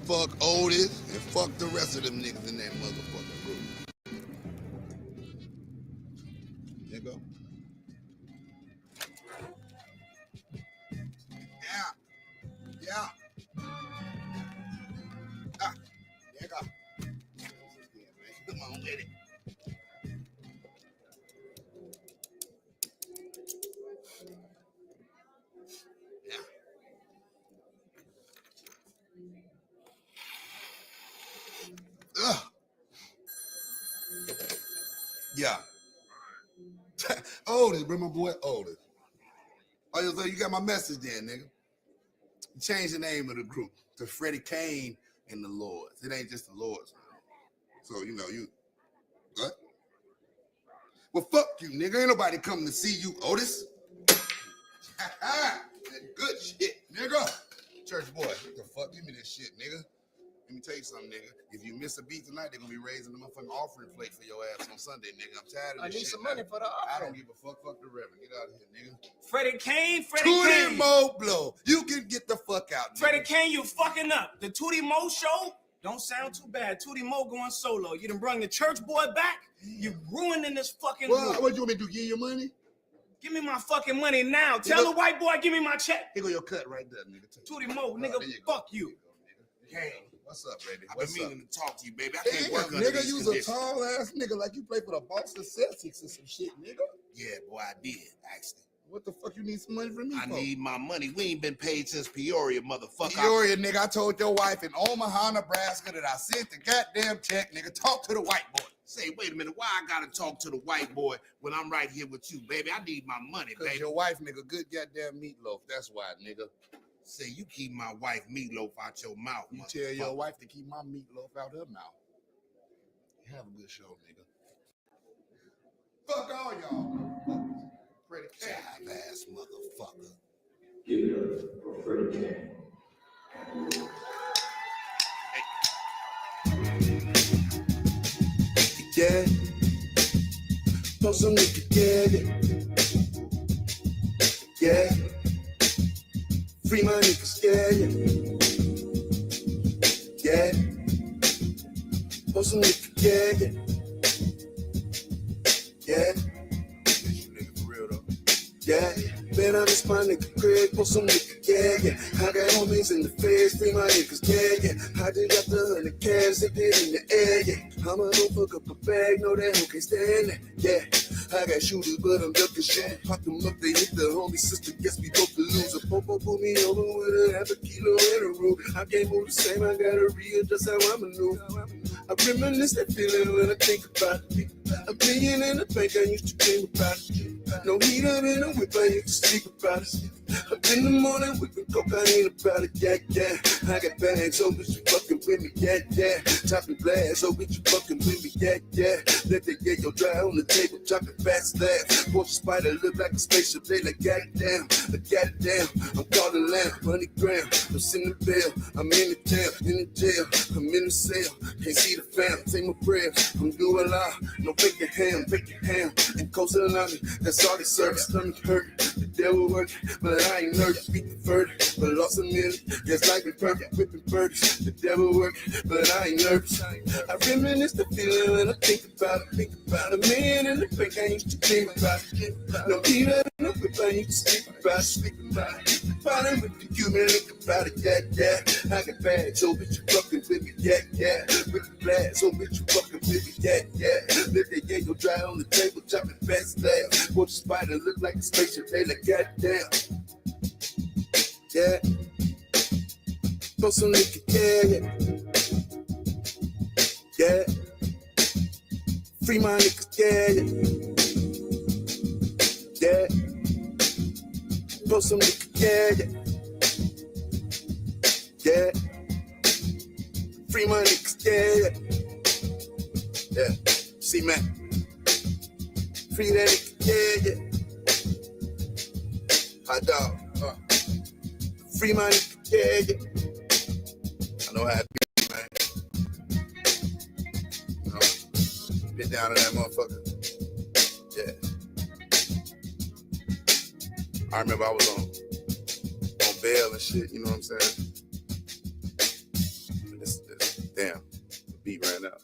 fuck Otis, and fuck the rest of them niggas in that motherfucking group. Nigga. Yeah. Nigga. Come on with it. Yeah. Otis, bring my boy Otis. Oh, you got my message then, nigga. Change the name of the group to Freddie Kane and the Lords. It ain't just the Lords. So, you what? Well, fuck you, nigga. Ain't nobody coming to see you, Otis. Good shit, nigga. Church boy, what the fuck? Give me this shit, nigga. Let me tell you something, nigga. If you miss a beat tonight, they're gonna be raising the motherfucking offering plate for your ass on Sunday, nigga. I'm tired of this shit. I need some money for the offering. I don't give a fuck. Fuck the reverend. Get out of here, nigga. Freddie Kane. Tootie Mo blow. You can get the fuck out, nigga. Freddie Kane, you fucking up. The Tootie Mo show don't sound too bad. Tootie Mo going solo. You done brought the church boy back. You ruining this fucking Well, what you want me to do? Give you your money? Give me my fucking money now. Tell the white boy, give me my check. Here go your cut right there, nigga. Tootie Mo, nigga, fuck you. Kane. What's up, baby? I've been meaning to talk to you, baby. I can't work under nigga, these you's conditions. a tall ass nigga like you play for the Boston Celtics or some shit, nigga. Yeah, boy, I did, actually. What the fuck you need some money from me I for? need my money. We ain't been paid since Peoria, motherfucker. Peoria, nigga, I told your wife in Omaha, Nebraska that I sent the goddamn check, nigga. Talk to the white boy. Say, wait a minute, why I gotta talk to the white boy when I'm right here with you, baby? I need my money, Cause baby. your wife, nigga, good goddamn meatloaf. That's why, nigga. Say, you keep my wife meatloaf out your mouth, You tell your wife to keep my meatloaf out her mouth. Have a good show, nigga. Fuck all y'all. Freddie Kane. Jive ass motherfucker. Give it up for Freddie Kane. Yeah. Know some nigga, yeah. Free my niggas, yeah. Know some nigga, yeah. This you nigga for real though. Yeah, man, I miss my nigga Greg, post some nigga, yeah. I got homies in the feds, free my niggas, yeah. I just got the 100 cash, they did in the air, yeah. I'ma go fuck up a bag, know that who can't stand it, yeah. I got shooters, but I'm ducking shit. Pop them up, they hit the homie sister, guess we both the loser. Popo pull me over with a half a kilo in a room. I can't move the same, I gotta readjust how I maneuver. I reminisce that feeling when I think about it. A million in the bank, I used to dream about it. No heat up in the whip, I used to sleep about it. Up in the morning, whipping cocaine about it, yeah. I got bags, so bitch, you fucking with me, yeah. Chopping glass, so bitch, you fucking with me, yeah. Let the yayo dry on the table, chopping fast slabs. Porsche Spider look like a spaceship, they like, goddamn. I'm calling lamb, $100 I'm sending the bill, I'm in the jail, I'm in the cell. Can't see the fam, take my prayers, I'm doing law, no bacon ham, and coastal on me, that's all they serve. Stomach hurt, the devil working, but I ain't nervous, beat the verdict, but lost a million, yes, like a perfect, whipping birdies, the devil working, but I ain't nervous. I reminisce the feeling when I think about it, a million in the bank, I used to dream about it, no heater in the whip, I used to sleep about it, Falling with the Cuban, think about it, yeah. I got bags, so bitch, you fucking with me, yeah. With the glass, so bitch, you fucking with me, yeah. Let that yayo dry on the table, chopping fast slabs. Watch the spider look like a spaceship, they like, goddamn. Yeah. Throw some nigga, yeah. Free my niggas, yeah. Throw some nigga, yeah. Free my niggas, yeah. See, man. Free that nigga, yeah. Hot dog, Free my nigga, yeah. I know how to be, man. You know, get down to that motherfucker. Yeah. I remember I was on bail and shit, you know what I'm saying? Damn, the beat ran out.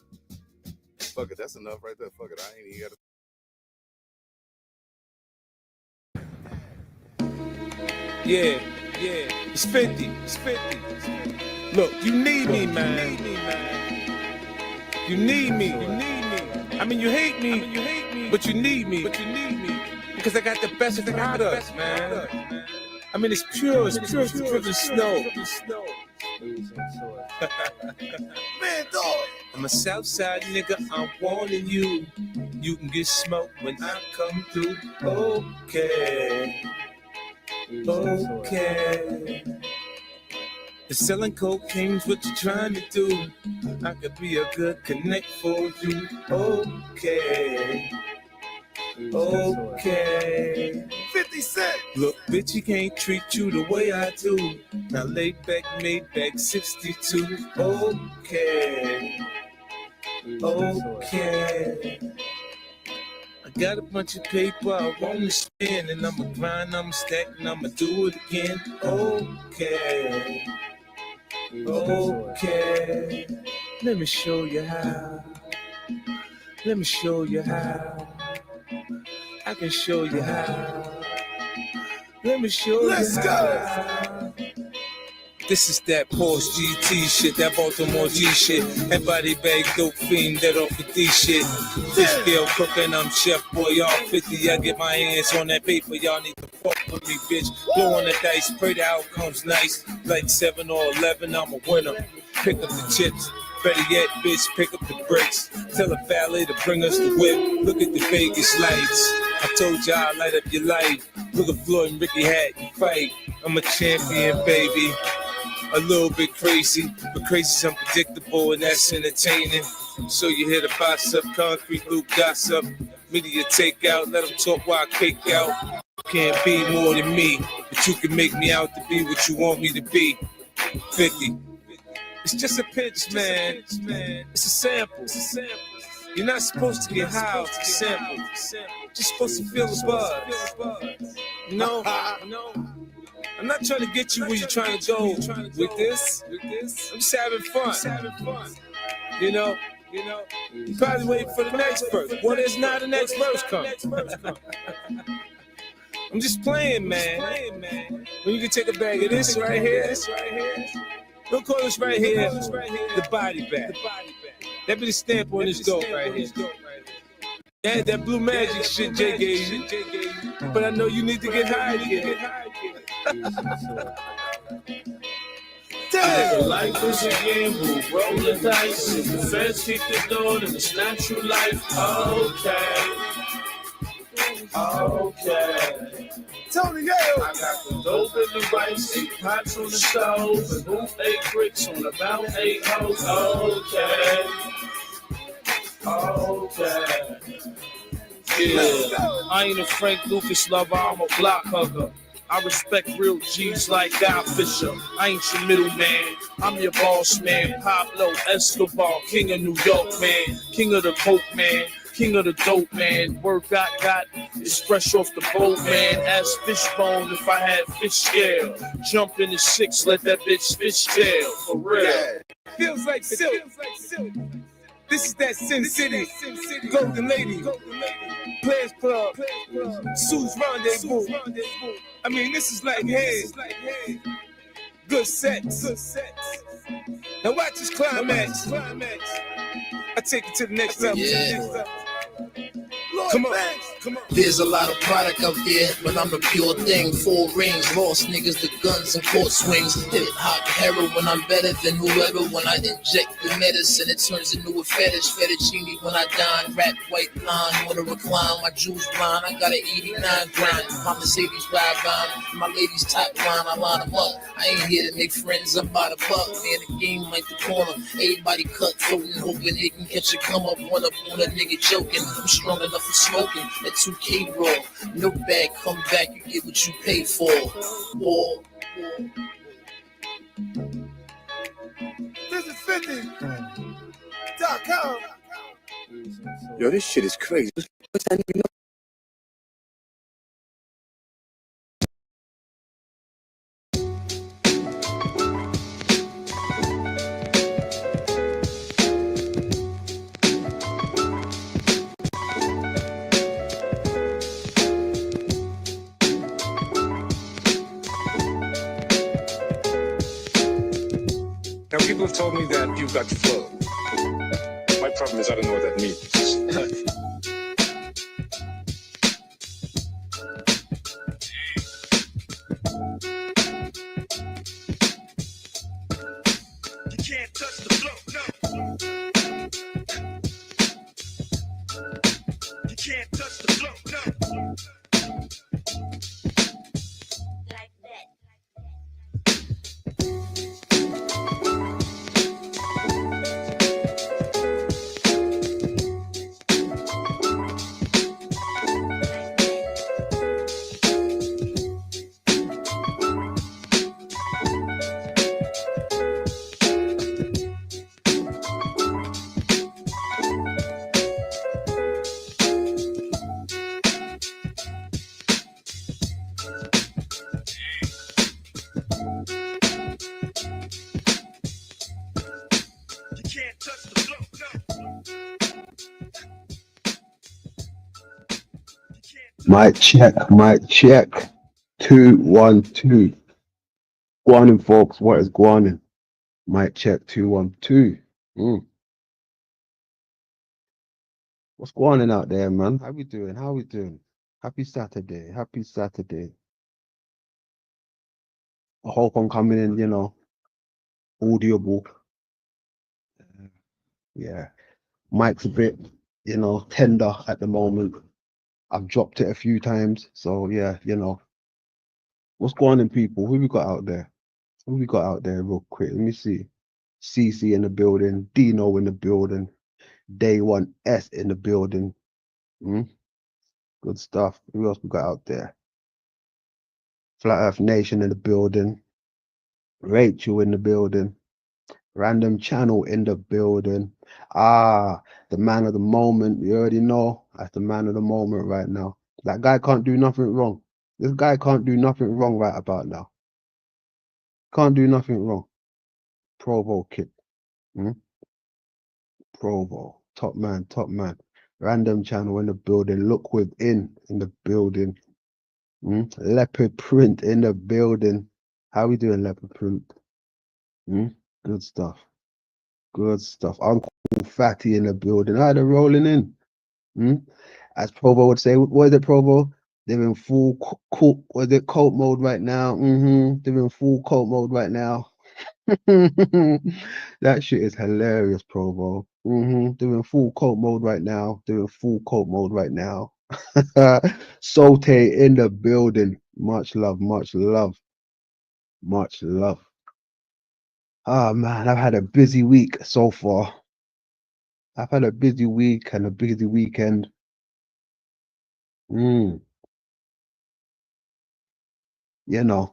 Fuck it, that's enough right there. Fuck it, I ain't even gotta. Yeah, it's 50. Look, you need me, man. You need me. I mean, you hate me, but you need me. Because I got the best products, man. I mean, it's pure as the snow. Man, dog. I'm a Southside nigga, I'm warning you. You can get smoked when I come through. Okay. If selling cocaine's what you're trying to do, I could be a good connect for you. Okay. 50 Cent. Look, bitch, he can't treat you the way I do. Now lay back, made back 62. Okay. I got a bunch of paper I wanna spend, and I'ma grind, I'ma stack, and I'ma do it again. Okay. Let me show you how. I can show you how. Let me show you how. Let's go. This is that Porsche GT shit, that Baltimore G shit, that body bag dope fiend, that off the D shit. Fish scale cooking, I'm chef boy, y'all 50. I get my hands on that paper, y'all need to fuck with me, bitch. Blow on the dice, pray the outcome's nice. Like 7 or 11, I'm a winner. Pick up the chips. Better yet, bitch, pick up the brakes. Tell a valet to bring us the whip. Look at the Vegas lights. I told you I'd light up your life. Look at Floyd and Ricky Hatton fight. I'm a champion, baby. A little bit crazy, but crazy's unpredictable and that's entertaining. So you hear the box up, concrete loop gossip. Media takeout, let them talk while I cake out. Can't be more than me, but you can make me out to be what you want me to be. 50. It's just a pitch, man. It's a sample. You're not supposed to get high off the sample. You're just supposed to feel the buzz. You know? I'm not trying to get you where you're trying to go with this. I'm just having fun. You know? You're probably waiting for the next verse. Well, there's not the next verse coming. I'm just playing, man. When you can take a bag of this right here. Don't call this right here the body bag. That be the stamp on this dope right here. That blue magic shit Jay gave you. But I know you need to get high again. Damn. Life is a gamble, roll the dice. If the feds keep the door, then it's natural life. Okay. Tony, yo. I got the dope in the rice, 8 pots on the stove, and move 8 bricks on about 8 hoes. Okay. Yeah, I ain't a Frank Lucas lover, I'm a block hugger. I respect real G's like Guy Fisher. I ain't your middleman, I'm your boss man. Pablo Escobar, king of New York, man. King of the coke, man. King of the dope, man. Word got is fresh off the boat, man. Ask Fishbone if I had fish scale. Jump in the 6, let that bitch fish tail. For real. Feels like silk. This is that Sin City. Golden Lady. Players Club. Sue's Rendezvous. I mean, this is like, hey, good sex. Now watch this climax. I take it to the next level. Yeah. Come on. There's a lot of product out there, but I'm the pure thing. 4 rings, lost niggas, the guns and court swings. Hit hot heroin, I'm better than whoever. When I inject the medicine, it turns into a fetish. Fettuccine when I dine, rap white line, wanna recline. My jewels blind, I got an 89 grind. My Mercedes ride by, my ladies top line, I line them up. I ain't here to make friends, I'm by the buck. Man, the game like the corner. Everybody cut, floating, hoping they can catch a come up, one up on a nigga choking. I'm strong enough for smoking. That 2K roll, no bag, come back, you get what you pay for. This is 50.com. Yo, this shit is crazy. Now, people have told me that you've got flow. My problem is I don't know what that means. You can't touch the flow, no. You can't touch the flow, no. Like that. You can't touch the flow, no. You can't Mic check, mic check. 2 1 2. Guanin, folks. What is Guanin? Mic check 2 1 2. What's Guanin out there, man? How we doing? How we doing? Happy Saturday. Happy Saturday. I hope I'm coming in, you know, audible. Yeah. Mic's a bit, you know, tender at the moment. I've dropped it a few times. So yeah, you know. What's going on, people? Who we got out there? Who we got out there real quick? Let me see. CC in the building, Dino in the building, Day One S in the building. Good stuff. Who else we got out there? Flat Earth Nation in the building, Rachel in the building, Random Channel in the building. Ah, the man of the moment. You already know that's the man of the moment right now. That guy can't do nothing wrong. This guy can't do nothing wrong right about now. Can't do nothing wrong. Provo kid. Provo. Top man, top man. Random Channel in the building. Look Within in the building. Leopard Print in the building. How we doing, Leopard Print? Good stuff. Good stuff. Uncle Fatty in the building. Ah, they're rolling in. As Provo would say, what is it, Provo? They're in full cult mode right now. They're in full cult mode right now. That shit is hilarious, Provo. They're in full cult mode right now. They're in full cult mode right now. Sote in the building. Much love, much love, much love. Oh man, I've had a busy week so far. I've had a busy week and a busy weekend. You know,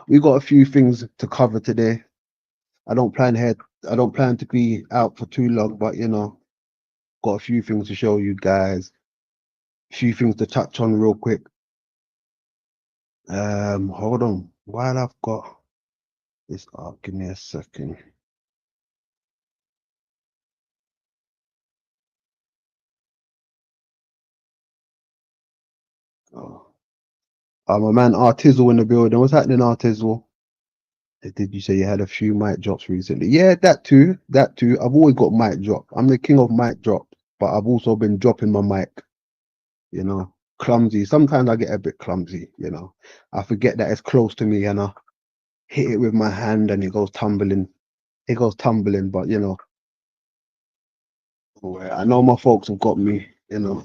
we got a few things to cover today. I don't plan to be out for too long, but you know, got a few things to show you guys. A few things to touch on real quick. Hold on. While I've got this up, give me a second. Oh, my man Artizzle in the building. What's happening, Artizzle? Did you say you had a few mic drops recently? Yeah, that too. That too. I've always got mic drop. I'm the king of mic drop, but I've also been dropping my mic. You know, clumsy. Sometimes I get a bit clumsy. You know, I forget that it's close to me and I hit it with my hand and it goes tumbling. It goes tumbling, but you know, I know my folks have got me. You know,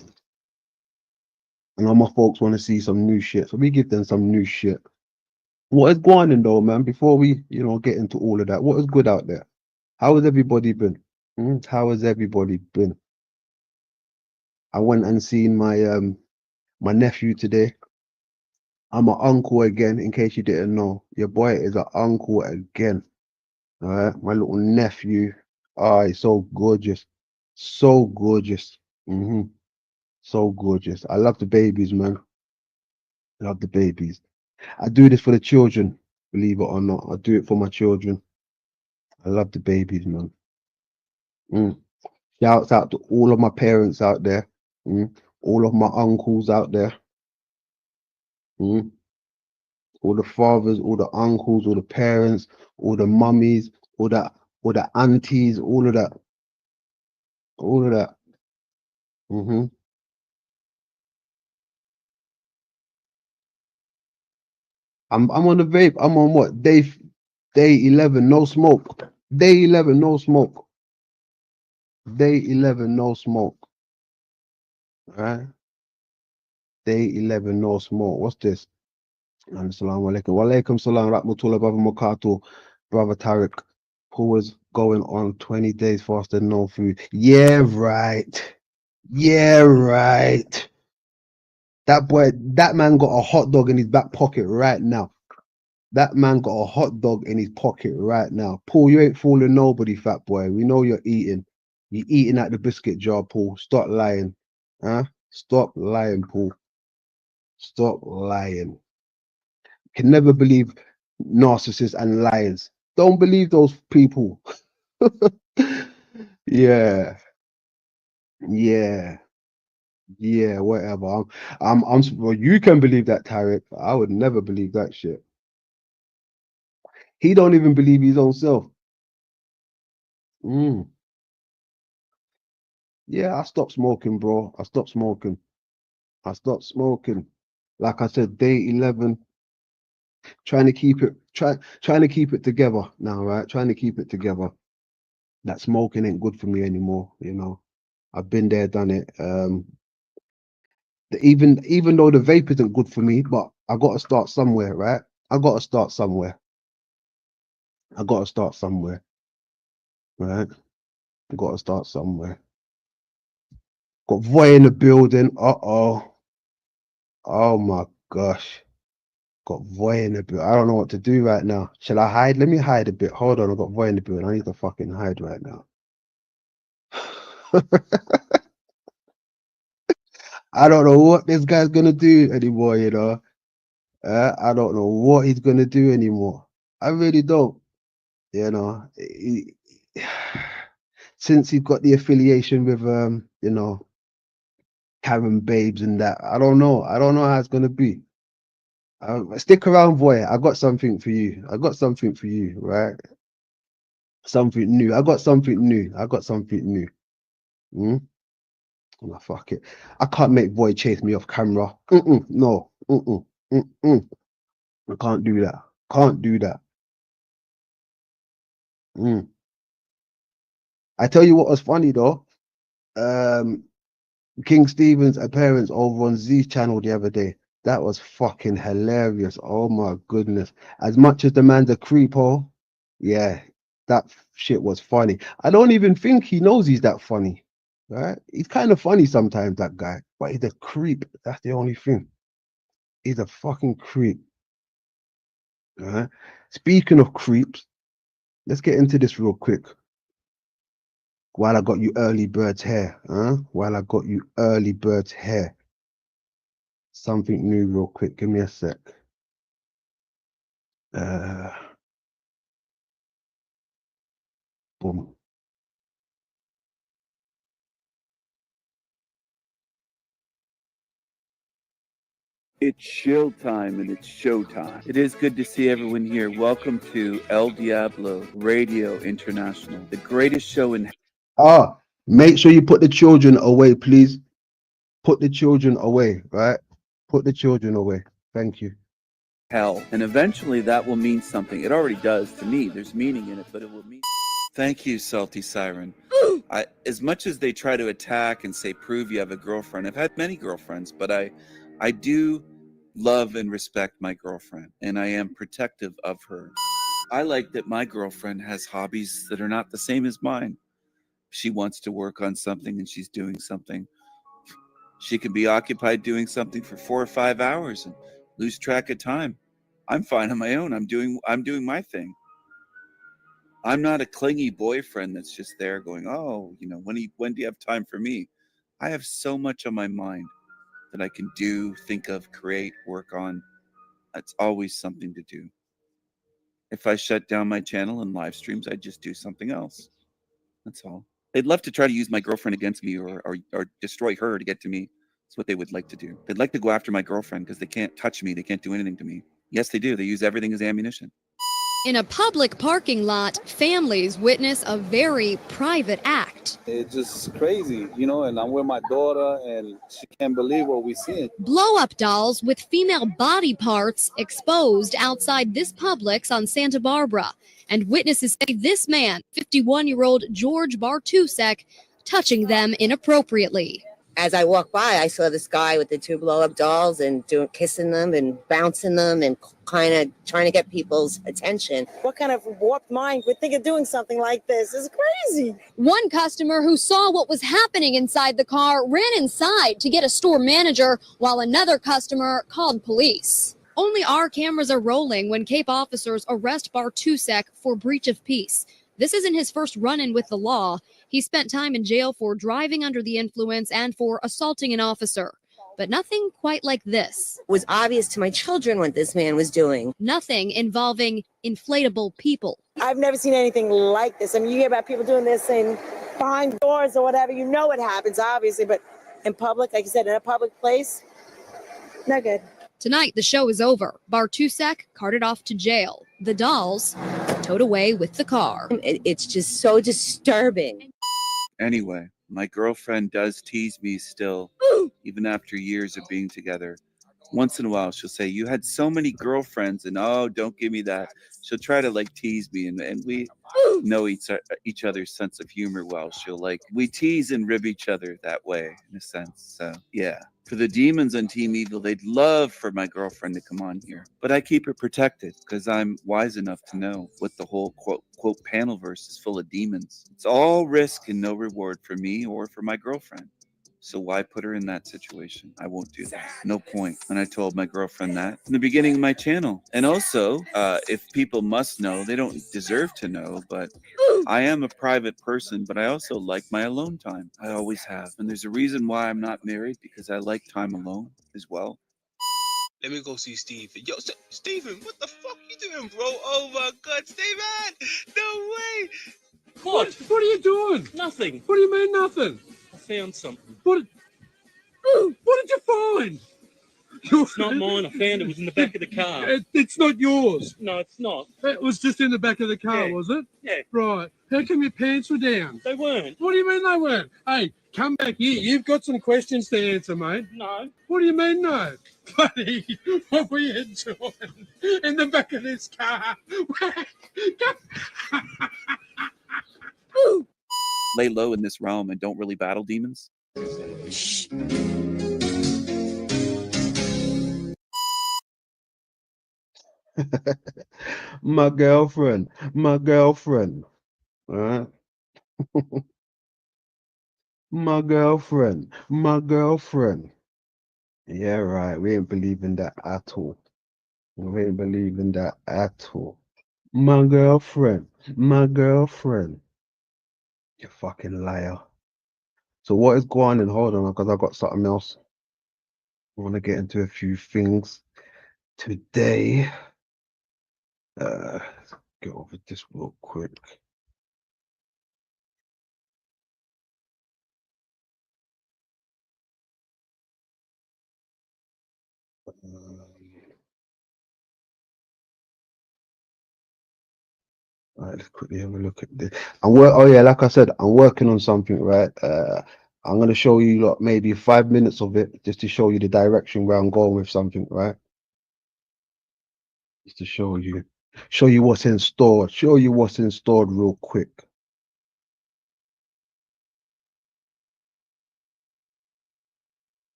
I know my folks want to see some new shit, so we give them some new shit. What is going on though, man? Before we, you know, get into all of that, what is good out there? How has everybody been? How has everybody been? I went and seen my my nephew today. I'm an uncle again, in case you didn't know. Your boy is an uncle again. All right, my little nephew. Ah, he's so gorgeous, so gorgeous. So gorgeous. I love the babies, man. Love the babies. I do this for the children, believe it or not. I do it for my children. I love the babies, man. Shouts out to all of my parents out there. All of my uncles out there. All the fathers, all the uncles, all the parents, all the mummies, all the aunties, all of that, all of that. Hmm. I'm on the vape. I'm on what day 11, no smoke. Day 11, no smoke. Day 11, no smoke. Right? Day 11, no smoke. What's this? Assalamu alaikum. Wa alaikum salam. Rahmatullah, brother Makato, brother Tariq. Who was going on 20 days faster, no food. Yeah, right. Yeah, right. That boy, that man got a hot dog in his back pocket right now. That man got a hot dog in his pocket right now. Paul, you ain't fooling nobody, fat boy. We know you're eating. You're eating at the biscuit jar, Paul. Stop lying. Huh? Stop lying, Paul. Stop lying. Can never believe narcissists and liars. Don't believe those people. Yeah, yeah, yeah, whatever. Well, you can believe that, Tarek. I would never believe that shit. He don't even believe his own self. Mm. Yeah, I stopped smoking, bro. I stopped smoking. I stopped smoking. Like I said, day 11, trying to keep it, trying to keep it together now, right? Trying to keep it together. That smoking ain't good for me anymore, you know. I've been there, done it. Even though the vape isn't good for me, but I gotta start somewhere, right? I gotta start somewhere. I gotta start somewhere, right? I gotta start somewhere. Got Voy in the building. Uh-oh. Oh my gosh. Got Voy in the building. I don't know what to do right now. Shall I hide? Let me hide a bit. Hold on, I got Voy in the building. I need to fucking hide right now. I don't know what this guy's gonna do anymore, you know. I don't know what he's gonna do anymore. I really don't. You know, since he's got the affiliation with you know, Karen Babes and that, I don't know. I don't know how it's gonna be. Stick around, boy. I got something for you. I got something for you, right? Something new. I got something new. I got something new. Hmm? Oh, fuck it. I can't make Void chase me off camera. No. I can't do that. Can't do that. Mm. I tell you what was funny though. Um, King Stephen's appearance over on Z channel the other day. That was fucking hilarious. Oh my goodness. As much as the man's a creepo, yeah, that shit was funny. I don't even think he knows he's that funny. Right? He's kind of funny sometimes, that guy, but he's a creep. That's the only thing. He's a fucking creep. Right? Speaking of creeps, let's get into this real quick. While I got you early birds hair, huh? While I got you early birds hair. Something new real quick. Give me a sec. Boom. It's show time and it's showtime. It is good to see everyone here. Welcome to El Diablo Radio International, the greatest show in Make sure you put the children away, please. Put the children away, right? Put the children away. Thank you. hell. And eventually that will mean something. It already does to me. There's meaning in it, but it will mean. Thank you, Salty Siren. As much as they try to attack and say, prove you have a girlfriend, I've had many girlfriends, but I do love and respect my girlfriend, and I am protective of her. I like that my girlfriend has hobbies that are not the same as mine. She wants to work on something and she's doing something. She can be occupied doing something for 4 or 5 hours and lose track of time. I'm fine on my own. I'm doing my thing. I'm not a clingy boyfriend that's just there going, oh, you know, when do you have time for me? I have so much on my mind that I can do, think of, create, work on. That's always something to do. If I shut down my channel and live streams, I'd just do something else. That's all. They'd love to try to use my girlfriend against me or destroy her to get to me. That's what they would like to do. They'd like to go after my girlfriend because they can't touch me. They can't do anything to me. Yes, they do. They use everything as ammunition. In a public parking lot, families witness a very private act. It's just crazy, you know, and I'm with my daughter and she can't believe what we're seeing. Blow-up dolls with female body parts exposed outside this Publix on Santa Barbara. And witnesses say this man, 51-year-old George Bartusek, touching them inappropriately. As I walked by, I saw this guy with the two blow-up dolls and kissing them and bouncing them and kind of trying to get people's attention. What kind of warped mind would think of doing something like this? It's crazy. One customer who saw what was happening inside the car ran inside to get a store manager, while another customer called police. Only our cameras are rolling when Cape officers arrest Bartusek for breach of peace. This isn't his first run-in with the law. He spent time in jail for driving under the influence and for assaulting an officer. But nothing quite like this. It was obvious to my children what this man was doing. Nothing involving inflatable people. I've never seen anything like this. I mean, you hear about people doing this in behind doors or whatever. You know what happens, obviously. But in public, like you said, in a public place, not good. Tonight, the show is over. Bartusek carted off to jail. The dolls towed away with the car. It's just so disturbing. Anyway, my girlfriend does tease me still, even after years of being together. Once in a while, she'll say, "You had so many girlfriends," and "Oh, don't give me that." She'll try to like tease me, and we know each other's sense of humor well. We tease and rib each other that way, in a sense. So, yeah. For the demons on Team Evil, they'd love for my girlfriend to come on here. But I keep her protected because I'm wise enough to know what the whole quote panel verse is full of demons. It's all risk and no reward for me or for my girlfriend. So why put her in that situation? I won't do that. No point. And I told my girlfriend that in the beginning of my channel. And also, if people must know, they don't deserve to know, but I am a private person, but I also like my alone time. I always have. And there's a reason why I'm not married, because I like time alone as well. Let me go see Steven. Yo, Steven, what the fuck you doing, bro? Oh my God, Steven! No way! What are you doing? Nothing. What do you mean nothing? I found something. What did you find? It's not mine. I found it was in the back of the car. It's not yours. No, it's not. It was just in the back of the car, Yeah. was it? Yeah. Right. How come your pants were down? They weren't. What do you mean they weren't? Hey, come back here. You've got some questions to answer, mate. No. What do you mean no? Buddy, what were you doing in the back of this car? Lay low in this realm and don't really battle demons. My girlfriend, all right? my girlfriend. Yeah, right. We ain't believing that at all. We ain't believing that at all. My girlfriend. You fucking liar. So what is going on? Hold on, because I got something else. I want to get into a few things today. Let's get over this real quick. All right, let's quickly have a look at this. Oh yeah, like I said, I'm working on something, right? I'm gonna show you like maybe 5 minutes of it just to show you the direction where I'm going with something, right? Just to show you what's in store. Show you what's in store real quick.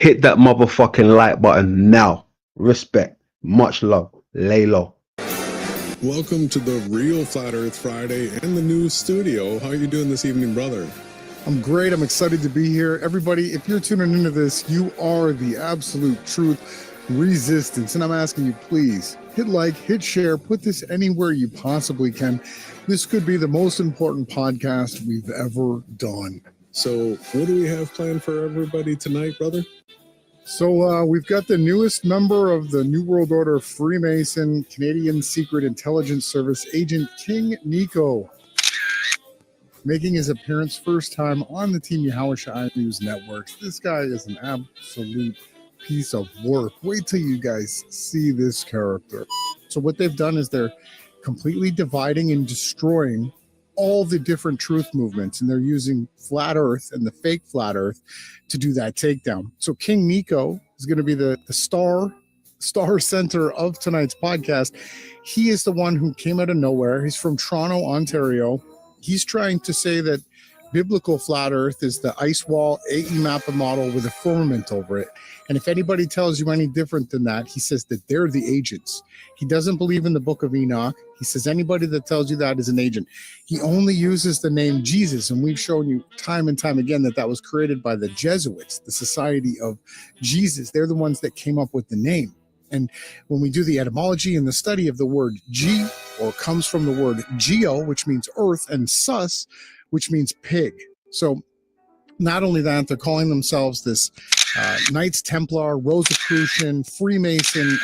Hit that motherfucking like button now. Respect. Much love. Lay low. Welcome to the Real Flat Earth Friday and the new studio. How are you doing this evening, brother? I'm great. I'm excited to be here. Everybody, if you're tuning into this, you are the absolute truth resistance. And I'm asking you, please hit like, hit share, put this anywhere you possibly can. This could be the most important podcast we've ever done. So what do we have planned for everybody tonight, brother? So we've got the newest member of the New World Order Freemason, Canadian Secret Intelligence Service, Agent King Nico, making his appearance first time on the Team Yahushua News Network. This guy is an absolute piece of work. Wait till you guys see this character. So what they've done is they're completely dividing and destroying all the different truth movements, and they're using Flat Earth and the fake Flat Earth to do that takedown. So King Nico is going to be the star center of tonight's podcast. He is the one who came out of nowhere. He's from Toronto, Ontario. He's trying to say that biblical Flat Earth is the ice wall AE Mappa model with a firmament over it. And if anybody tells you any different than that, he says that they're the agents. He doesn't believe in the Book of Enoch. He says anybody that tells you that is an agent. He only uses the name Jesus, and we've shown you time and time again that that was created by the Jesuits, the Society of Jesus. They're the ones that came up with the name. And when we do the etymology and the study of the word G, or comes from the word geo, which means earth, and sus, which means pig. So not only that, they're calling themselves this Knights Templar, Rosicrucian, Freemason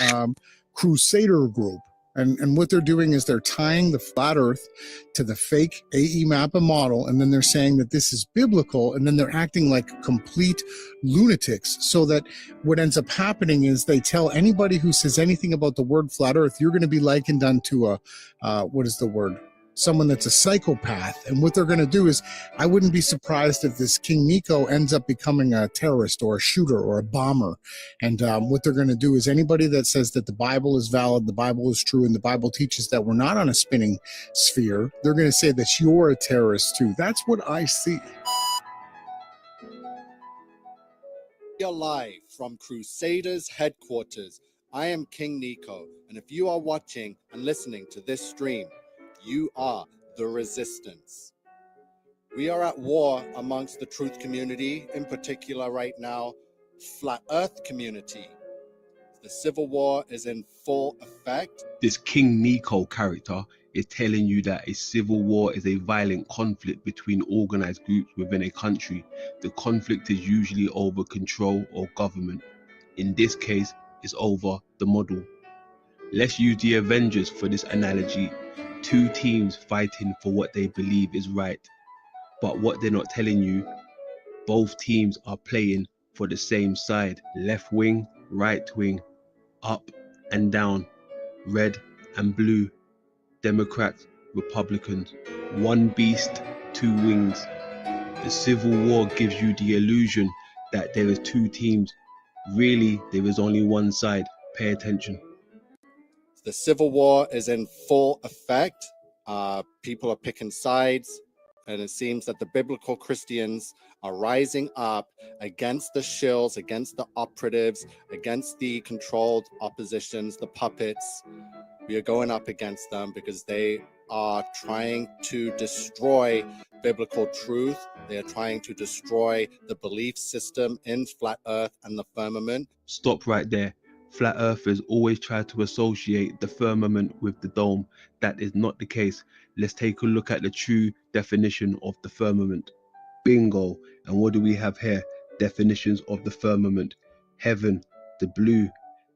Crusader group. And what they're doing is they're tying the Flat Earth to the fake AE Mappa model, and then they're saying that this is biblical, and then they're acting like complete lunatics, so that what ends up happening is they tell anybody who says anything about the word Flat Earth, you're going to be likened unto a, what is the word? Someone that's a psychopath. And what they're going to do is, I wouldn't be surprised if this King Nico ends up becoming a terrorist or a shooter or a bomber. And what they're going to do is anybody that says that the Bible is valid, the Bible is true, and the Bible teaches that we're not on a spinning sphere, they're going to say that you're a terrorist too. That's what I see. We are live from Crusaders headquarters. I am King Nico, and if you are watching and listening to this stream, you are the resistance. We are at war amongst the truth community, in particular right now, Flat Earth community. The civil war is in full effect. This King Nico character is telling you that a civil war is a violent conflict between organized groups within a country. The conflict is usually over control or government. In this case, it's over the model. Let's use the Avengers for this analogy. Two teams fighting for what they believe is right. But what they're not telling you, both teams are playing for the same side. Left wing, right wing, up and down, red and blue, Democrats, Republicans. One beast, two wings. The Civil War gives you the illusion that there is two teams. Really, there is only one side. Pay attention. The civil war is in full effect. People are picking sides, and it seems that the biblical Christians are rising up against the shills, against the operatives, against the controlled oppositions, the puppets. We are going up against them because they are trying to destroy biblical truth. They are trying to destroy the belief system in Flat Earth and the firmament. Stop right there. Flat earthers always try to associate the firmament with the dome. That is not the case. Let's take a look at the true definition of the firmament. Bingo. And what do we have here? Definitions of the firmament. Heaven, the blue,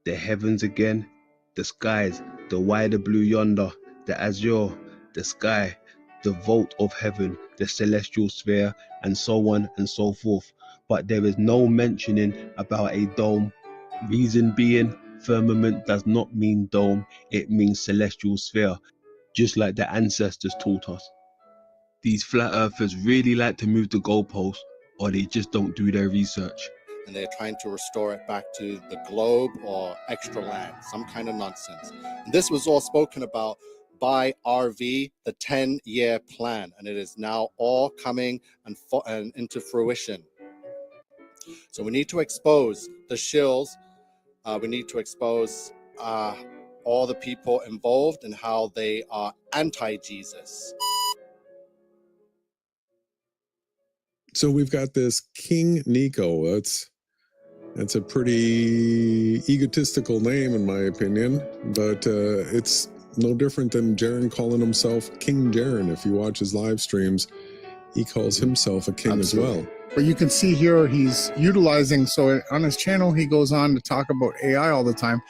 the heavens again, the skies, the wider blue yonder, the azure, the sky, the vault of heaven, the celestial sphere, and so on and so forth. But there is no mentioning about a dome. Reason being, firmament does not mean dome, it means celestial sphere, just like the ancestors taught us. These flat earthers really like to move the goalposts, or they just don't do their research. And they're trying to restore it back to the globe or extra land, some kind of nonsense. And this was all spoken about by RV, the 10-year plan, and it is now all coming and into fruition. So we need to expose the shills. We need to expose all the people involved and how they are anti-Jesus. So we've got this King Nico. That's a pretty egotistical name, in my opinion, but it's no different than Jaren calling himself King Jaren. If you watch his live streams, he calls himself a king as well. But you can see here he's utilizing, so on his channel he goes on to talk about AI all the time,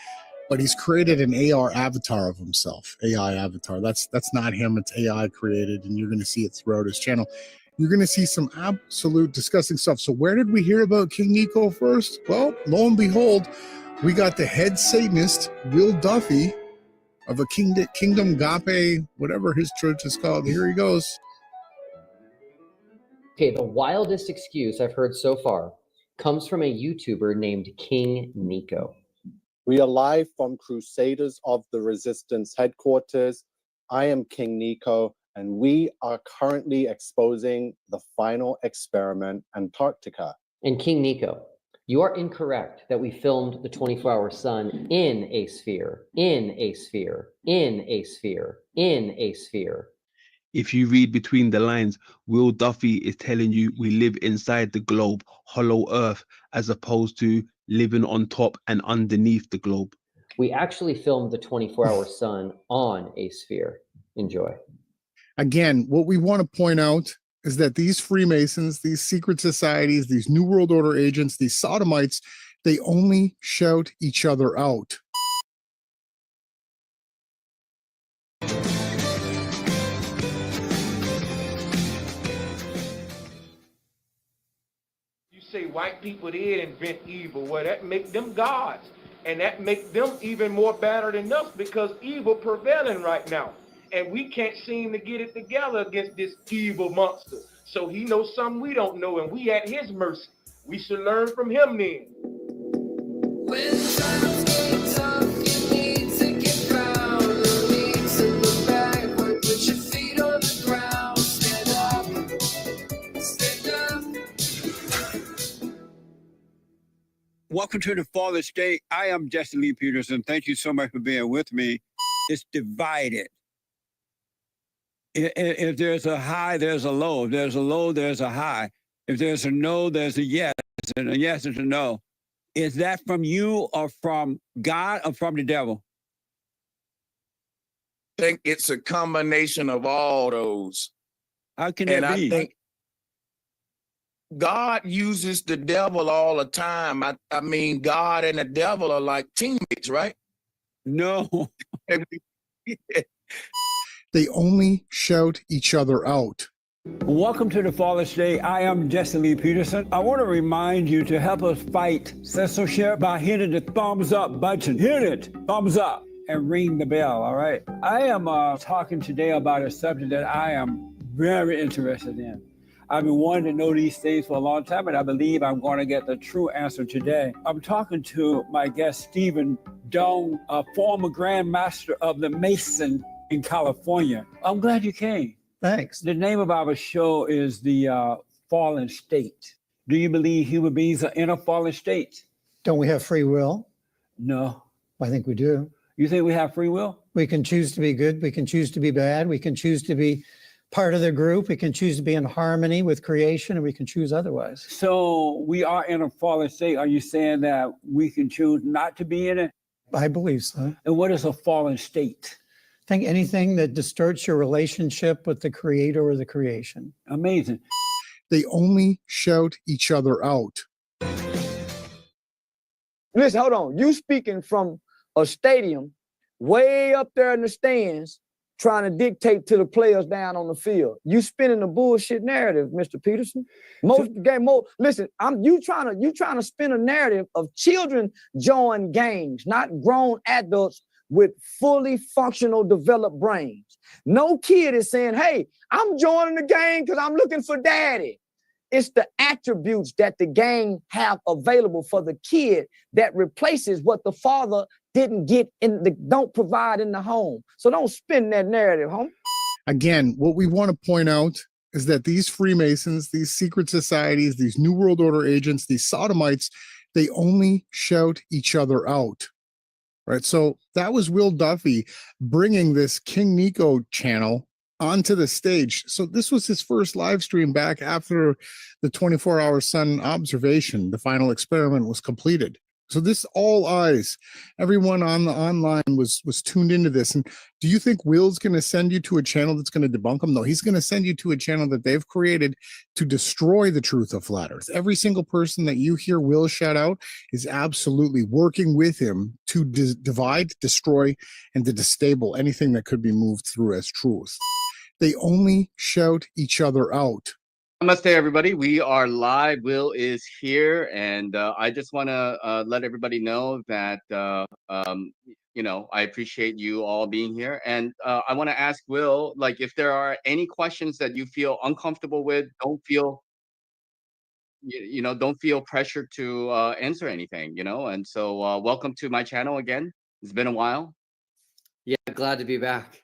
but he's created an AR avatar of himself, AI avatar. That's not him, it's AI created, and you're going to see it throughout his channel. You're going to see some absolute disgusting stuff. So where did we hear about King Nico first? Well, lo and behold, we got the head Satanist, Will Duffy, of a Kingdom Gape, whatever his church is called. Here he goes. Okay, the wildest excuse I've heard so far comes from a YouTuber named King Nico. We are live from Crusaders of the Resistance headquarters. I am King Nico, and we are currently exposing the final experiment, Antarctica. And King Nico, you are incorrect that we filmed the 24-hour sun in a sphere, in a sphere, in a sphere, in a sphere. If you read between the lines, Will Duffy is telling you we live inside the globe, hollow earth, as opposed to living on top and underneath the globe. We actually filmed the 24-hour sun on a sphere. Enjoy. Again, what we want to point out is that these Freemasons, these secret societies, these New World Order agents, these sodomites, they only shout each other out. You say white people did invent evil, well, that make them gods. And that make them even more better than us because evil prevailing right now. And we can't seem to get it together against this evil monster. So he knows something we don't know, and we at his mercy. We should learn from him then. Welcome to the Father's State. I am Jesse Lee Peterson. Thank you so much for being with me. It's divided. If there's a high, there's a low. If there's a low, there's a high. If there's a no, there's a yes. And a yes is a no. Is that from you or from God or from the devil? I think it's a combination of all those. How can that be? I think God uses the devil all the time. I mean, God and the devil are like teammates, right? No. They only shout each other out. Welcome to the Father's Day. I am Jesse Lee Peterson. I want to remind you to help us fight censorship by hitting the thumbs up button. Hit it, thumbs up, and ring the bell, all right? I am talking today about a subject that I am very interested in. I've been wanting to know these things for a long time, and I believe I'm going to get the true answer today. I'm talking to my guest, Stephen Dong, a former Grand Master of the Mason in California. I'm glad you came. Thanks. The name of our show is The Fallen State. Do you believe human beings are in a fallen state? Don't we have free will? No. I think we do. You think we have free will? We can choose to be good. We can choose to be bad. We can choose to be part of the group. We can choose to be in harmony with creation, and we can choose otherwise. So we are in a fallen state. Are you saying that we can choose not to be in it? I believe so. And what is a fallen state? I think anything that distorts your relationship with the creator or the creation. Amazing. They only shout each other out. Listen, hold on. You speaking from a stadium way up there in the stands, trying to dictate to the players down on the field. You spinning the bullshit narrative, Mr. Peterson. Listen, you trying to spin a narrative of children join games, not grown adults with fully functional developed brains. No kid is saying, hey, I'm joining the gang because I'm looking for daddy. It's the attributes that the gang have available for the kid that replaces what the father don't provide in the home. So don't spin that narrative, homie. Again, what we want to point out is that these Freemasons, these secret societies, these New World Order agents, these sodomites, they only shout each other out. Right. So that was Will Duffy bringing this King Nico channel onto the stage. So this was his first live stream back after the 24-hour sun observation. The final experiment was completed. So this all eyes, everyone on the online was tuned into this. And do you think Will's going to send you to a channel that's going to debunk them? No, he's going to send you to a channel that they've created to destroy the truth of flat Earth. Every single person that you hear Will shout out is absolutely working with him to divide, destroy, and to destable anything that could be moved through as truth. They only shout each other out. Namaste, everybody. We are live. Will is here, and I just want to let everybody know that you know, I appreciate you all being here, and I want to ask Will, like, if there are any questions that you feel uncomfortable with, don't feel you know, don't feel pressure to answer anything, you know. And so, welcome to my channel again. It's been a while. Yeah, glad to be back.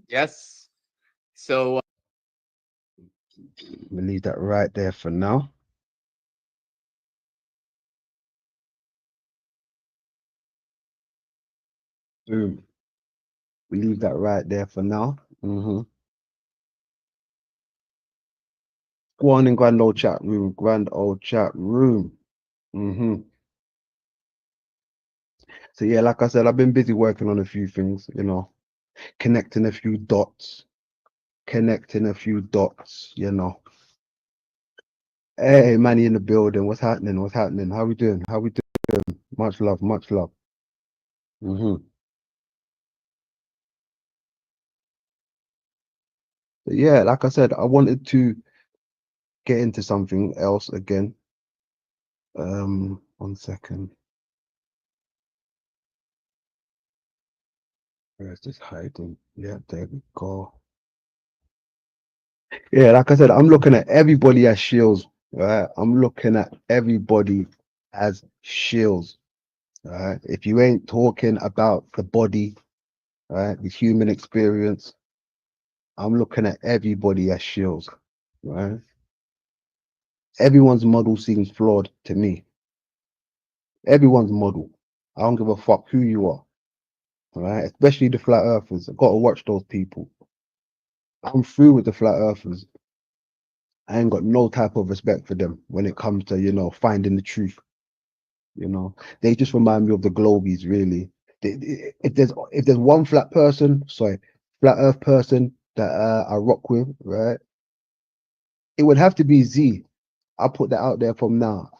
Yes. So. We'll leave that right there for now. Boom. We leave that right there for now. Go on in grand old chat room. Grand old chat room. So yeah, like I said, I've been busy working on a few things, you know, connecting a few dots, you know. Hey, Manny in the building. What's happening? What's happening? How we doing? How we doing? Much love, much love. But yeah, like I said, I wanted to get into something else again. 1 second. Where's this hiding? Yeah, there we go. Yeah, like I said, I'm looking at everybody as shields, right? I'm looking at everybody as shields, right? If you ain't talking about the body, right, the human experience, I'm looking at everybody as shields, right? Everyone's model seems flawed to me. Everyone's model. I don't give a fuck who you are, right? Especially the flat earthers. I've got to watch those people. I'm through with the flat earthers. I ain't got no type of respect for them when it comes to, you know, finding the truth. You know, they just remind me of the Globies, really. If there's one flat earth person that I rock with, right, it would have to be Z. I'll put that out there from now.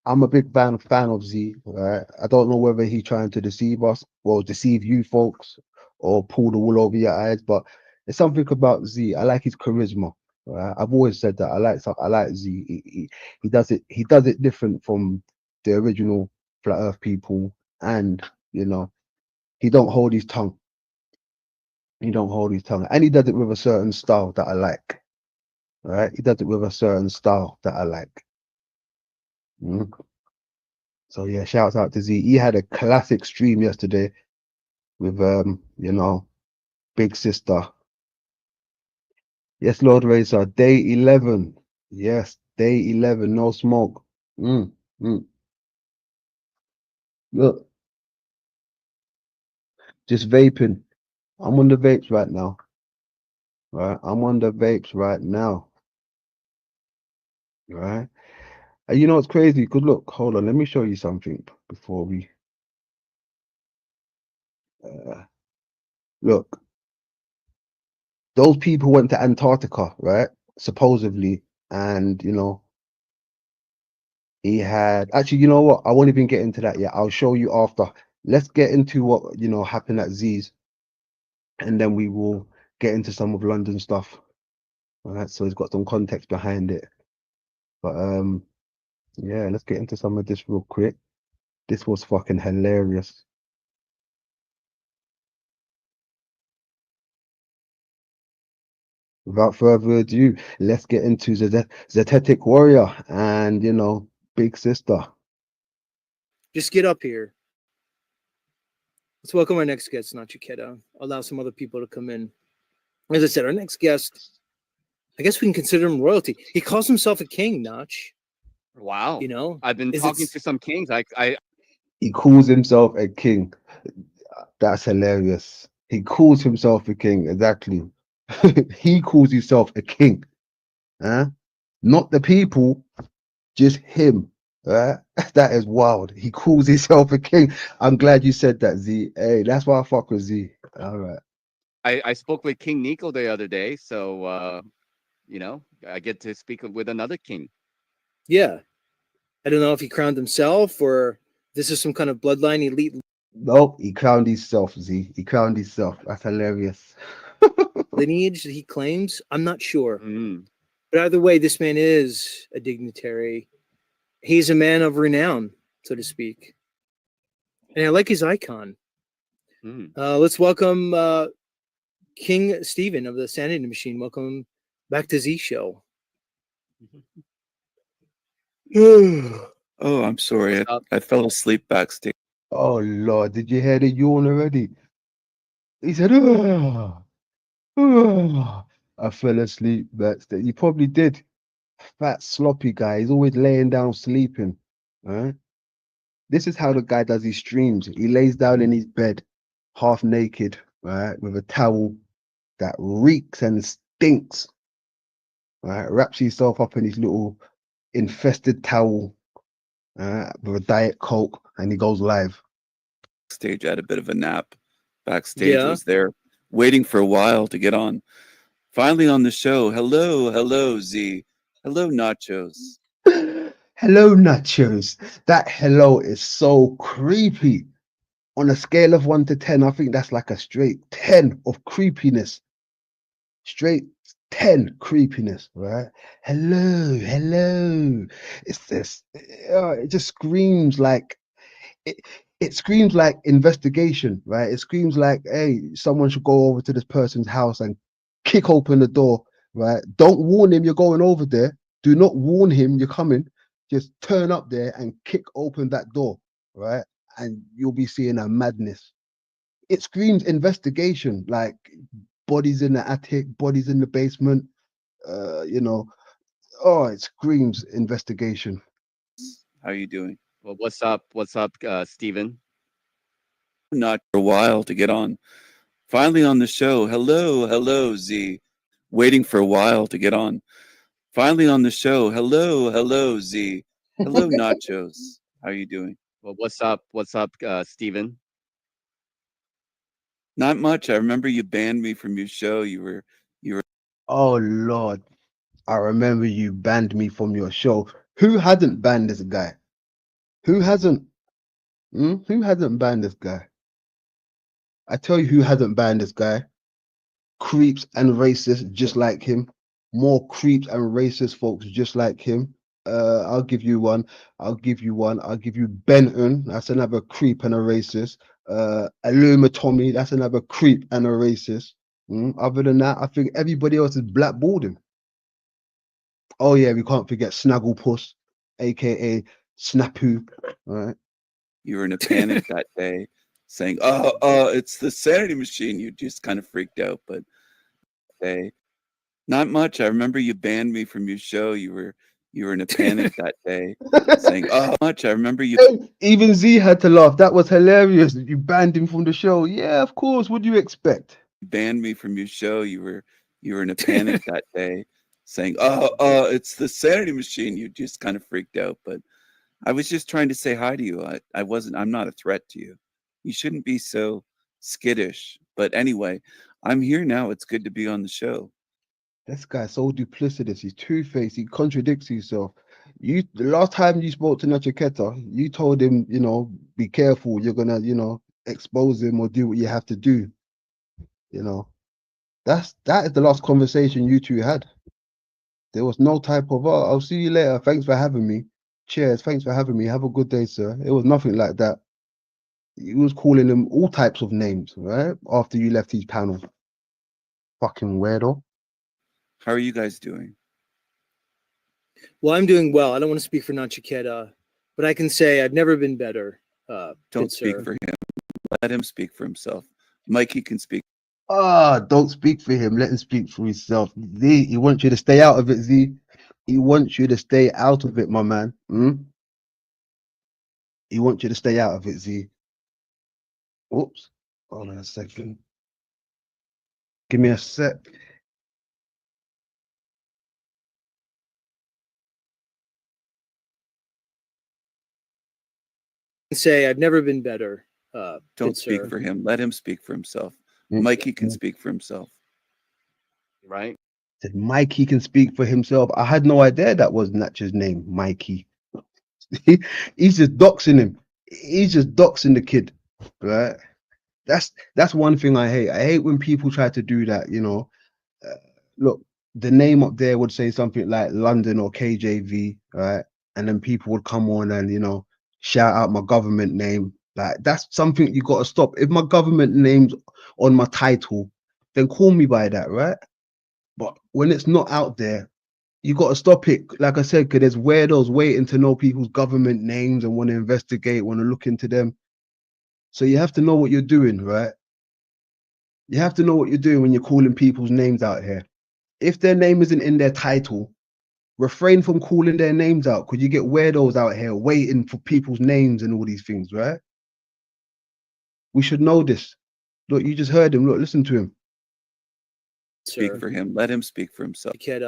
I'm a big fan of Z, right? I don't know whether he's trying to deceive us or deceive you folks or pull the wool over your eyes, but there's something about Z. I like his charisma. Right? I've always said that I like Z. He does it different from the original flat earth people, and you know, he don't hold his tongue. He don't hold his tongue, and he does it with a certain style that I like. Right? He does it with a certain style that I like. So yeah, shouts out to Z. He had a classic stream yesterday with you know, Big Sister. Yes, Lord Racer, day 11. Yes, day 11, no smoke. Look, just vaping. I'm on the vapes right now. Right, I'm on the vapes right now. Right, and you know what's crazy? Because look, hold on, let me show you something before we. Look, those people went to Antarctica, right? Supposedly, and you know, he had actually. You know what? I won't even get into that yet. I'll show you after. Let's get into what, you know, happened at Z's, and then we will get into some of London stuff. All right, so it's got some context behind it. But yeah, let's get into some of this real quick. This was fucking hilarious. Without further ado, let's get into the Zetetic Warrior and, you know, Big Sister. Just get up here. Let's welcome our next guest, Nacho Queta. Allow some other people to come in. As I said, our next guest I guess we can consider him royalty. He calls himself a king, Notch. Wow. You know, I've been Is talking it- to some kings. I He calls himself a king. That's hilarious. He calls himself a king. Exactly. He calls himself a king. Huh? Not the people, just him. Right? That is wild. He calls himself a king. I'm glad you said that, Z. Hey, that's why I fuck with Z. All right. I spoke with King Nico the other day, so you know, I get to speak with another king. Yeah. I don't know if he crowned himself or this is some kind of bloodline elite Nope, he crowned himself, Z. He crowned himself. That's hilarious. lineage that he claims. I'm not sure. Mm. But either way, this man is a dignitary. He's a man of renown, so to speak. And I like his icon. Mm. Let's welcome King Stephen of the Sanity Machine. Welcome back to Z Show. Oh, I'm sorry. I fell asleep backstage. Oh Lord, did you hear the yawn already? He said, "Ugh, ugh." I fell asleep. You probably did. Fat sloppy guy. He's always laying down sleeping. Right? This is how the guy does his streams. He lays down in his bed, half naked, right, with a towel that reeks and stinks. Right, wraps himself up in his little infested towel, with a Diet Coke, and he goes live. I had a bit of a nap. Backstage Yeah. was there, waiting for a while to get on. Finally on the show. Hello, Z. Hello, Nachos. Hello, Nachos. That hello is so creepy. On a scale of 1 to 10, I think that's like a straight 10 of creepiness. Straight 10 creepiness, right? Hello. It's this. It just screams like it screams like investigation, right? It screams like, hey, someone should go over to this person's house and kick open the door, right? Don't warn him you're going over there. Do not warn him you're coming. Just turn up there and kick open that door, right? And you'll be seeing a madness. It screams investigation, like bodies in the attic, bodies in the basement. It screams investigation. How you doing? Well, what's up? What's up, Stephen? Not for a while to get on. Finally on the show. Hello, Z. Waiting for a while to get on. Finally on the show. Hello, Z. Hello, Nachos. How you doing? Well, what's up? What's up, Stephen? Not much. I remember you banned me from your show. You were Oh Lord, I remember you banned me from your show. Who hadn't banned this guy? Who hasn't? Who hasn't banned this guy? I tell you who hasn't banned this guy. Creeps and racists just like him. More creeps and racist folks just like him. I'll give you one. I'll give you Benton. That's another creep and a racist. Aluma Tommy. That's another creep and a racist. Other than that, I think everybody else is blackballed him. Oh yeah, we can't forget Snagglepuss, aka Snapu. All right. you were in a panic that day, saying, it's the Sanity Machine." You just kind of freaked out, but hey, not much. I remember you banned me from your show. You were in a panic that day, saying, much. I remember you Hey, even Z had to laugh. That was hilarious. You banned him from the show. Yeah, of course. What do you expect? banned me from your show. You were in a panic that day, saying, it's the Sanity Machine." You just kind of freaked out, but I was just trying to say hi to you. I'm not a threat to you. You shouldn't be so skittish. But anyway, I'm here now. It's good to be on the show. This guy's so duplicitous. He's two-faced. He contradicts himself. The last time you spoke to Nachiketa, you told him, be careful. You're gonna, expose him or do what you have to do. That is the last conversation you two had. There was no type of, I'll see you later. Thanks for having me. Cheers. Thanks for having me. Have a good day, sir. It was nothing like that. He was calling him all types of names, right? After you left his panel. Fucking weirdo. How are you guys doing? Well, I'm doing well. I don't want to speak for Nachiketa, but I can say I've never been better. Don't speak for him. Let him speak for himself. Mikey can speak. Don't speak for him. Let him speak for himself. Z, he wants you to stay out of it, Z. He wants you to stay out of it, my man. He wants you to stay out of it, Z. Oops. Hold on a second. Give me a sec. Say I've never been better. Don't good speak sir. for him. Let him speak for himself. Mikey can speak for himself. Right? Said Mikey can speak for himself. I had no idea that was Natcha's name, Mikey. He's just doxing him. He's just doxing the kid, right? That's one thing I hate. I hate when people try to do that. You know, look, the name up there would say something like London or KJV, right? And then people would come on and shout out my government name. Like that's something you got to stop. If my government name's on my title, then call me by that, right? But when it's not out there, you got to stop it. Like I said, because there's weirdos waiting to know people's government names and want to investigate, want to look into them. So you have to know what you're doing, right? You have to know what you're doing when you're calling people's names out here. If their name isn't in their title, refrain from calling their names out, because you get weirdos out here waiting for people's names and all these things, right? We should know this. Look, you just heard him. Look, listen to him. Speak for him. Let him speak for himself. Kid,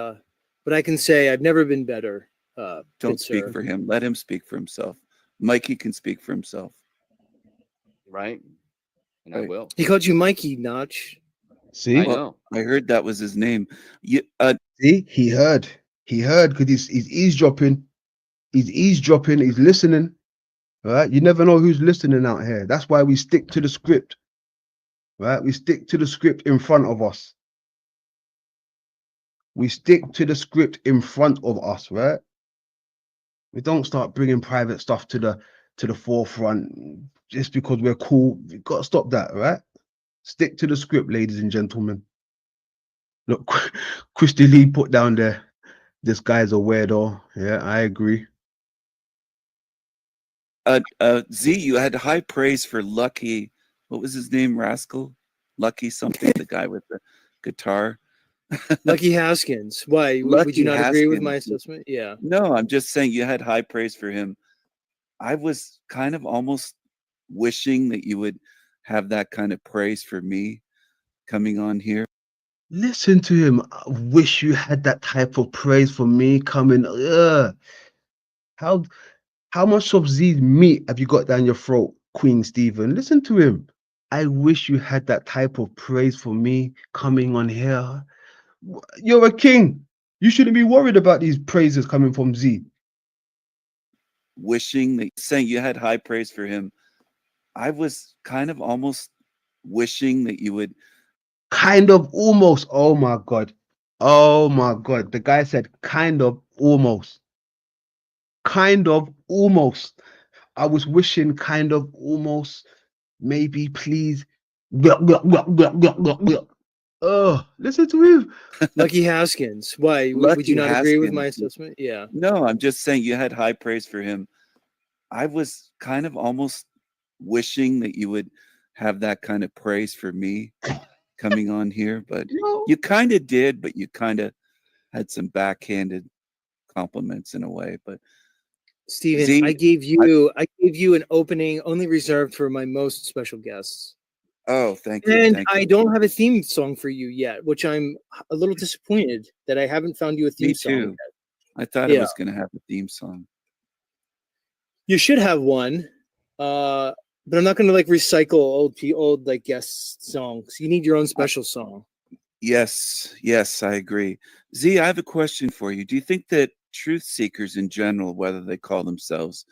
but I can say I've never been better. Don't good speak sir. for him. Let him speak for himself. Mikey can speak for himself. Right? And I will. He called you Mikey, Notch. See? I know. I heard that was his name. See, he heard because he's eavesdropping. He's eavesdropping. He's listening. Right? You never know who's listening out here. That's why we stick to the script. Right? We stick to the script in front of us. We stick to the script in front of us, right? We don't start bringing private stuff to the forefront just because we're cool. You got to stop that, right? Stick to the script, ladies and gentlemen. Look, Christy Lee put down there, this guy's a weirdo. Yeah, I agree. Z, you had high praise for Lucky. What was his name? Rascal? Lucky something, the guy with the guitar. Lucky Haskins. Why? Would you not agree with my assessment? Yeah. No, I'm just saying you had high praise for him. I was kind of almost wishing that you would have that kind of praise for me coming on here. Listen to him. I wish you had that type of praise for me coming. How much of Z's meat have you got down your throat, Queen Stephen? Listen to him. I wish you had that type of praise for me coming on here. You're a king. You shouldn't be worried about these praises coming from Z. Wishing that, saying you had high praise for him. I was kind of almost wishing that you would. Kind of almost. Oh my God. Oh my God. The guy said kind of almost. Kind of almost. I was wishing kind of almost. Maybe please. Oh, listen to him. Lucky Haskins. Why? Would you not agree with my assessment? Yeah. No, I'm just saying you had high praise for him. I was kind of almost wishing that you would have that kind of praise for me coming on here, but you kind of did, but you kind of had some backhanded compliments in a way. But Steven, Z, I gave you an opening only reserved for my most special guests. Oh, thank you. And thank I you. don't have a theme song for you yet, which I'm a little disappointed that I haven't found you a theme Me song too. yet. I thought it was going to have a theme song. You should have one, but I'm not going to like recycle old like guest songs. You need your own special song. Yes, I agree. Z, I have a question for you. Do you think that truth seekers in general, whether they call themselves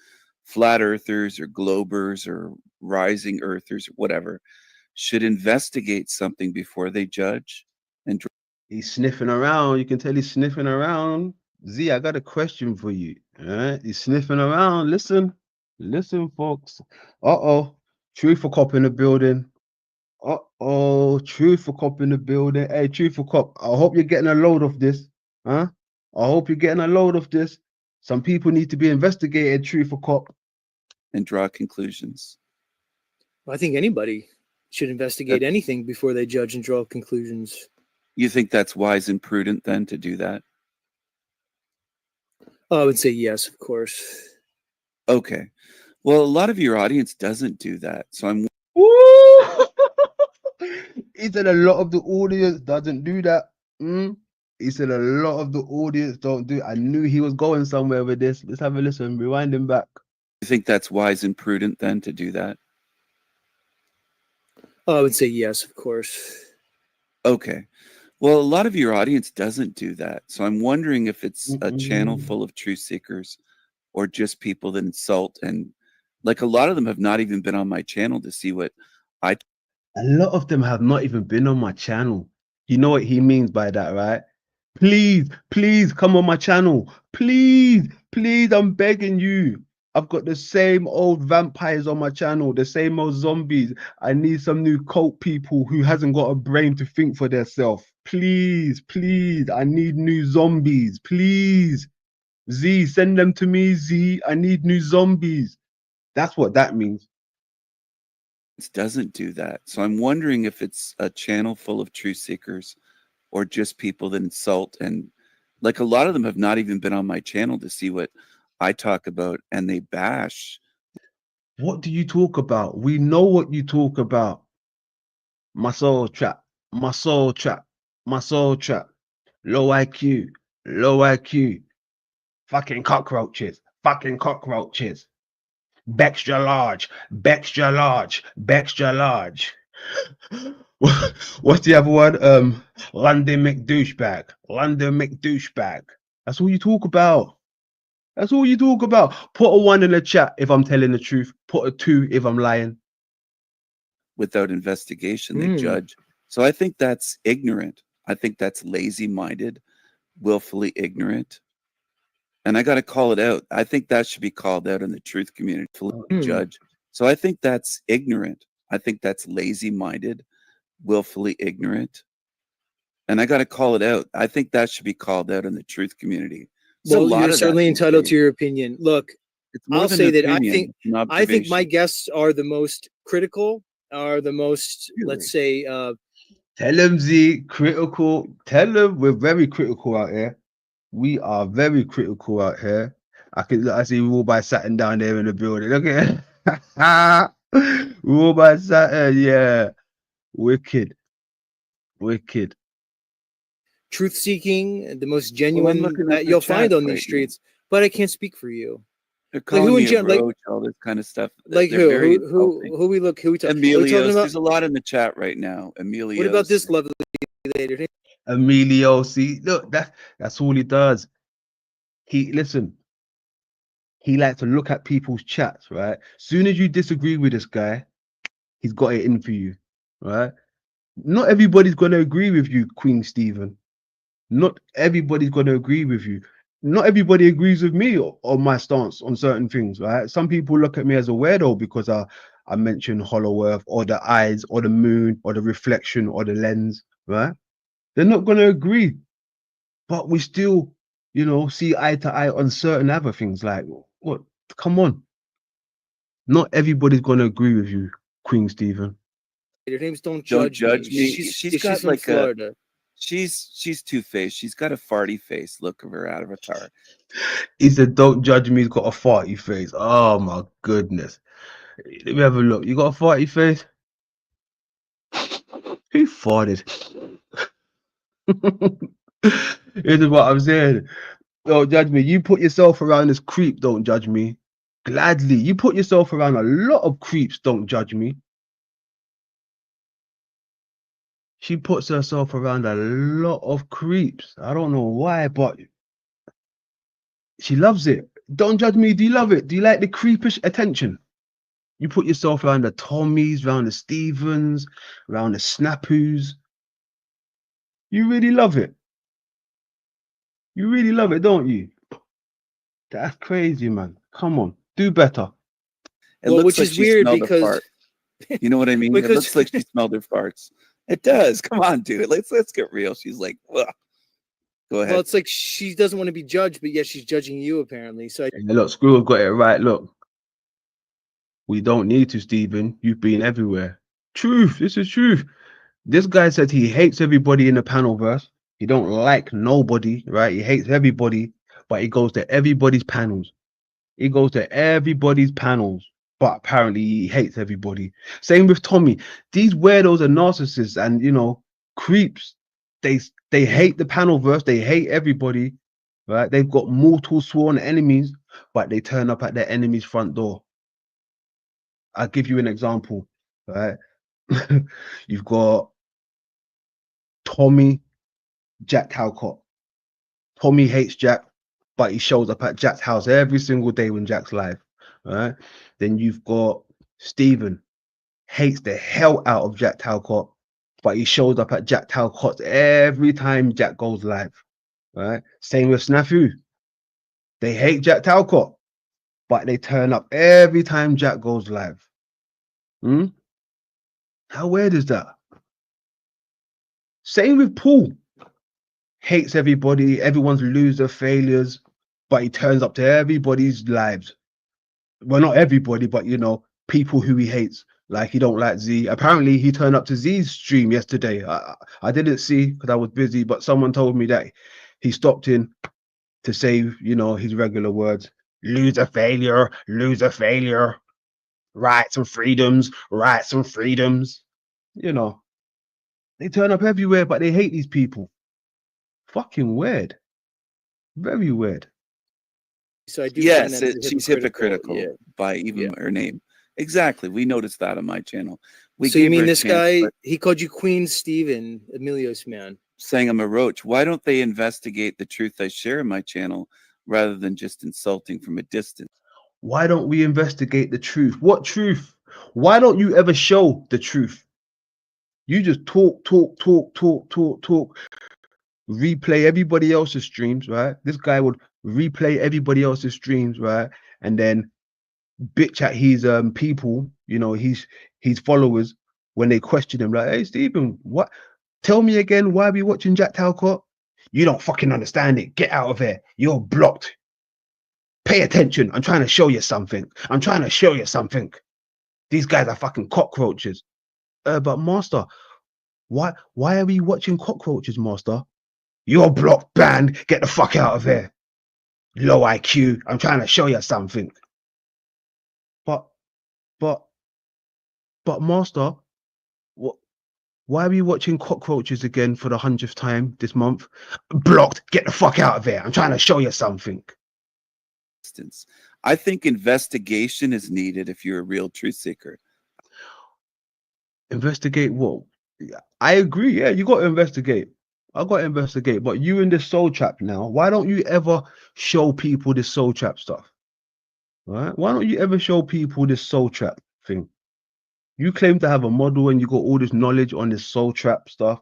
flat earthers or globers or rising earthers or whatever, should investigate something before they judge? And he's sniffing around. You can tell he's sniffing around. Z, I got a question for you. All right, he's sniffing around. Listen, folks. Truthful cop in the building. Truthful cop in the building. Hey, truthful cop. I hope you're getting a load of this, huh? I hope you're getting a load of this. Some people need to be investigated. Truthful cop. draw conclusions. I think anybody should investigate anything before they judge and draw conclusions. You think that's wise and prudent then to do that? Oh, I would say yes, of course. Okay. Well, a lot of your audience doesn't do that. So I'm Woo! He said a lot of the audience doesn't do that. He said a lot of the audience don't do it. I knew he was going somewhere with this. Let's have a listen. Rewind him back. You think that's wise and prudent then to do that? Oh, I would say yes, of course. Okay. Well, a lot of your audience doesn't do that. So I'm wondering if it's a channel full of truth seekers or just people that insult. And like a lot of them have not even been on my channel to see what I. A lot of them have not even been on my channel. You know what he means by that, right? Please, please come on my channel. Please, please, I'm begging you. I've got the same old vampires on my channel, the same old zombies. I need some new cult people who hasn't got a brain to think for themselves. Please, please, I need new zombies. Please. Z, send them to me, Z. I need new zombies. That's what that means. Doesn't do that. So I'm wondering if it's a channel full of truth seekers or just people that insult. And like a lot of them have not even been on my channel to see what I talk about, and they bash. What do you talk about? We know what you talk about. My soul trap, my soul trap, my soul trap. Low IQ, low IQ. Fucking cockroaches, fucking cockroaches. Bextra large, Bextra large, Bextra large. What's the other one? London McDouchebag, London McDouchebag. That's all you talk about. That's all you talk about. Put a 1 in the chat if I'm telling the truth. Put a 2 if I'm lying. Without investigation, they judge. So I think that's ignorant. I think that's lazy-minded, willfully ignorant. And I got to call it out. I think that should be called out in the truth community. Judge. So I think that's ignorant. I think that's lazy-minded, willfully ignorant. And I got to call it out. I think that should be called out in the truth community. Well, you're certainly entitled to your opinion. Look, I'll say that I think my guests are the most critical, are the most, let's say, tell them, Z, critical. Tell them we're very critical out here. We are very critical out here. I see Rawby Saturn down there in the building. Look at it. Rawby Saturn, yeah. Wicked. Wicked. Truth seeking, the most genuine that you'll find on these streets. But I can't speak for you. They're calling me a roach, all this kind of stuff. Like who we talking? Emilios. There's a lot in the chat right now. Emilios. What about this lovely lady? Emilio, see, look, that's all he does. He likes to look at people's chats, right? Soon as you disagree with this guy, he's got it in for you, right? Not everybody's going to agree with you, Queen Stephen. Not everybody's going to agree with you. Not everybody agrees with me on my stance on certain things, right? Some people look at me as a weirdo because I mention Hollow Earth or the eyes or the moon or the reflection or the lens, right? They're not going to agree, but we still, see eye to eye on certain other things. Like, what? Come on. Not everybody's going to agree with you, Queen Stephen. Your name's Don't Judge Me. She's got like Florida. She's two-faced. She's got a farty face. Look of her avatar. He said, "Don't judge me." He's got a farty face. Oh my goodness. Let me have a look. You got a farty face? Who farted? Here's what I'm saying. Don't judge me. You put yourself around this creep. Don't judge me. Gladly. You put yourself around a lot of creeps. Don't judge me. She puts herself around a lot of creeps. I don't know why, but she loves it. Don't judge me. Do you love it? Do you like the creepish attention? You put yourself around the Tommies, around the Stevens, around the Snapoos. You really love it. You really love it, don't you? That's crazy, man. Come on, do better. It looks like she smelled a fart. You know what I mean? It looks like she smelled her farts. It does. Come on, dude. Let's get real. She's like, ugh. Go ahead. Well, it's like she doesn't want to be judged, but yet she's judging you apparently. So look, Screw have got it right. Look, we don't need to, Stephen. You've been everywhere. Truth. This is truth. This guy said he hates everybody in the panel verse. He don't like nobody, right? He hates everybody, but he goes to everybody's panels. He goes to everybody's panels, but apparently he hates everybody. Same with Tommy. These weirdos are narcissists and, you know, creeps. They hate the panel verse. They hate everybody, right? They've got mortal sworn enemies, but they turn up at their enemy's front door. I'll give you an example, right? You've got Tommy, Jack Talcott. Tommy hates Jack, but he shows up at Jack's house every single day when Jack's live, right? Then you've got Stephen, hates the hell out of Jack Talcott, but he shows up at Jack Talcott every time Jack goes live, right? Same with Snafu. They hate Jack Talcott, but they turn up every time Jack goes live. How weird is that? Same with Paul. Hates everybody, everyone's loser, failures, but he turns up to everybody's lives. Well, not everybody, but you know, people who he hates. Like he don't like Z. Apparently, he turned up to Z's stream yesterday. I didn't see because I was busy, but someone told me that he stopped in to say, you know, his regular words: loser, failure, rights and freedoms, rights and freedoms. You know, they turn up everywhere, but they hate these people. Fucking weird. Very weird. So I do. Yes, she's hypocritical by even her name. Exactly. We noticed that on my channel. So you mean this guy? He called you Queen Stephen, Emilio's man. Saying I'm a roach. Why don't they investigate the truth I share in my channel rather than just insulting from a distance? Why don't we investigate the truth? What truth? Why don't you ever show the truth? You just talk. Replay everybody else's streams, right? This guy would replay everybody else's streams, right? And then bitch at his people, you know, his followers when they question him, like, hey Stephen, what? Tell me again, why are we watching Jack Talcott? You don't fucking understand it. Get out of here. You're blocked. Pay attention. I'm trying to show you something. I'm trying to show you something. These guys are fucking cockroaches. But Master, why are we watching cockroaches, Master? You're blocked, banned. Get the fuck out of here. Low IQ. I'm trying to show you something. But Master, what? Why are we watching cockroaches again for the 100th time this month? Blocked. Get the fuck out of here. I'm trying to show you something. I think investigation is needed if you're a real truth seeker. Investigate what? I agree. Yeah, you got to investigate. I got to investigate. But you in this soul trap now. Why don't you ever show people this soul trap stuff? Right? Why don't you ever show people this soul trap thing? You claim to have a model and you got all this knowledge on this soul trap stuff.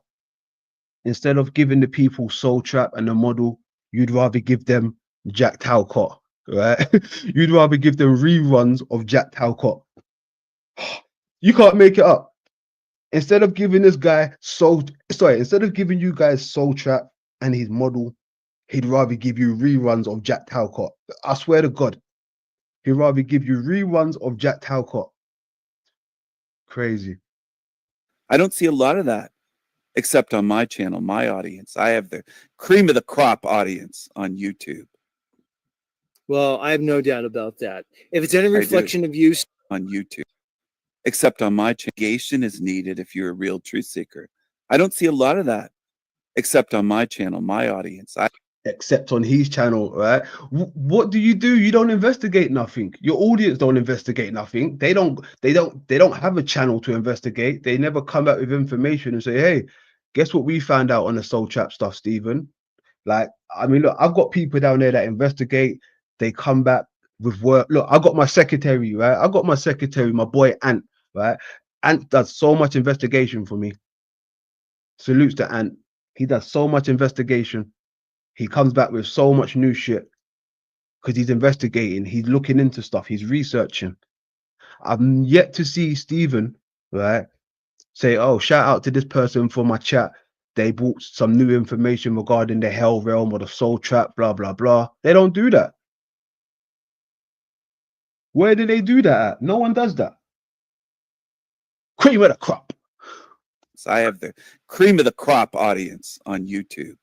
Instead of giving the people soul trap and the model, you'd rather give them Jack Talcott, right? You'd rather give them reruns of Jack Talcott. You can't make it up. Instead of giving this guy instead of giving you guys soul trap and his model, he'd rather give you reruns of Jack Talcott. I swear to God, he'd rather give you reruns of Jack Talcott. Crazy. I don't see a lot of that, except on my channel, my audience. I have the cream of the crop audience on YouTube. Well, I have no doubt about that. If it's any reflection of you on YouTube, except on my channel, investigation is needed if you're a real truth seeker. I don't see a lot of that, except on my channel, my audience. Except on his channel, right? What do? You don't investigate nothing. Your audience don't investigate nothing. They don't have a channel to investigate. They never come out with information and say, hey, guess what we found out on the soul trap stuff, Stephen? Like, I mean, look, I've got people down there that investigate. They come back with work. Look, I got my secretary, right? I got my secretary, my boy Ant, right? Ant does so much investigation for me. Salutes to Ant. He does so much investigation. He comes back with so much new shit because he's investigating. He's looking into stuff. He's researching. I've yet to see Stephen, right, say, oh, shout out to this person for my chat. They brought some new information regarding the hell realm or the soul trap, blah, blah, blah. They don't do that. Where do they do that at? No one does that. Cream of the crop. So I have the cream of the crop audience on YouTube.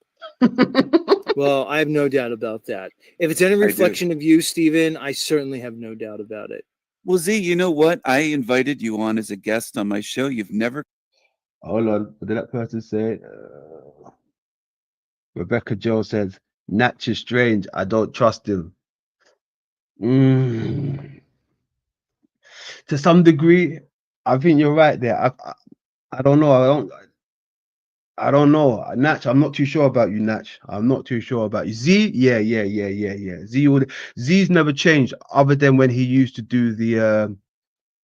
Well, I have no doubt about that. If it's any reflection of you, Stephen, I certainly have no doubt about it. Well, Z, you know what? I invited you on as a guest on my show. You've never. Hold on. What did that person say? Rebecca Joe says, Natch is strange. I don't trust him. To some degree, I think you're right there. I don't know. I don't know. Natch, I'm not too sure about you, Natch. I'm not too sure about you. Z, yeah. Z's never changed other than when he used to do the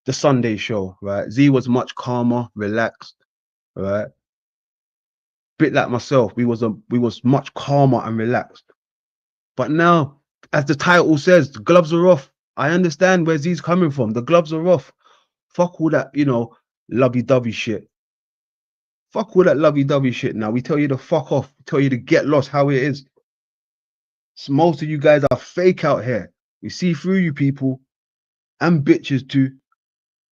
Sunday show, right? Z was much calmer, relaxed, right? Bit like myself. We was much calmer and relaxed. But now, as the title says, the gloves are off. I understand where Z's coming from. The gloves are off. Fuck all that, lovey-dovey shit. Fuck all that lovey-dovey shit now. We tell you to fuck off. We tell you to get lost how it is. So most of you guys are fake out here. We see through you people. And bitches too.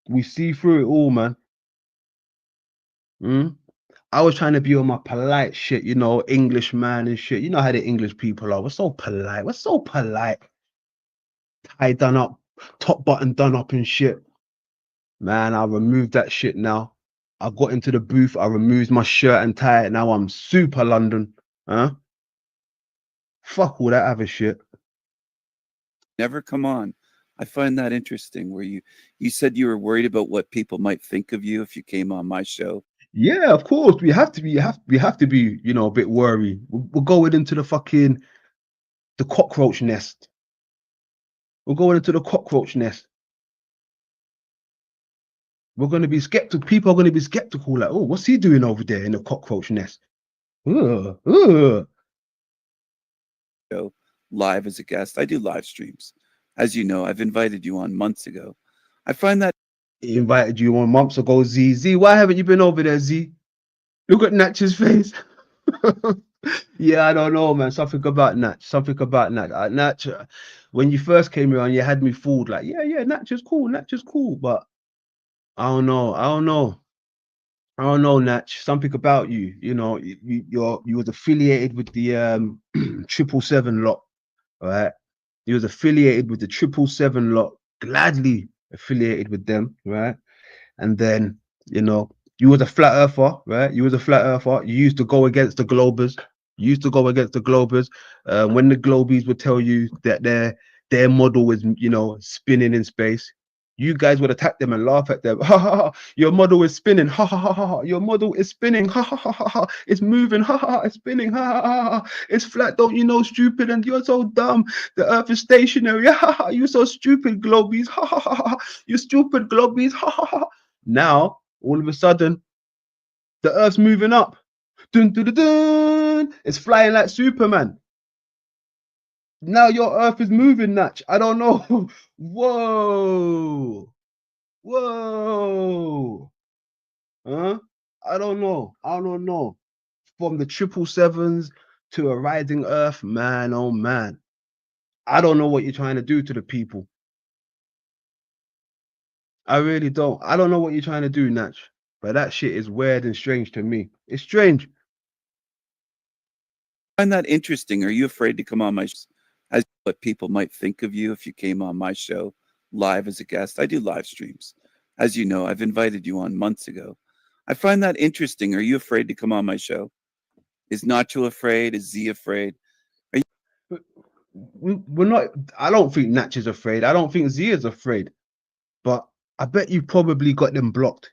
We see through it all, man. I was trying to be on my polite shit, English man and shit. You know how the English people are. We're so polite. Tie done up, top button done up and shit. Man, I removed that shit now. I got into the booth. I removed my shirt and tie. Now I'm super London. Fuck all that other shit. Never come on. I find that interesting where you said you were worried about what people might think of you if you came on my show. Yeah, of course. We have to be, a bit worried. We're going into the cockroach nest. We're going into the cockroach nest. We're going to be skeptical. People are going to be skeptical. Like, oh, what's he doing over there in the cockroach nest? Live as a guest. I do live streams. As you know, I've invited you on months ago. I find that. He invited you on months ago, Z. Z, why haven't you been over there, Z? Look at Natch's face. Yeah, I don't know, man. Something about Natch. Natch, when you first came around, you had me fooled. Like, yeah, Natch is cool. But I don't know, Natch. Something about you. You was affiliated with the 777 lot, right? You was affiliated with the 777 lot. Gladly affiliated with them, right? And then, you was a flat earther, right? You used to go against the Globers. When the Globies would tell you that their model was, spinning in space, you guys would attack them and laugh at them. Ha ha ha! Your model is spinning. Ha ha ha ha! Your model is spinning. Ha ha ha ha! It's moving. Ha ha ha! It's spinning. Ha ha ha! It's flat. Don't you know, stupid? And you're so dumb. The Earth is stationary. Ha ha! You're so stupid, Globies. Ha ha ha! You stupid Globies. Ha ha ha! Now, all of a sudden, the Earth's moving up. Dun dun dun dun! It's flying like Superman. Now your Earth is moving, Natch. I don't know. Whoa. Huh? I don't know. From the 777s to a rising Earth, man, oh man. I don't know what you're trying to do to the people. I really don't. I don't know what you're trying to do, Natch. But that shit is weird and strange to me. It's strange. I find that interesting. Are you afraid to come on my show? As what people might think of you if you came on my show live as a guest? I do live streams. As you know, I've invited you on months ago. I find that interesting. Are you afraid to come on my show? Is Nacho afraid? Is Z afraid? We're not. I don't think Natch is afraid. I don't think Z is afraid. But I bet you probably got them blocked.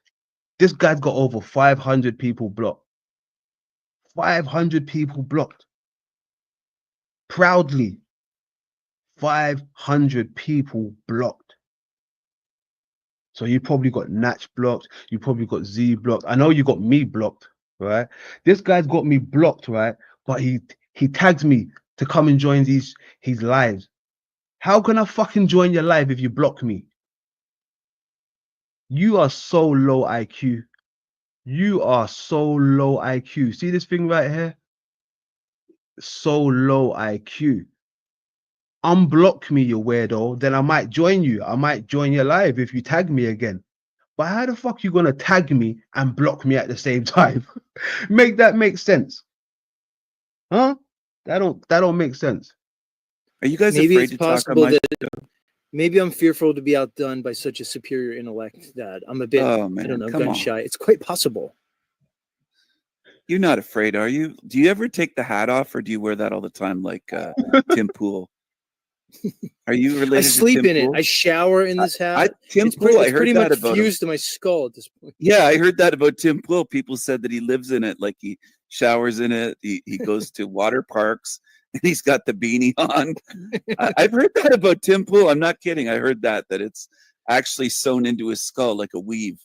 This guy's got over 500 people blocked. 500 people blocked. Proudly. 500 people blocked. So you probably got Natch blocked. You probably got Z blocked. I know you got me blocked, right? This guy's got me blocked, right? But he tags me to come and join his lives. How can I fucking join your live if you block me? You are so low IQ. You are so low IQ. See this thing right here? So low IQ. Unblock me, you weirdo. Then I might join you. I might join your live if you tag me again. But how the fuck you gonna tag me and block me at the same time? Make that make sense? Huh? That don't make sense. Are you guys Maybe afraid it's to talk on possible my that show? maybe I'm fearful to be outdone by such a superior intellect that I'm a bit, Oh I man, don't know, come gun on. shy. It's quite possible. You're not afraid, are you? Do you ever take the hat off, or do you wear that all the time, like Tim Pool? Are you I related to sleep Tim in it. Pool? I shower in this hat. Tim It's Pool, I it's heard pretty that much about him. fused to my skull at this point. Yeah, I heard that about Tim Pool. People said that he lives in it, like he showers in it. He goes to water parks, and he's got the beanie on. I've heard that about Tim Pool. I'm not kidding. I heard that it's actually sewn into his skull like a weave.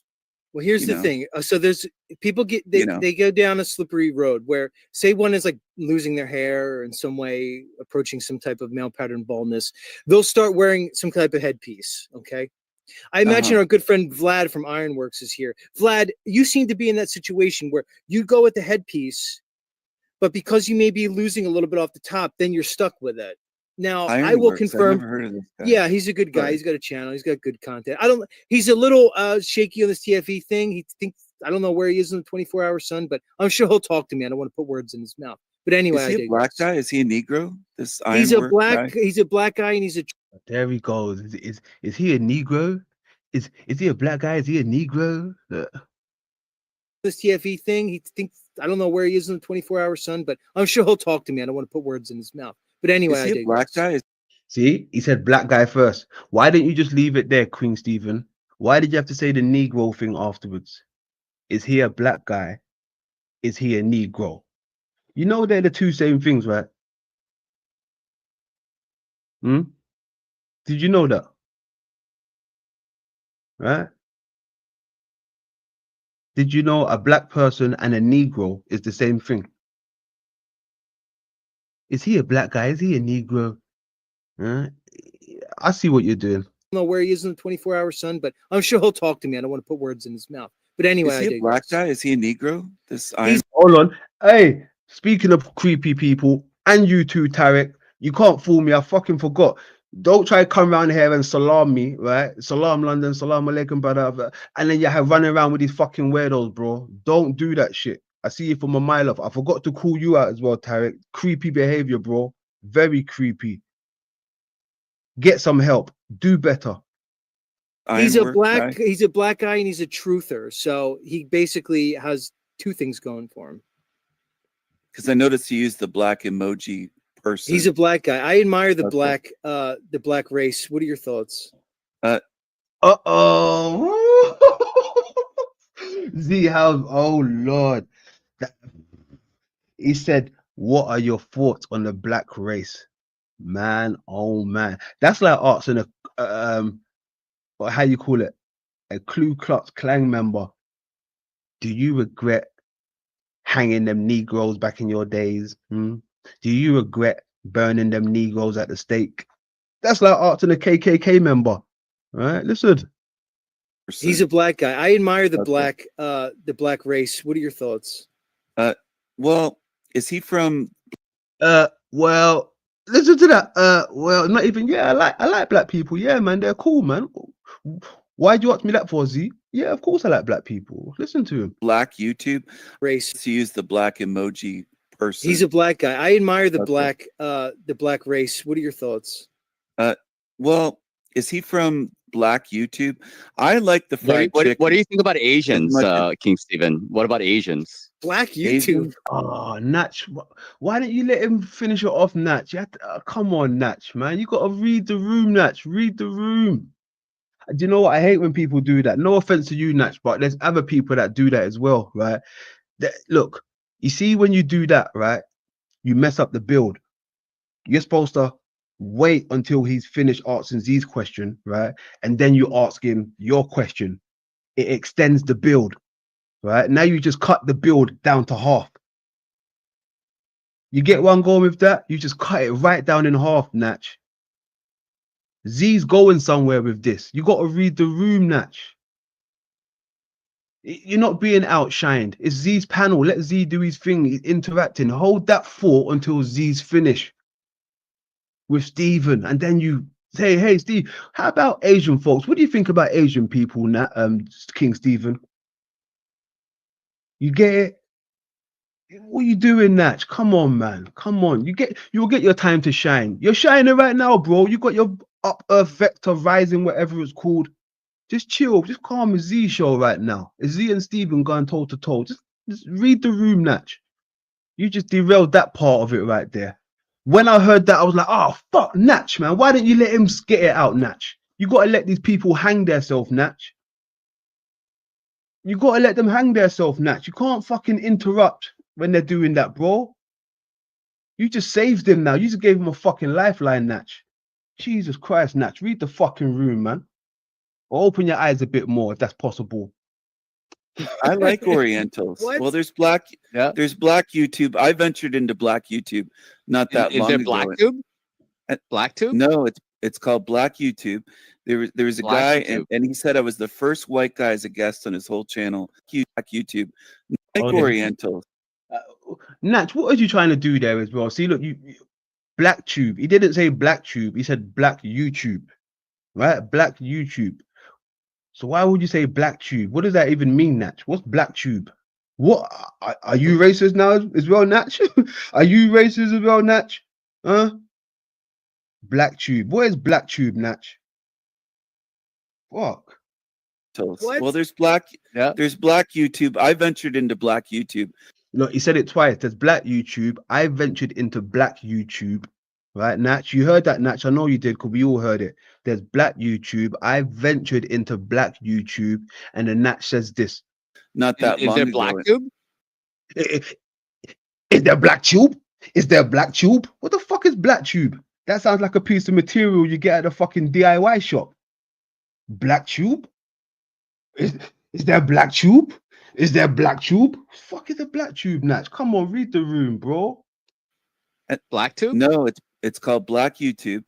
Well, here's You the know? thing. So there's people get they, You know. they go down a slippery road where say one is like losing their hair or in some way approaching some type of male pattern baldness. They'll start wearing some type of headpiece. Okay. I imagine Uh-huh. our good friend Vlad from Ironworks is here. Vlad, you seem to be in that situation where you go with the headpiece, but because you may be losing a little bit off the top, then you're stuck with it. Now, I will Ironworks. I've confirm. never heard of this guy. Yeah, he's a good guy. Right. He's got a channel. He's got good content. He's a little shaky on this TFE thing. He thinks I don't know where he is in the 24-hour sun, but I'm sure he'll talk to me. I don't want to put words in his mouth. But anyway, Is he a black guy? Is he a Negro? This he's a Ironwork guy? he's a black guy, and he's a There he goes. Is he a Negro? Is he a black guy? Is he a Negro? this TFE thing. He thinks I don't know where he is in the 24-hour sun, but I'm sure he'll talk to me. I don't want to put words in his mouth. But anyway, Is he a black guy? See, he said black guy first. Why didn't you just leave it there, Queen Stephen? Why did you have to say the Negro thing afterwards? Is he a black guy? Is he a Negro? You know they're the two same things, right? Did you know that? Right? Did you know a black person and a Negro is the same thing? Is he a black guy? Is he a Negro? I see what you're doing. I don't know where he is in the 24-hour sun, but I'm sure he'll talk to me. I don't want to put words in his mouth. But anyway, Is he a black guy? Is he a Negro? This Hold on. Hey, speaking of creepy people, and you too, Tarek, you can't fool me. I fucking forgot. Don't try to come around here and salam me, right? Salam London, salam alaikum, brother. And then you have running around with these fucking weirdos, bro. Don't do that shit. I see you from a mile off. I forgot to call you out as well, Tarek. Creepy behavior, bro. Very creepy. Get some help. Do better. He's a black guy and he's a truther. So he basically has two things going for him. Because I noticed he used the black emoji person. He's a black guy. I admire the black race. What are your thoughts? Z, how? Oh Lord. He said, "What are your thoughts on the black race?" Man, oh man, that's like asking a or how you call it, a Ku Klux Klan member. Do you regret hanging them Negroes back in your days? Do you regret burning them Negroes at the stake? That's like asking a KKK member, right? Listen, he's a black guy. I admire the black race. What are your thoughts? Well, is he from? Well, listen to that. Well, not even. Yeah, I like black people. Yeah, man, they're cool, man. Why do you ask me that for, Z? Yeah, of course I like black people. Listen to him. Black YouTube race. He used the black emoji person. He's a black guy. I admire the black race. What are your thoughts? Well, is he from Black YouTube? I like the fried chicken. What do you think about Asians, King Stephen? What about Asians? Black YouTube. Oh, Natch. Why don't you let him finish it off, Natch? You have to, come on, Natch, man. You got to read the room, Natch. Read the room. Do you know what? I hate when people do that. No offense to you, Natch, but there's other people that do that as well, right? Look, you see, when you do that, right, you mess up the build. You're supposed to wait until he's finished answering Z's question, right? And then you ask him your question. It extends the build, right? Now you just cut the build down to half. You get where I'm going with that? You just cut it right down in half, Natch. Z's going somewhere with this. You got to read the room, Natch. You're not being outshined. It's Z's panel. Let Z do his thing. He's interacting. Hold that thought until Z's finished with Stephen, and then you Hey, Steve. How about Asian folks? What do you think about Asian people, King Stephen? You get it? What are you doing, Natch? Come on, man. Come on. You'll get your time to shine. You're shining right now, bro. You got your up Earth vector rising, whatever it's called. Just chill. Just calm a Z show right now. It's Z and Stephen going toe to toe. Just read the room, Natch. You just derailed that part of it right there. When I heard that, I was like, oh, fuck, Natch, man. Why didn't you let him get it out, Natch? You got to let these people hang themselves, Natch. You got to let them hang themselves, Natch. You can't fucking interrupt when they're doing that, bro. You just saved him now. You just gave him a fucking lifeline, Natch. Jesus Christ, Natch. Read the fucking room, man. Or open your eyes a bit more if that's possible. I like Orientals. Well, there's black YouTube. I ventured into black YouTube not that long ago. BlackTube? BlackTube? No, it's called Black YouTube. There was a Black guy YouTube. and he said I was the first white guy as a guest on his whole channel. Black YouTube. Like Okay. Orientals. Natch, what are you trying to do there as well? See, look, Black Tube. He didn't say Black Tube. He said Black YouTube, right? Black YouTube. So why would you say Black Tube? What does that even mean, Natch? What's Black Tube? What are you racist now as well, Natch? Are you racist as well, Natch? Huh? Black Tube. What is Black Tube, Natch? Fuck. Well, there's black YouTube. I ventured into black YouTube. Look, he said it twice. There's Black YouTube. I ventured into Black YouTube. Right, Natch? You heard that, Natch? I know you did because we all heard it. There's Black YouTube. I ventured into Black YouTube. And then Natch says this. Not that Is long there ago. BlackTube? Is there Black Tube? Is there Black Tube? What the fuck is Black Tube? That sounds like a piece of material you get at a fucking DIY shop. Black Tube? Is there Black Tube? Is there Black Tube? Fuck is a Black Tube, Natch? Come on, read the room, bro. BlackTube? No, it's called Black YouTube.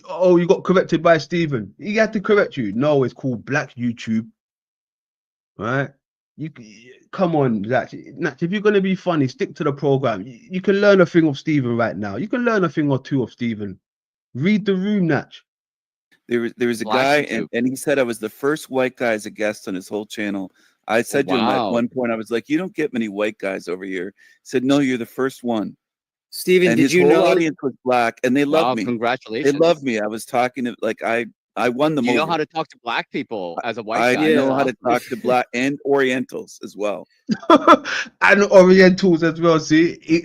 Oh, you got corrected by Stephen. He had to correct you. No, it's called Black YouTube. Right? Come on, Natch. If you're gonna be funny, stick to the program. You can learn a thing of Stephen right now. You can learn a thing or two of Stephen. Read the room, Natch. There was a guy and he said I was the first white guy as a guest on his whole channel. I said to him at one point, I was like, you don't get many white guys over here. He said, no, you're the first one. Stephen, and did his you whole know audience was black and they loved me. Congratulations. They loved me. I was talking to I won them You know over. how to talk to black people as a white I guy. know how to talk to black and Orientals as well. And Orientals as well. See, he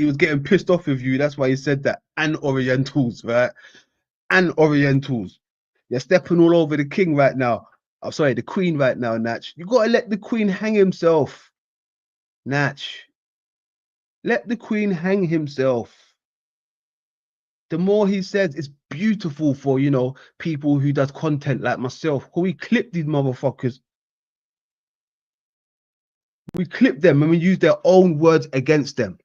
was getting pissed off with you. That's why he said that. And Orientals, right? And Orientals. You're stepping all over the king right now. I'm sorry, the queen right now, Natch. You gotta let the queen hang himself, Natch. Let the queen hang himself. The more he says, it's beautiful for, people who does content like myself. We clip these motherfuckers. We clip them and we use their own words against them.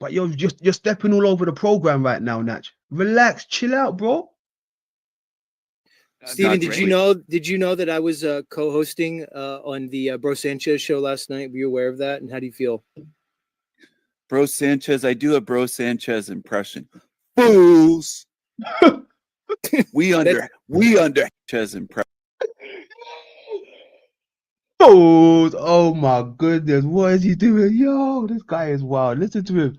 But you're stepping all over the program right now, Natch. Relax, chill out, bro. Stephen, did you know that I was co-hosting on the Bro Sanchez show last night? Were you aware of that? And how do you feel? Bro Sanchez, I do a Bro Sanchez impression. Fools. we under Sanchez impression. Fools. Oh my goodness. What is he doing? Yo, this guy is wild. Listen to him.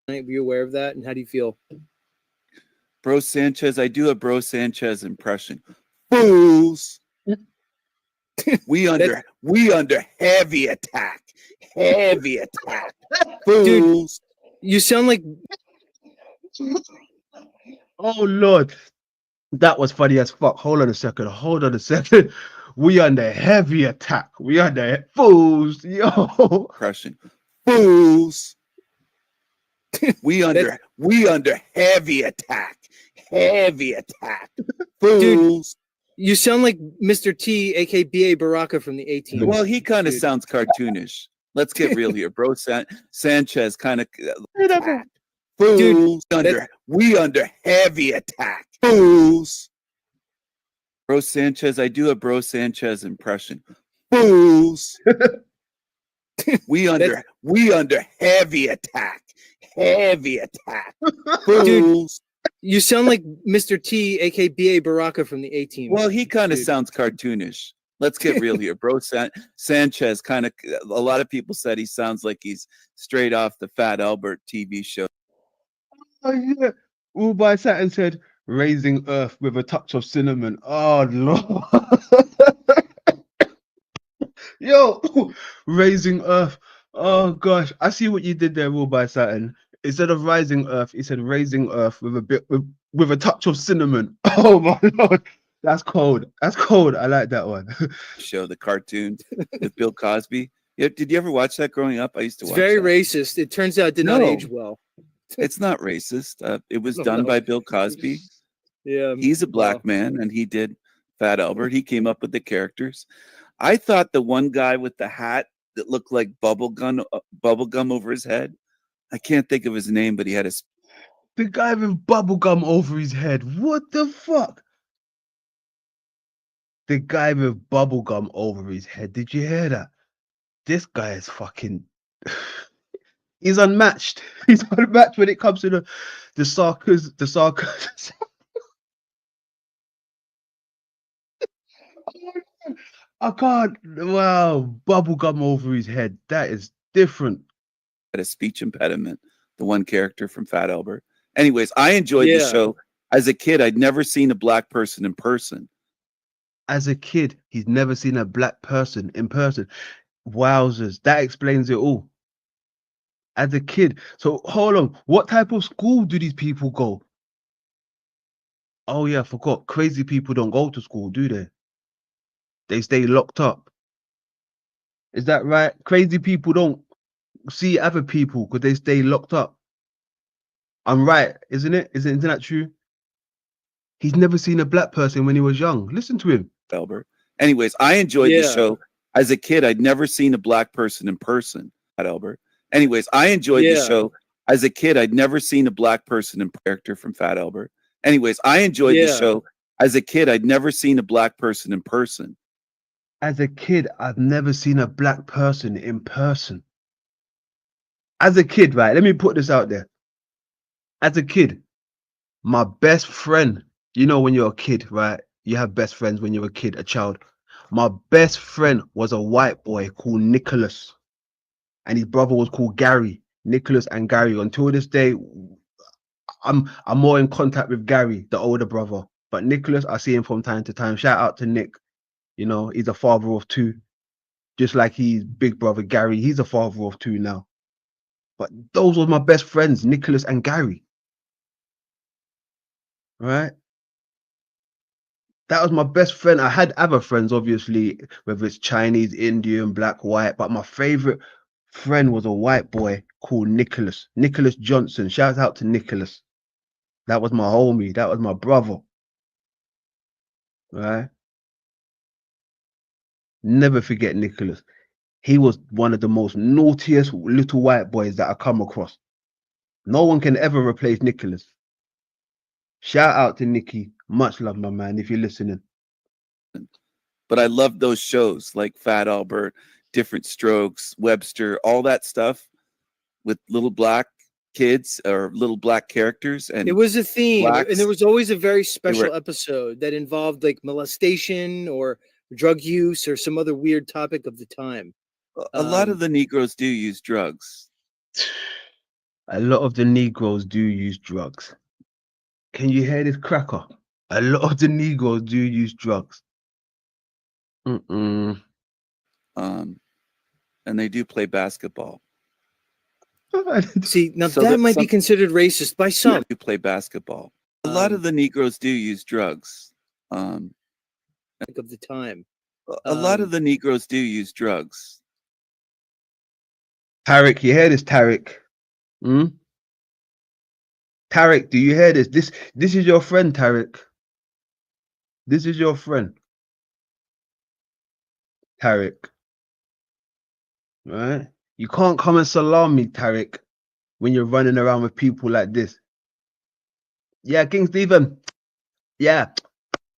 Were you aware of that? And how do you feel? Bro Sanchez, I do a Bro Sanchez impression. Fools. we under heavy attack. Heavy attack. Fools. Dude, you sound like oh Lord. That was funny as fuck. Hold on a second. We under heavy attack. We under fools. Yo. Impression. Fools. we under heavy attack. Heavy attack. Fools. Dude, you sound like Mr. T, aka B.A. Baraka from the 18. Well, he kind of sounds cartoonish. Let's get real here. Bro Sanchez kind of fools. We under heavy attack. Fools. Bro Sanchez, I do a Bro Sanchez impression. Fools. we under heavy attack. Heavy attack. Fools. You sound like Mr. T, aka B.A. Baraka from the A-Team. Well, he kind of dude. sounds cartoonish. Let's get real here, bro. Sanchez kind of. A lot of people said he sounds like he's straight off the Fat Albert TV show. Oh, yeah. Ubai Saturn said, raising earth with a touch of cinnamon. Oh, Lord. Yo, raising earth. Oh, gosh. I see what you did there, Ubai Saturn. Instead of rising earth, he said raising earth with a bit with a touch of cinnamon. Oh, my Lord. That's cold. That's cold. I like that one. Show, the cartoon with Bill Cosby. Yeah, did you ever watch that growing up? I used to It's watch very that. racist. It turns out it did not No. age well. It's not racist. It was No, done no. by Bill Cosby. Yeah. He's a black well, man, and he did Fat Albert. He came up with the characters. I thought the one guy with the hat that looked like bubble gum over his head. I can't think of his name, but he had a. The guy with bubblegum over his head. What the fuck? The guy with bubblegum over his head. Did you hear that? This guy is fucking. He's unmatched. He's unmatched when it comes to the sarcasm. I can't. Wow, bubblegum over his head. That is different. Had a speech impediment. The one character from Fat Albert. Anyways, I enjoyed the Yeah. show. As a kid, I'd never seen a black person in person. As a kid, he's never seen a black person in person. Wowzers, that explains it all. As a kid. So hold on, what type of school do these people go? Oh yeah, I forgot. Crazy people don't go to school, do they? They stay locked up. Is that right? Crazy people don't see other people because they stay locked up. I'm right, isn't it? Isn't that true? He's never seen a black person when he was young. Listen to him. Albert. Anyways, I enjoyed the Yeah. show. As a kid, I'd never seen a black person in person. Fat Albert. Anyways, I enjoyed the Yeah. show. As a kid, I'd never seen a black person in character from Fat Albert. Anyways, I enjoyed the Yeah. show. As a kid, I'd never seen a black person in person. As a kid, I've never seen a black person in person. As a kid, right? Let me put this out there. As a kid, my best friend, you know, when you're a kid, right? You have best friends when you're a kid, a child. My best friend was a white boy called Nicholas, and his brother was called Gary. Nicholas and Gary. Until this day, I'm more in contact with Gary, the older brother. But Nicholas, I see him from time to time. Shout out to Nick. You know, he's a father of two. Just like his big brother Gary, he's a father of two now. But those were my best friends, Nicholas and Gary. Right? That was my best friend. I had other friends, obviously, whether it's Chinese, Indian, black, white. But my favorite friend was a white boy called Nicholas. Nicholas Johnson. Shout out to Nicholas. That was my homie. That was my brother. Right? Never forget Nicholas. He was one of the most naughtiest little white boys that I come across. No one can ever replace Nicholas. Shout out to Nicky. Much love, my man, if you're listening. But I loved those shows like Fat Albert, Different Strokes, Webster, all that stuff with little black kids or little black characters. And it was a theme, blacks. and there was always a very special were- episode that involved like molestation or drug use or some other weird topic of the time. A lot of the Negroes do use drugs. A lot of the Negroes do use drugs. Can you hear this cracker? A lot of the Negroes do use drugs. And they do play basketball. See, now So that that might be some- considered racist by some. They do play basketball. A lot of the Negroes do use drugs. Of the time. A lot of the Negroes do use drugs. Tarek, you hear this, Tarek? Tarek, do you hear this? This is your friend, Tarek. This is your friend. Tarek. Right? You can't come and salam me, Tarek, when you're running around with people like this. Yeah, King Stephen. Yeah.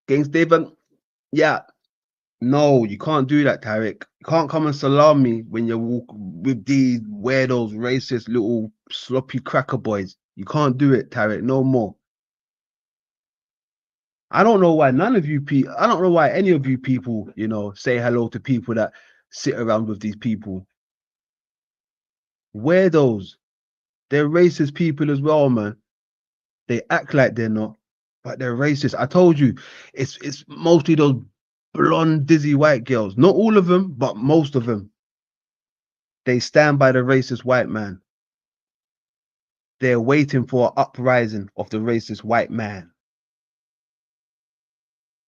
King Stephen. Yeah. No, you can't do that, Tarek. You can't come and salam me when you're walking with these weirdos, racist little sloppy cracker boys. You can't do it, Tarek. No more. I don't know why none of you people, I don't know why any of you people, you know, say hello to people that sit around with these people. Weirdos. They're racist people as well, man. They act like they're not, but they're racist. I told you, it's mostly those blonde, dizzy white girls. Not all of them, but most of them. They stand by the racist white man. They're waiting for an uprising of the racist white man.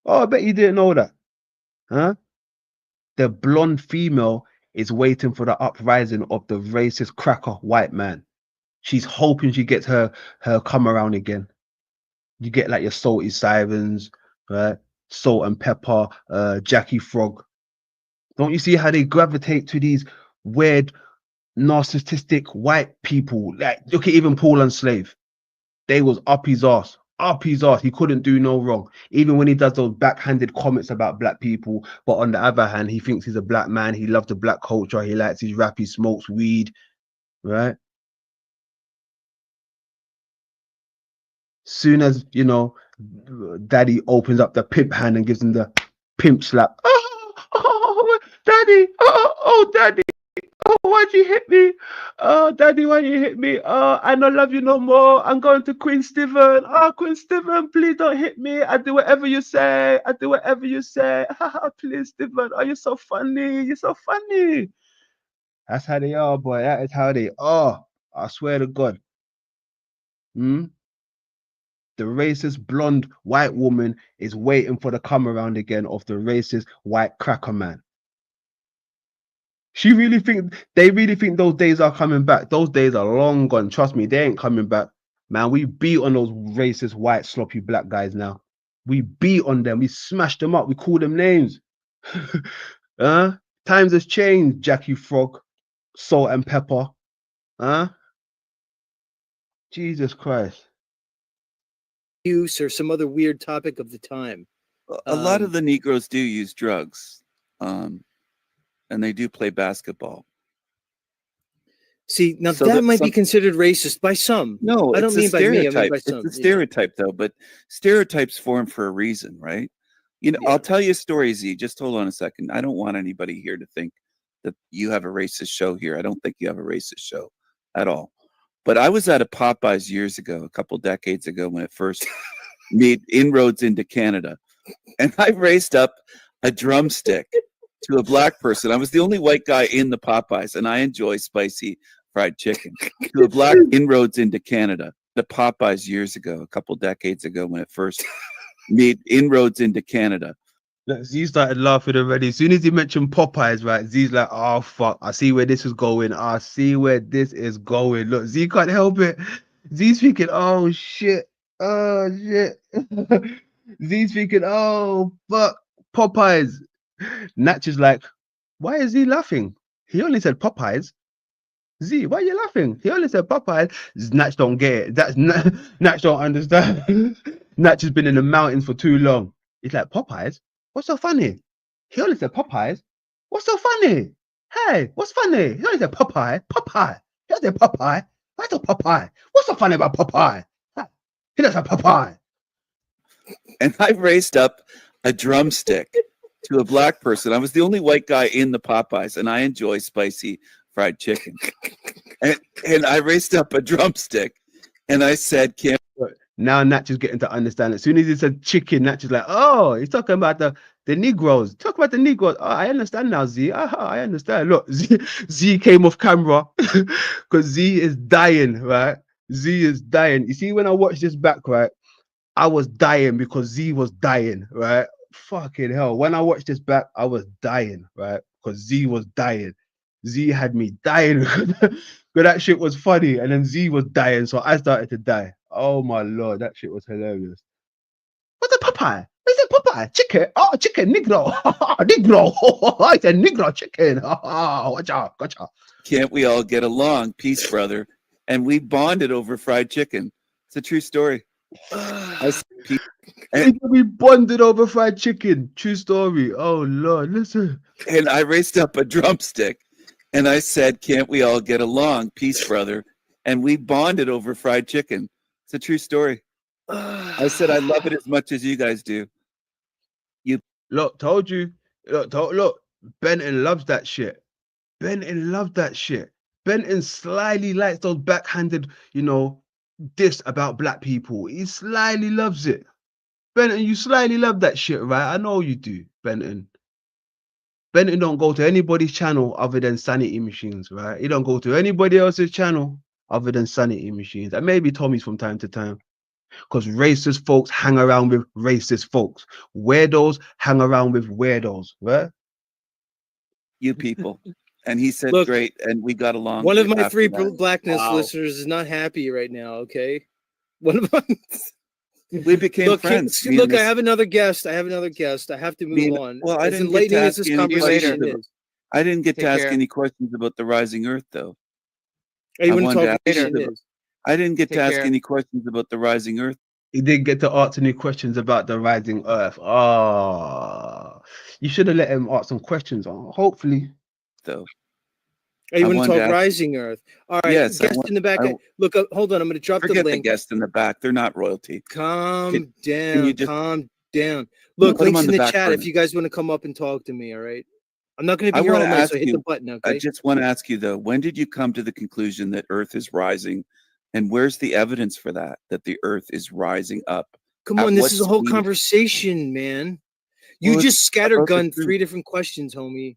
Oh, I bet you didn't know that. Huh? The blonde female is waiting for the uprising of the racist cracker white man. She's hoping she gets her come around again. You get like your Salty Sirens, right? Salt and Pepper, Jackie Frog. Don't you see how they gravitate to these weird, narcissistic white people? Like, look at even Paul Unslave. They was up his ass. Up his ass. He couldn't do no wrong. Even when he does those backhanded comments about black people. But on the other hand, he thinks he's a black man. He loves the black culture. He likes his rap. He smokes weed. Right? Soon as, you know, daddy opens up the pimp hand and gives him the pimp slap. Oh, daddy. Oh, daddy. Oh, why'd you hit me? Oh, daddy, why you hit me? Oh, I don't love you no more. I'm going to Queen Stephen. Oh, Queen Stephen, please don't hit me. I do whatever you say. I do whatever you say. Please, Stephen. Oh, you're so funny. You're so funny. That's how they are, boy. That is how they are. I swear to God. The racist blonde white woman is waiting for the come around again of the racist white cracker man. They really think those days are coming back. Those days are long gone. Trust me, they ain't coming back. Man, we beat on those racist white sloppy black guys now. We beat on them. We smashed them up. We call them names. Times has changed, Jackie Frog, Salt and Pepper. Jesus Christ. Use or some other weird topic of the time. A lot of the Negroes do use drugs, and they do play basketball. See, now that might be considered racist by some. No, I don't mean by me. I mean by It's some. a stereotype, though. But stereotypes form for a reason, right? You know, I'll tell you a story, Z. Just hold on a second. I don't want anybody here to think that you have a racist show here. I don't think you have a racist show at all. But I was at a Popeyes years ago, a couple decades ago, when it first made inroads into Canada, and I raised up a drumstick to a black person. I was the only white guy in the Popeyes, and I enjoy spicy fried chicken. To a black inroads into Canada, the Popeyes years ago, a couple decades ago, when it first made inroads into Canada. Z started laughing already. As soon as he mentioned Popeyes, right? Z's like, oh fuck, I see where this is going. I see where this is going. Look, Z can't help it. Z's thinking, oh shit. Oh shit. Z's thinking, oh fuck, Popeyes. Natch is like, why is he laughing? He only said Popeyes. Z, why are you laughing? He only said Popeyes. Natch don't get it. That's Natch don't understand. Natch has been in the mountains for too long. He's like, Popeyes? What's so funny? He only said Popeyes. What's so funny? Hey, what's funny? He only said Popeye. Popeye. He only said Popeye. What's so Popeye? What's so funny about Popeye? He doesn't say Popeye. And I raised up a drumstick to a black person. I was the only white guy in the Popeyes, and I enjoy spicy fried chicken. And I raised up a drumstick, and I said, "Can't." Now Natch is getting to understand. As soon as he said chicken, Natch is like, oh, he's talking about the Negroes. Talk about the Negroes. Oh, I understand now, Z. I understand. Look, Z came off camera because Z is dying, right? Z is dying. You see, when I watched this back, right, I was dying because Z was dying, right? Fucking hell. When I watched this back, I was dying, right? Because Z was dying. Z had me dying because that shit was funny. And then Z was dying, so I started to die. Oh my Lord, that shit was hilarious. What's a Popeye? What's a Popeye? Chicken? Oh, chicken, Negro. Negro. It's a Negro chicken. Watch out, gotcha. Can't we all get along? Peace, brother. And we bonded over fried chicken. It's a true story. We bonded over fried chicken. True story. Oh Lord, listen. And I raised up a drumstick and I said, can't we all get along? Peace, brother. And we bonded over fried chicken. It's a true story. I said I love it as much as you guys do. Look, told you. Look, Benton loves that shit. Benton loved that shit. Benton slyly likes those backhanded, diss about black people. He slyly loves it. Benton, you slyly love that shit, right? I know you do, Benton. Benton don't go to anybody's channel other than Sanity Machines, right? He don't go to anybody else's channel other than Sanity Machines. And maybe Tommy's from time to time. Because racist folks hang around with racist folks. Weirdos hang around with weirdos, right? You people. And he said, Look, great, and we got along. One of my after 3 that. blackness Wow. listeners is not happy right now. Okay, one of them. We became Look, friends. Me look, and I this- have another guest. I have to move on. Well, I As didn't get to enlightening as ask this you any conversation questions. is. I didn't get to Take ask care. any questions about the rising Earth, though. Hey, you I wanna wanted to talk ask later? you about- I didn't get to Take ask care. any questions about the rising Earth. He didn't get to answer any questions about the rising Earth. You should have let him ask some questions. Hopefully, though. Hey, you I want to wanted talk to ask- Rising Earth? All right, Yes, I guest want- in the back. I- Look, hold on. I'm going to drop the Forget the link. guests in the back. They're not royalty. Calm Can down. you just- Calm down. Look, Put 'em links on in the the back chat burner. if you guys want to come up and talk to me. All right. I'm not going to I be here all want to night, ask so hit you. the button. Okay. I just want to ask you though. When did you come to the conclusion that Earth is rising, and where's the evidence for that? That the Earth is rising up. Come At on, this what is a whole speed? conversation, man. You Well, just it's about the scattergunned truth. 3 different questions, homie.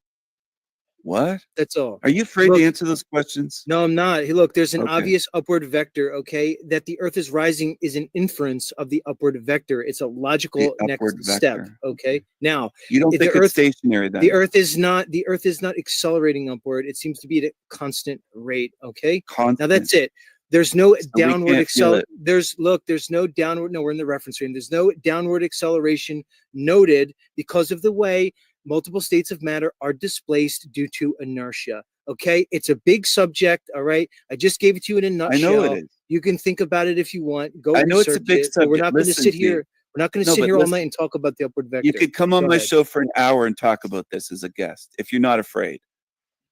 What? That's all. Are you afraid Look- to answer those questions? No, I'm not. Hey, look, there's an Okay. obvious upward vector, okay? That the Earth is rising is an inference of the upward vector. It's a logical The next upward step, vector. okay? Now, You don't if the think it's Earth stationary then? the Earth is not accelerating upward. It seems to be at a constant rate, okay? Now that's it. There's no So we downward can't feel it. there's no downward. No, we're in the reference frame. There's no downward acceleration noted because of the way multiple states of matter are displaced due to inertia. Okay, it's a big subject. All right, I just gave it to you in a I nutshell. know it is. You can think about it if you want. Go. I know it's a research big it, but we're subject. not going to Listen sit to here. me. We're not going to No, sit but here all listen. night and talk about the upward vector. You could come on Go my ahead. show for an hour and talk about this as a guest if you're not afraid.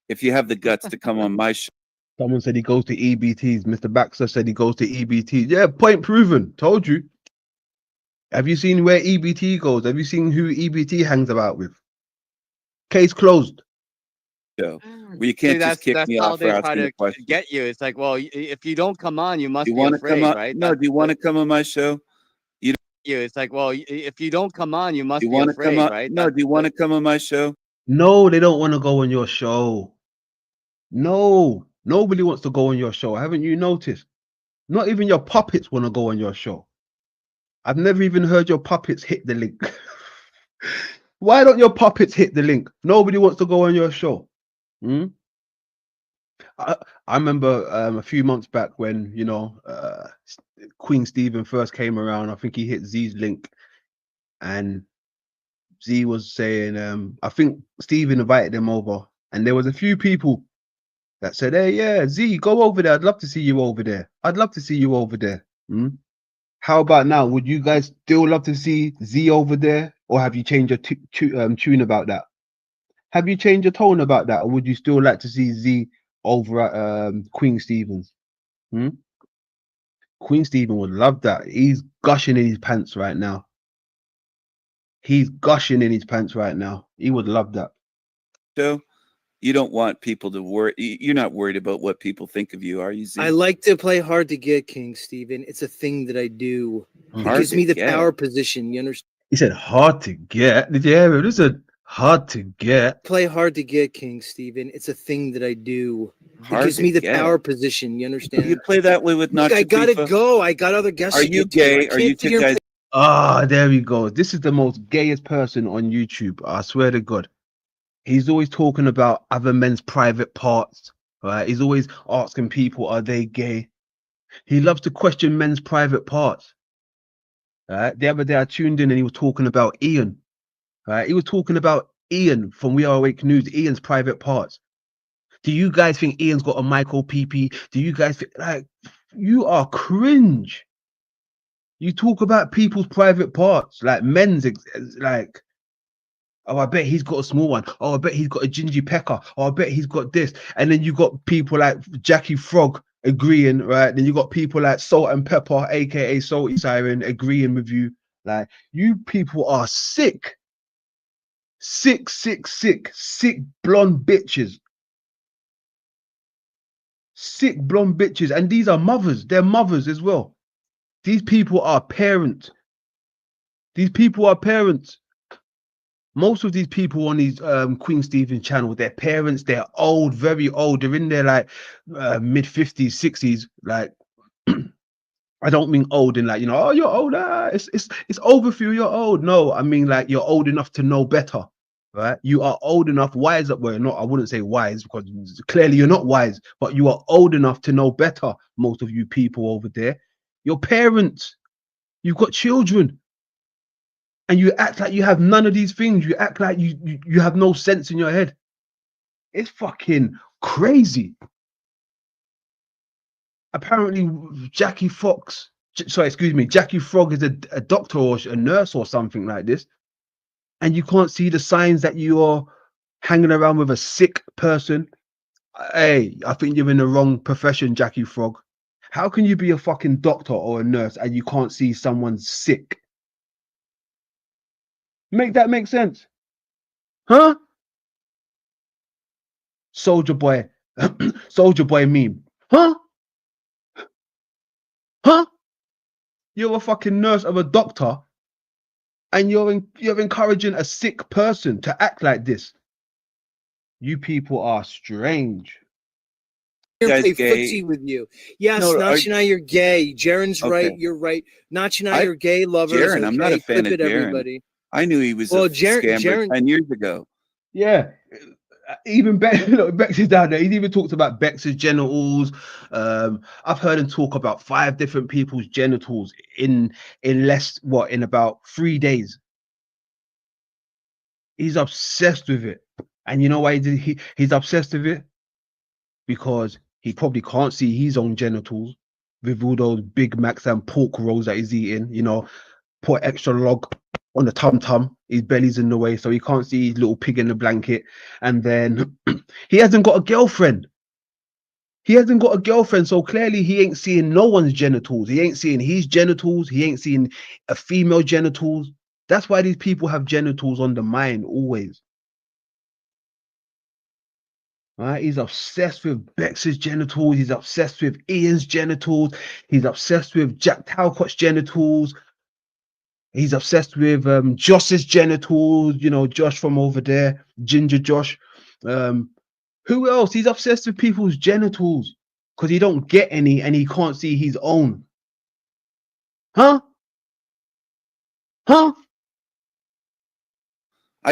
If you have the guts to come on my show. someone said he goes to EBTs. Mr. Baxter said he goes to EBTs. Yeah, point proven. Told you. Have you seen where EBT goes? Have you seen who EBT hangs about with? Case closed. Show. Well, you can't just kick me how off for they try asking a to question. get you. It's like, well, if you don't come on, you must Do you be want to afraid, come on? right? No, do you want to come on my show? You It's like, well, if you don't come on, you must do you be want to afraid, come on? right? No, do you want to come on my show? No, they don't want to go on your show. No, nobody wants to go on your show. Haven't you noticed? Not even your puppets want to go on your show. I've never even heard your puppets hit the link. Why don't your puppets hit the link? Nobody wants to go on your show. Hmm? I remember a few months back when, Queen Stephen first came around. I think he hit Z's link and Z was saying, I think Stephen invited him over and there was a few people that said, hey, yeah, Z, go over there. I'd love to see you over there. I'd love to see you over there. Hmm? How about now? Would you guys still love to see Z over there? Or have you changed your tune about that? Have you changed your tone about that? Or would you still like to see Z over at Queen Stevens? Hmm? Queen Stephen would love that. He's gushing in his pants right now. He's gushing in his pants right now. He would love that. So you don't want people to worry. You're not worried about what people think of you, are you, Z? I like to play hard to get, King Stephen. It's a thing that I do. It Hard gives to me the get. power position. You understand? He said hard to get. Did you hear him? This is hard to get. Play hard to get, King Stephen. It's a thing that I do. Hard it gives to me the get. power position. You understand? You play that way with Look, Nacho I gotta Tifa? go. I got other guests. Are to you get to. I gay? Are can't you sit two here and guys? Ah, there we go. This is the most gayest person on YouTube. I swear to God. He's always talking about other men's private parts. Right? He's always asking people, are they gay? He loves to question men's private parts. Right? The other day I tuned in and he was talking about Ian. Right? He was talking about Ian from We Are Awake News, Ian's private parts. Do you guys think Ian's got a Michael PP? Do you guys think, like, you are cringe? You talk about people's private parts, like men's, like, oh, I bet he's got a small one. Oh, I bet he's got a gingy pecker. Oh, I bet he's got this. And then you got people like Jackie Frog agreeing, right? Then you got people like Salt and Pepper, aka Salty Siren, agreeing with you. Like, you people are sick. Sick blonde bitches. Sick blonde bitches. And these are mothers. They're mothers as well. These people are parents. These people are parents. Most of these people on these Queen Stephen channel, they're parents, they're old, very old. They're in their like mid 50s, 60s. Like, I don't mean old in like, you know, oh, you're old. It's over for you. You're old. No, I mean like you're old enough to know better, right? You are old enough, wise up. Well, not, I wouldn't say wise because clearly you're not wise, but you are old enough to know better. Most of you people over there, your parents, you've got children, and you act like you have none of these things. You act like you have no sense in your head. It's fucking crazy. Apparently Jackie Frog is a doctor or a nurse or something like this, and you can't see the signs that you are hanging around with a sick person. Hey, I think you're in the wrong profession, Jackie Frog. How can you be a fucking doctor or a nurse and you can't see someone's sick? Make that make sense? Huh? Soldier Boy meme. Huh? Huh? You're a fucking nurse of a doctor, and you're encouraging a sick person to act like this. You people are strange. Play footsie with you. Yes, Nachina, you're gay. Jaren's right. You're right. Nachina, you're gay lovers. Jaren, I'm not a fan of Jaren. Everybody. I knew he was a scammer 10 years ago. Yeah. Even Bex, Bex is down there. He's even talked about Bex's genitals. I've heard him talk about 5 different people's genitals in about 3 days. He's obsessed with it, and you know why he's obsessed with it? Because he probably can't see his own genitals with all those Big Macs and pork rolls that he's eating. You know, put extra log on the tum-tum, his belly's in the way, so he can't see his little pig in the blanket. And then he hasn't got a girlfriend. So clearly he ain't seeing no one's genitals. He ain't seeing his genitals. He ain't seeing a female genitals. That's why these people have genitals on the mind always. Right? He's obsessed with Bex's genitals. He's obsessed with Ian's genitals. He's obsessed with Jack Talcott's genitals. He's obsessed with Josh's genitals, you know, Josh from over there, Ginger Josh. Who else? He's obsessed with people's genitals because he don't get any and he can't see his own. Huh? I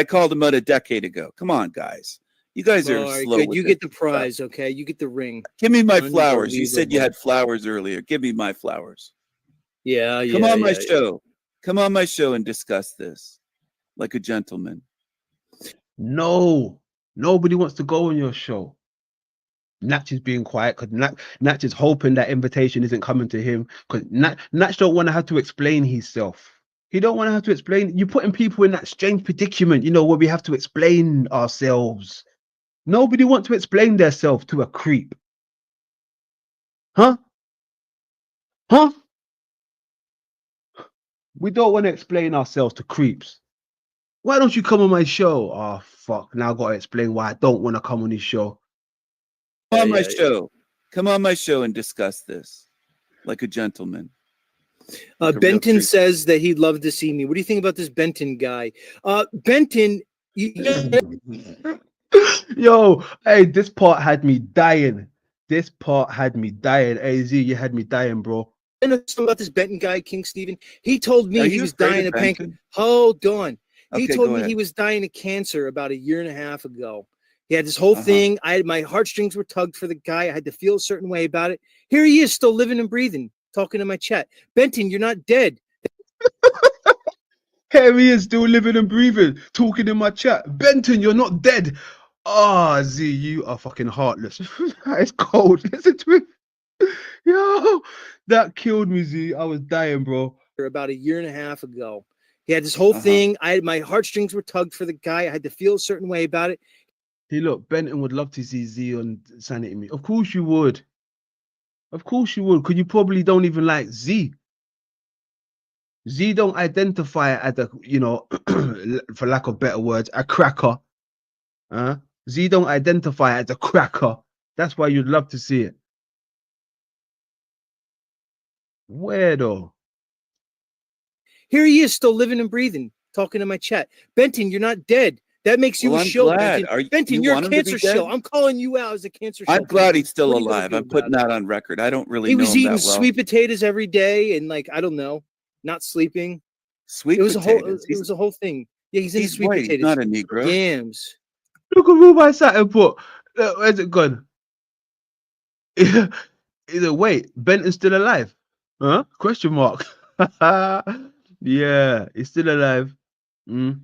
called him out a decade ago. Come on, guys. You guys are slow. You get the prize, okay? You get the ring. Give me my flowers. You said you had flowers earlier. Give me my flowers. Yeah. Come on my show. Come on my show and discuss this like a gentleman. No, nobody wants to go on your show. Natch is being quiet because Natch is hoping that invitation isn't coming to him because Natch don't want to have to explain himself. He don't want to have to explain. You're putting people in that strange predicament, you know, where we have to explain ourselves. Nobody wants to explain themselves to a creep. Huh? We don't want to explain ourselves to creeps. Why don't you come on my show? Oh, fuck. Now I've got to explain why I don't want to come on this show. Come on my show. Come on my show and discuss this like a gentleman. Benton says that he'd love to see me. What do you think about this Benton guy? Benton... Yo, hey, this part had me dying. AZ, you had me dying, bro. I know something about this Benton guy, King Stephen. He told me he was dying of pancreas. Hold on. He told me he was dying of cancer about 1.5 years ago. He had this whole thing. My heartstrings were tugged for the guy. I had to feel a certain way about it. Here he is, still living and breathing, talking to my chat. Benton, you're not dead. Here he is, still living and breathing, talking in my chat. Benton, you're not dead. Ah, Z, you are fucking heartless. It's cold. Listen to it. Yo, that killed me, Z. I was dying, bro. About 1.5 years ago. He had this whole thing. My heartstrings were tugged for the guy. I had to feel a certain way about it. Hey, look, Benton would love to see Z on Sanity Me. Of course you would. Of course you would, because you probably don't even like Z. Z don't identify as a, you know, for lack of better words, a cracker. Z don't identify as a cracker. That's why you'd love to see it. Weirdo. Here he is, still living and breathing, talking in my chat. Benton, you're not dead. That makes you Well, a I'm shill, glad. Benton. Benton, you're a want him to be cancer shill. dead? I'm calling you out as a cancer shill. I'm glad he's still What are you gonna alive. do I'm putting about it? that on record. I don't really He know was him eating that well. sweet potatoes every day and like I don't know, not sleeping. Sweet It was potatoes. it was a whole thing. Yeah, he's into He's sweet white. He's potatoes. not a Negro. Yams. Look at who my Saturn put. Where's it gone? Either wait, Benton's still alive? Huh? Question mark. Yeah, he's still alive. Mm.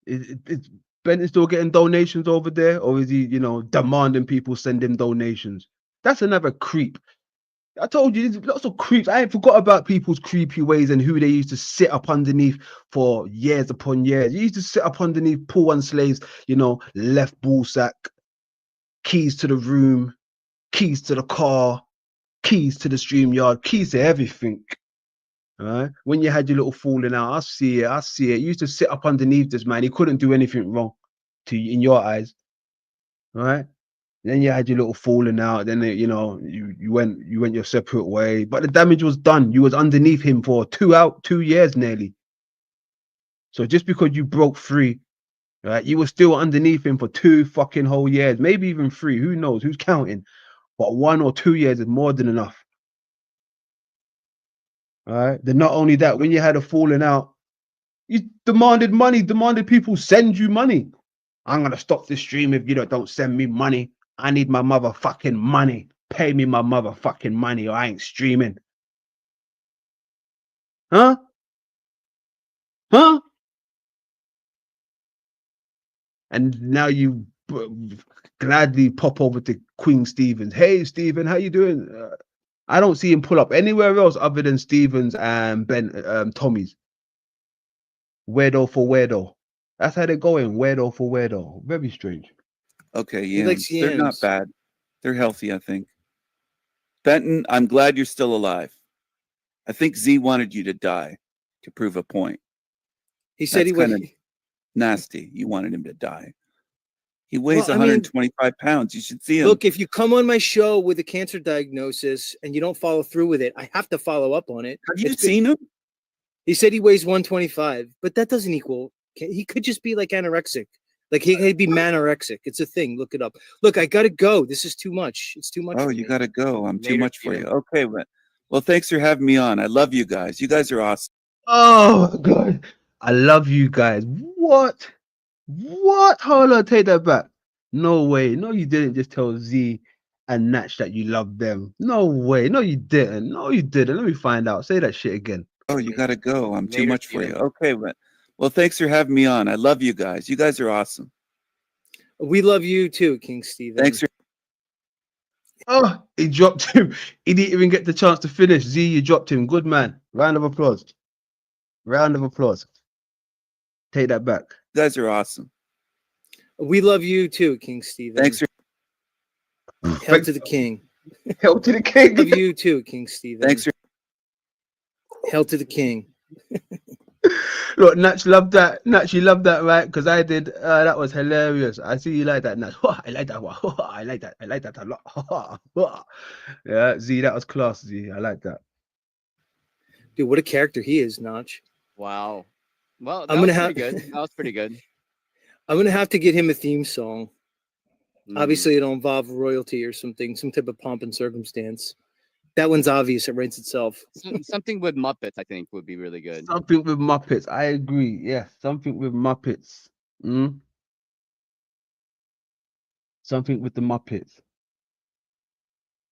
Is Benton still getting donations over there, or is he, you know, demanding people send him donations? That's another creep. I told you, there's lots of creeps. I ain't forgot about people's creepy ways and who they used to sit up underneath for years upon years. You used to sit up underneath poor one slaves, you know, left ball sack, keys to the room, keys to the car, keys to the stream yard, keys to everything. Right? When you had your little falling out, I see it. I see it. You used to sit up underneath this man. He couldn't do anything wrong to you in your eyes. Right? Then you had your little falling out. Then you know you went your separate way. But the damage was done. You was underneath him for 2 years nearly. So just because you broke free, right? You were still underneath him for 2 fucking whole years, maybe even 3. Who knows? Who's counting? But 1 or 2 years is more than enough. All right. Then not only that, when you had a falling out, you demanded money, demanded people send you money. I'm gonna stop this stream if you don't send me money. I need my motherfucking money. Pay me my motherfucking money or I ain't streaming. Huh? Huh? And now you gladly pop over to Queen Stevens. Hey, Stephen, how you doing? I don't see him pull up anywhere else other than Stevens and Tommy's. Weirdo for weirdo. That's how they're going. Weirdo for weirdo. Very strange. Okay, He likes yams. They're not yams. bad. They're healthy, I think. Benton, I'm glad you're still alive. I think Z wanted you to die to prove a point. He said That's he would. kind of nasty. You wanted him to die. He weighs Well, I mean, 125 pounds. You should see him. Look, if you come on my show with a cancer diagnosis and you don't follow through with it, I have to follow up on it. Have you seen him? He said he weighs 125, but that doesn't equal. He could just be like anorexic. Like he'd be manorexic. It's a thing. Look it up. Look, I gotta go. This is too much. It's too much. Oh, for you me. got to go. I'm too Later, much for Peter. you. Okay, well, thanks for having me on. I love you guys. You guys are awesome. Oh my god. I love you guys. What? What? Hold on, take that back. No way. No, you didn't just tell Z and Natch that you love them. No way. No, you didn't. No, you didn't. Let me find out. Say that shit again. Oh, you got to go. I'm too Later, much for Peter. you. Okay, well, thanks for having me on. I love you guys. You guys are awesome. We love you too, King Steven. Thanks for. Oh, he dropped him. He didn't even get the chance to finish. Z, you dropped him. Good man. Round of applause. Round of applause. Take that back. You guys are awesome. We love you too, King Steven. Thanks for. Hell to the king. Hell to the king. Love you too, King Steven. Thanks for. Hell to the king. Look, Natch loved that. Natch, you loved that, right? Because I did. That was hilarious. I see you like that, Natch. I like that one. I like that. I like that a lot. Yeah, Z, that was class, Z. I like that. Dude, what a character he is, Notch. Wow. Well, that I'm was gonna pretty have- good. That was pretty good. I'm gonna have to get him a theme song. Mm. Obviously, it'll involve royalty or something, some type of pomp and circumstance. That one's obvious. It writes itself. Something with Muppets, I think, would be really good. Something with Muppets. I agree. Yeah, something with Muppets. Something with the Muppets.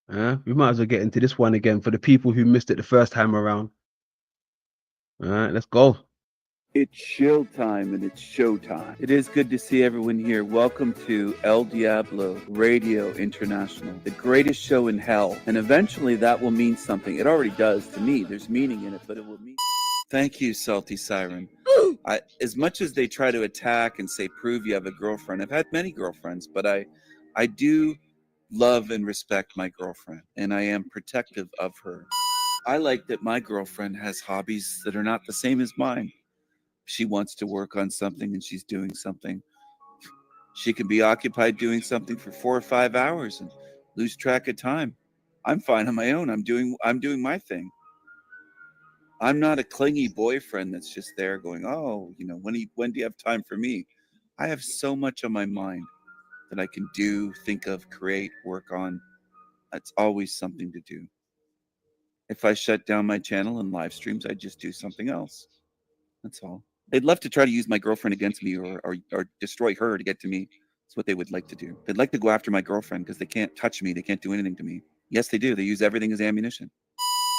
We might as well get into this one again for the people who missed it the first time around. All right, let's go. It's show time and it's showtime. It is good to see everyone here. Welcome to El Diablo Radio International, the greatest show in hell. And eventually that will mean something. It already does to me. There's meaning in it, but it will mean. Thank you, Salty Siren. As much as they try to attack and say, prove you have a girlfriend, I've had many girlfriends, but I do love and respect my girlfriend, and I am protective of her. I like that my girlfriend has hobbies that are not the same as mine. She wants to work on something and she's doing something. She can be occupied doing something for 4 or 5 hours and lose track of time. I'm fine on my own. I'm doing my thing. I'm not a clingy boyfriend that's just there going, oh, when do you have time for me? I have so much on my mind that I can do, think of, create, work on. That's always something to do. If I shut down my channel and live streams, I just do something else. That's all. They'd love to try to use my girlfriend against me or destroy her to get to me. That's what they would like to do. They'd like to go after my girlfriend because they can't touch me. They can't do anything to me. Yes, they do. They use everything as ammunition.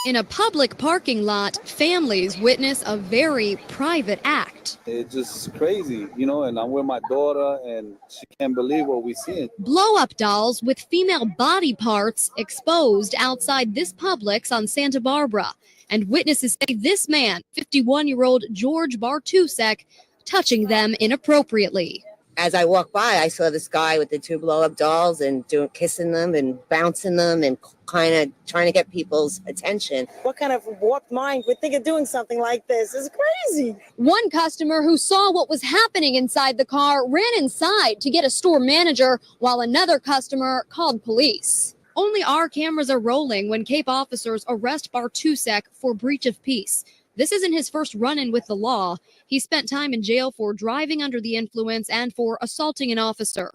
In a public parking lot, families witness a very private act. It's just crazy, and I'm with my daughter and she can't believe what we see. Blow-up dolls with female body parts exposed outside this Publix on Santa Barbara. And witnesses say this man, 51-year-old George Bartusek, touching them inappropriately. As I walked by, I saw this guy with the 2 blow-up dolls and kissing them and bouncing them and kind of trying to get people's attention. What kind of warped mind would think of doing something like this? It's crazy. One customer who saw what was happening inside the car ran inside to get a store manager, while another customer called police. Only our cameras are rolling when Cape officers arrest Bartusek for breach of peace. This isn't his first run-in with the law. He spent time in jail for driving under the influence and for assaulting an officer.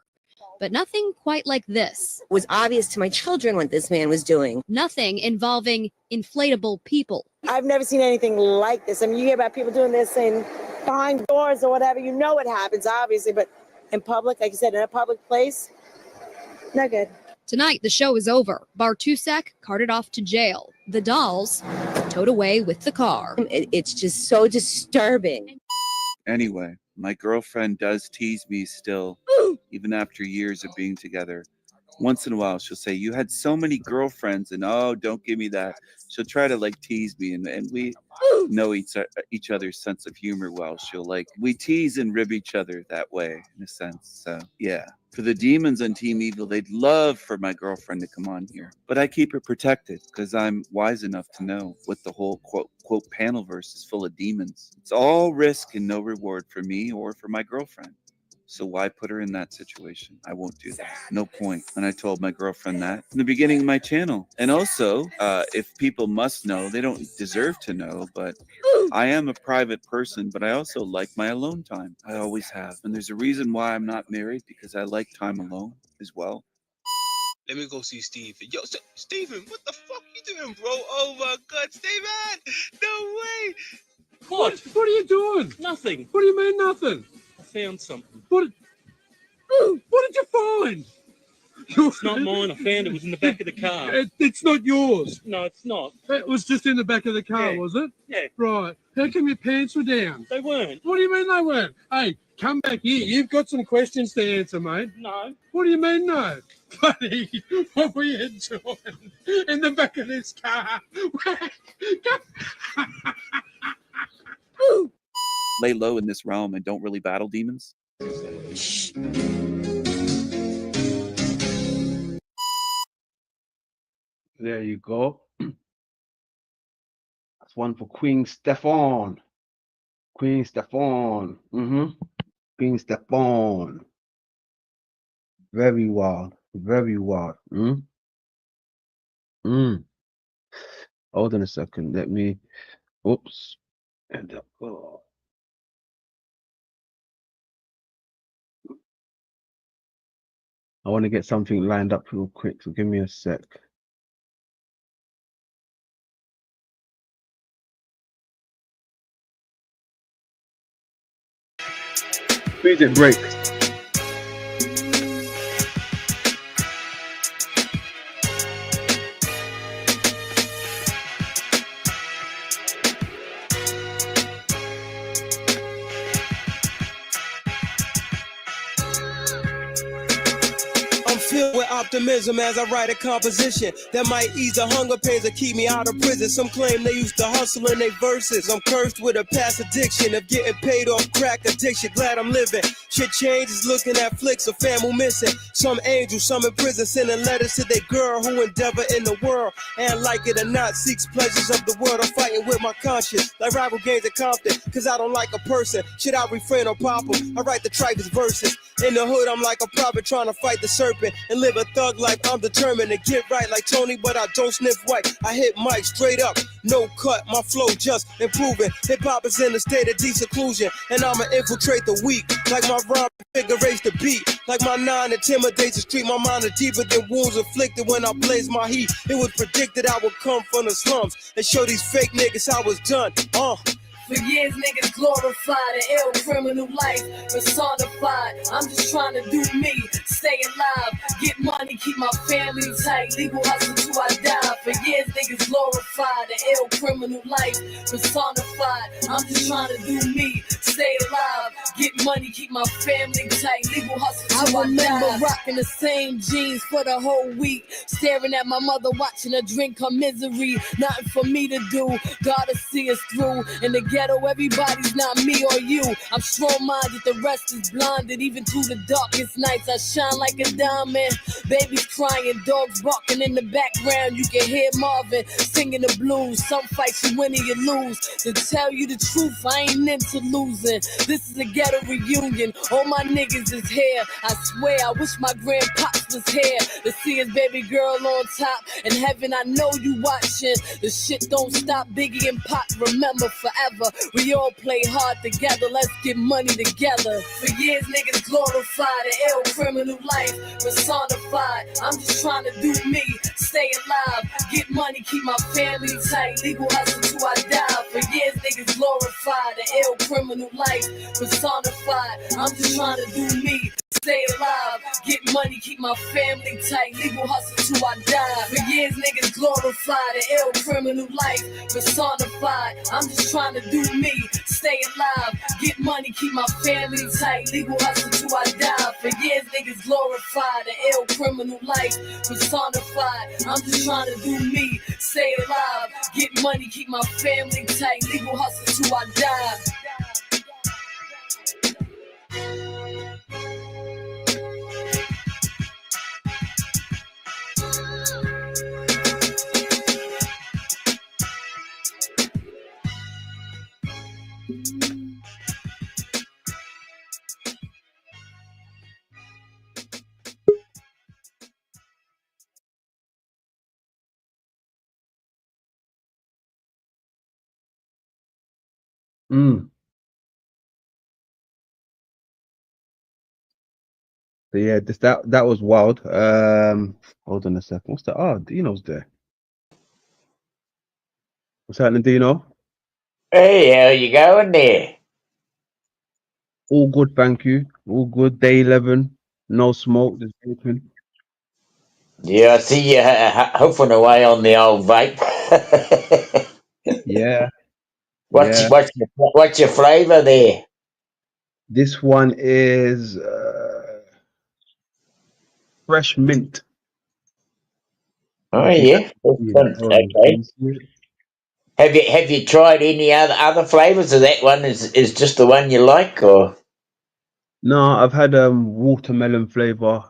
But nothing quite like this. It was obvious to my children what this man was doing. Nothing involving inflatable people. I've never seen anything like this. I mean, you hear about people doing this in behind doors or whatever. You know it happens, obviously, but in public, like you said, in a public place, not good. Tonight, the show is over. Bartusek carted off to jail. The dolls towed away with the car. It's just so disturbing. Anyway, my girlfriend does tease me still, even after years of being together. Once in a while, she'll say, you had so many girlfriends, and oh, don't give me that. She'll try to tease me, and we know each other's sense of humor well. We tease and rib each other that way, in a sense. So, yeah. For the demons on Team Evil, they'd love for my girlfriend to come on here. But I keep her protected because I'm wise enough to know what the whole quote panelverse is full of demons. It's all risk and no reward for me or for my girlfriend. So why put her in that situation? I won't do that. No point. And I told my girlfriend that in the beginning of my channel. And also, if people must know, they don't deserve to know, but I am a private person, but I also like my alone time. I always have. And there's a reason why I'm not married, because I like time alone as well. Let me go see Steven. Yo, Steven, what the fuck you doing, bro? Oh my God, Steven! No way! What are you doing? Nothing. What do you mean nothing? I found something. What did you find? It's not mine. I found it was in the back of the car. It's not yours. No, it's not. It was just in the back of the car, Yeah. was it? Yeah. Right. How come your pants were down? They weren't. What do you mean they weren't? Hey, come back here. You've got some questions to answer, mate. No. What do you mean no? Buddy, what were you doing in the back of this car? Lay low in this realm and don't really battle demons. There you go. That's one for Queen Stefan. Queen Stefan. Queen Stefan. Very wild. Very wild. Hold on a second. Let me. Oops. And oh. I want to get something lined up real quick, so give me a sec. Music break. I'm filled with optimism as I write a composition that might ease the hunger pains or keep me out of prison. Some claim they used to hustle in their verses. I'm cursed with a past addiction of getting paid off crack addiction. Glad I'm living. Shit changes looking at flicks of family missing. Some angels, some in prison, sending letters to their girl who endeavor in the world. And like it or not, seeks pleasures of the world. I'm fighting with my conscience like rival games at Compton. Cause I don't like a person. Should I refrain or pop 'em? I write the trifest verses. In the hood, I'm like a prophet trying to fight the serpent and live a thug life. I'm determined to get right like Tony, but I don't sniff white. I hit mic straight up, no cut. My flow just improving. Hip hop is in a state of deseclusion, and I'ma infiltrate the weak like my rhyme figurates the beat. Like my 9 intimidates the street. My mind is deeper than wounds inflicted when I blaze my heat. It was predicted I would come from the slums and show these fake niggas how it's done. For years, niggas glorified an ill criminal life, personified. I'm just trying to do me, stay alive, get money, keep my family tight, legal hustle till I die. For years, niggas glorified an ill criminal life, personified. I'm just trying to do me, stay alive, get money, keep my family tight, legal hustle till I remember rocking the same jeans for the whole week, staring at my mother, watching her drink her misery. Nothing for me to do, gotta see us through. In the ghetto, everybody's not me or you. I'm strong-minded, the rest is blinded. Even through the darkest nights, I shine like a diamond. Babies crying, dogs barking in the background. You can hear Marvin singing the blues. Some fights you win and you lose. To tell you the truth, I ain't into losing. This is a ghetto reunion. All my niggas is here. I swear, I wish my grandpops was here to see his baby girl on top. In heaven, I know you watching. The shit don't stop. Biggie and Pop, remember forever. We all play hard together, let's get money together. For years, niggas glorified an ill criminal life, personified. I'm just trying to do me, stay alive, get money, keep my family tight, legal hustle till I die. For years, niggas glorified an ill criminal life, personified. I'm just trying to do me, stay alive, get money, keep my family tight, legal hustle till I die. For years, niggas glorified an ill criminal life, personified. I'm just trying to do me, stay alive, get money, keep my family tight, legal hustle till I die. For years, niggas glorified an ill criminal life, personified. I'm just trying to do me, stay alive, get money, keep my family tight, legal hustle till I die. So yeah, that was wild. Hold on a second. What's that? Oh, Dino's there. What's happening, Dino? Hey, how you going there? All good, thank you. All good. Day 11. No smoke. Just vaping. Yeah, I see you hoofing away on the old vape. Yeah. What's Yeah. what's your flavour there? This one is fresh mint. Oh yeah, Yeah, orange. okay. Can you see it? Have you tried any other flavours, or that one is just the one you like, or? No, I've had watermelon flavor.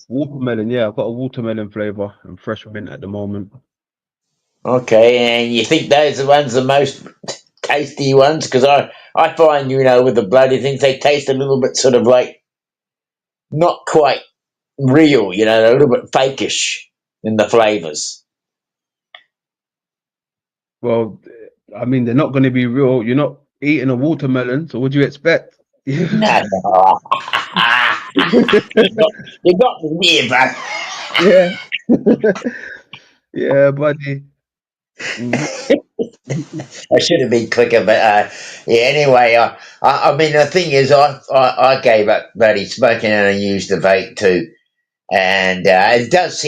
Watermelon, yeah, I've got a watermelon flavor and fresh mint at the moment. Okay, and you think those are the most tasty ones? Because I find, with the bloody things, they taste a little bit sort of like not quite real, they're a little bit fakish in the flavours. Well, I mean, they're not going to be real. You're not eating a watermelon, so what do you expect? No. you got me here, bro. Yeah. Yeah, buddy. I should have been quicker, but yeah. Anyway, I mean, the thing is, I gave up bloody smoking and I used the vape too, and it does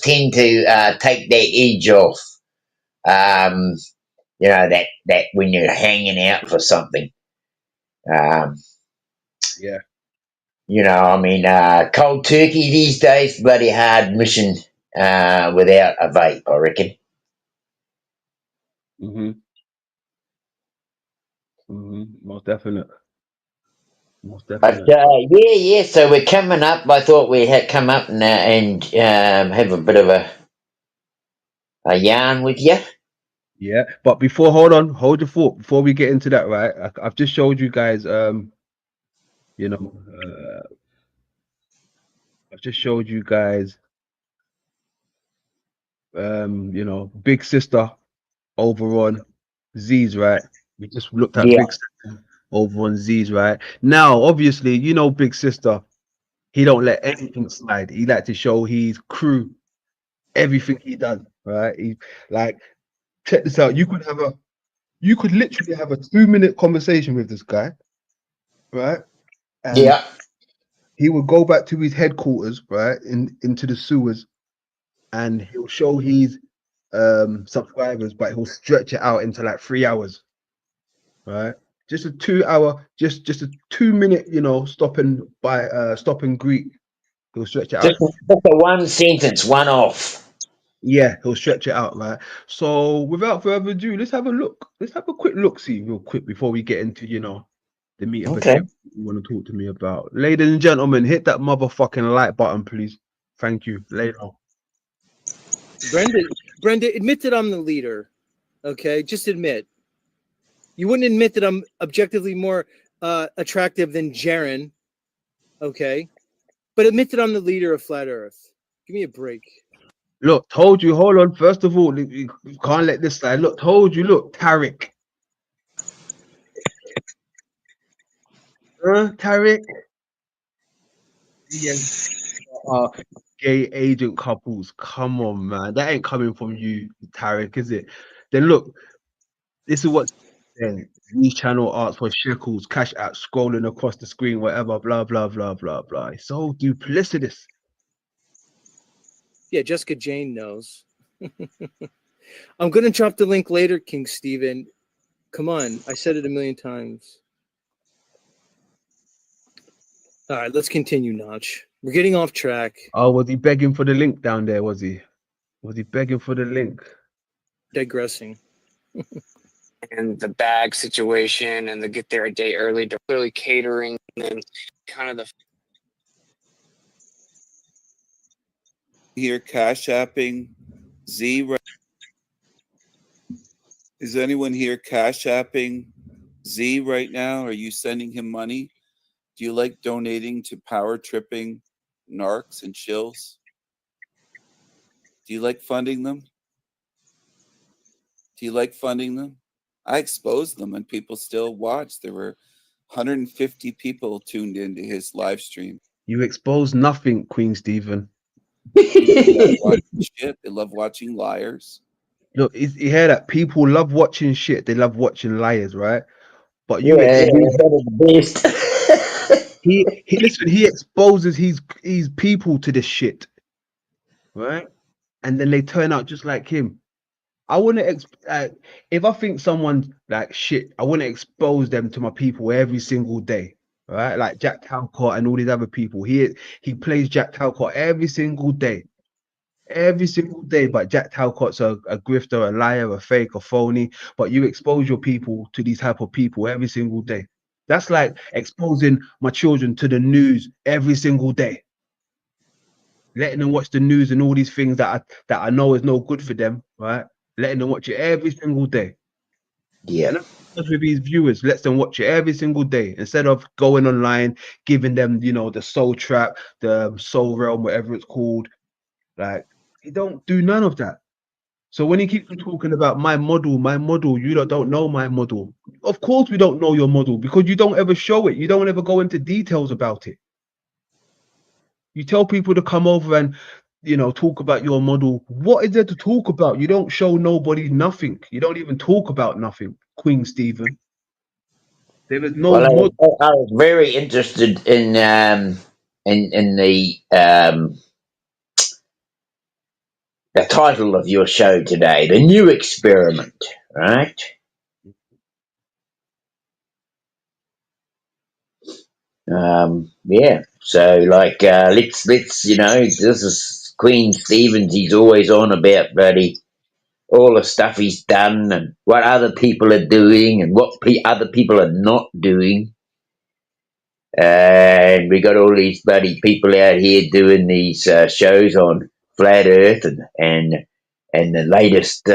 tend to take that edge off. That when you're hanging out for something. Yeah. You know, I mean, cold turkey these days, bloody hard mission without a vape, I reckon. Most definite. Most But definite. yeah. So we're coming up. I thought we had come up and have a bit of a yarn with you. Yeah, but hold your thought before we get into that, right? I've just showed you guys, you know, I've just showed you guys, you know, Big Sister over on Z's, right? We just looked at Yeah. Big Sister over on Z's, right? Now, obviously, you know, Big Sister, he don't let anything slide. He like to show his crew everything he does, right? He like, check this out. You could literally have a 2-minute conversation with this guy, right? And Yeah. he would go back to his headquarters, right, into the sewers, and he'll show his subscribers, but he'll stretch it out into like 3 hours, right? Just a 2 hour, just a 2-minute, you know, stop and greet. He'll stretch it out. Just a one sentence, one off. Yeah, he'll stretch it out, right? So without further ado, let's have a look. Let's have a quick look, see real quick before we get into, you know, the meat and Okay. potatoes you want to talk to me about. Ladies and gentlemen, hit that motherfucking like button, please. Thank you. Later. Brenda, admit that I'm the leader. Okay, just admit. You wouldn't admit that I'm objectively more attractive than Jaren. Okay, but admit that I'm the leader of Flat Earth. Give me a break. Look, told you. Hold on. First of all, you can't let this slide. Look, told you. Look, Tariq. Tariq. Yes. Gay agent couples. Come on, man. That ain't coming from you, Tariq, is it? Then look, this is what then these channel arts for shekels, cash app scrolling across the screen, whatever, blah, blah, blah, blah, blah. It's so duplicitous. Yeah, Jessica Jane knows. I'm gonna drop the link later, King Steven. Come on, I said it a million times. All right, let's continue, Notch. We're getting off track. Oh, was he begging for the link down there? Was he begging for the link? Digressing. And the bag situation and the get there a day early, they're clearly catering and kind of the Here cash apping Z right. Is anyone here cash apping Z right now? Are you sending him money? Do you like donating to power tripping narcs and shills? Do you like funding them? Do you like funding them? I exposed them and people still watch. There were 150 people tuned into his live stream. You expose nothing, Queen Stephen. They love watching shit. They love watching liars. Look, you hear that? People love watching shit. They love watching liars, right? But you he exposes his people to this shit, right? And then they turn out just like him. I wouldn't if I think someone like shit, I wouldn't expose them to my people every single day, right? Like Jack Talcott and all these other people. He plays Jack Talcott every single day. But Jack Talcott's a grifter, a liar, a fake, a phony. But you expose your people to these type of people every single day. That's like exposing my children to the news every single day, letting them watch the news and all these things that I know is no good for them, right? Letting them watch it every single day. Yeah. And that's with these viewers, lets them watch it every single day instead of going online, giving them, you know, the soul trap, the soul realm, whatever it's called. Like, he don't do none of that. So when he keeps talking about my model, you don't know my model. Of course we don't know your model because you don't ever show it. You don't ever go into details about it. You tell people to come over and, you know, talk about your model. What is there to talk about? You don't show nobody nothing. You don't even talk about nothing, Queen Stephen. There is no model. I was very interested in the title of your show today, The New Experiment, right? Yeah. So like, let's this is Queen Stevens. He's always on about bloody all the stuff he's done and what other people are doing and what other people are not doing. And we got all these bloody people out here doing these shows on flat Earth and the latest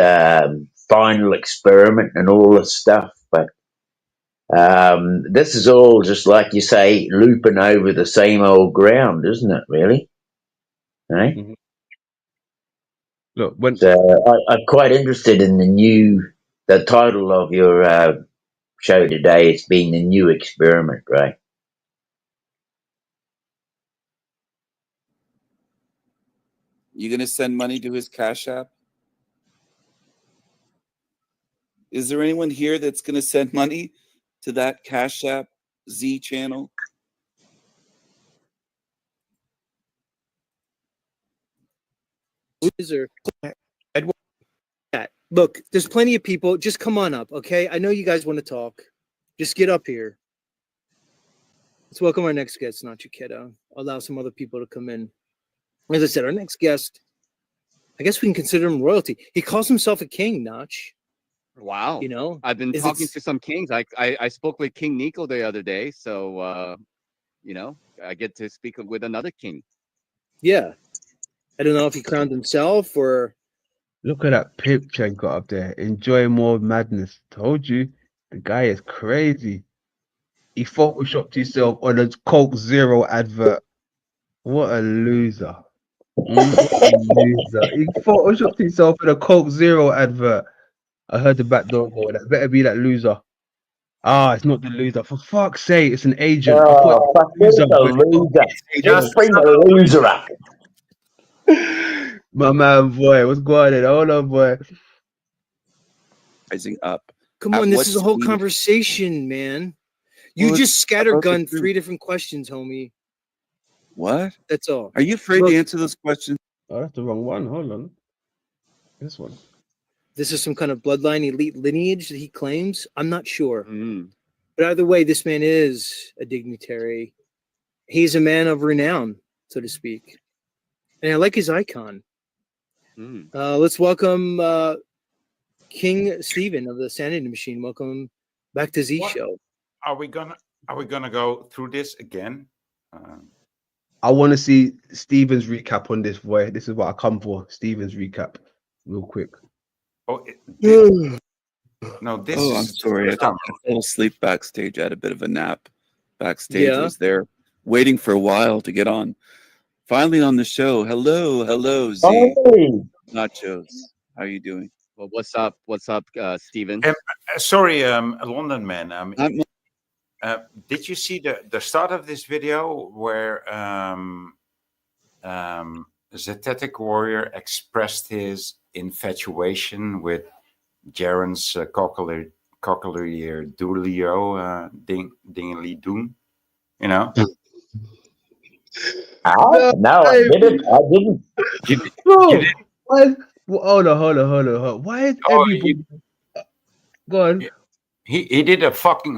final experiment and all this stuff. But this is all just like you say, looping over the same old ground, isn't it? Really? Eh? Mhm. Look, when So I'm quite interested in the title of your show today. It's being the new experiment, right? You gonna send money to his Cash App? Is there anyone here that's gonna send money to that Cash App Z channel? Loser. Look, there's plenty of people. Just come on up, okay? I know you guys want to talk. Just get up here. Let's welcome our next guest, Nacho Queta. Allow some other people to come in. As I said, our next guest, I guess we can consider him royalty. He calls himself a king, Nach. Wow. You know, I've been talking to some kings. I spoke with King Nico the other day, so I get to speak with another king. Yeah. I don't know if he crowned himself or. look at that picture he got up there. Enjoy more madness. Told you, the guy is crazy. He photoshopped himself on a Coke Zero advert. What a loser. What a loser. He photoshopped himself in a Coke Zero advert. I heard the back door go. That better be that loser. Ah, it's not the loser. For fuck's sake, it's an agent. I Oh, thought fuck, it's a loser. Just bring the loser up. my man, boy, what's going on? Hold on, boy. Rising up. Come At on, this what is a whole speed? conversation, man. You Well, just it's about the scattergunned truth. 3 different questions, homie. What? That's all. Are you afraid Look, to answer those questions? Oh, that's the wrong one. Hold on. This one. this is some kind of bloodline elite lineage that he claims. I'm not sure. Mm. But either way, this man is a dignitary. He's a man of renown, so to speak. And I like his icon. Mm. Let's welcome King Stephen of the Sanity Machine. Welcome back to Z What? Show. Are we gonna go through this again? I want to see Steven's recap on this, boy. This is what I come for. Steven's recap, real quick. Oh, no, this Oh, is. I'm sorry. I fell asleep backstage. I had a bit of a nap backstage. Yeah. I was there waiting for a while to get on. Finally on the show. Hello, Z. Hey. Nachos. How are you doing? Well, what's up? What's up, Steven? Sorry, London man. I'm- Did you see the start of this video where Zetetic Warrior expressed his infatuation with Jaren's cocklear Doolio Dingly Doom? You know? No, I didn't. I didn't. Bro, why? Hold on. Why is everybody? Go on. He did a fucking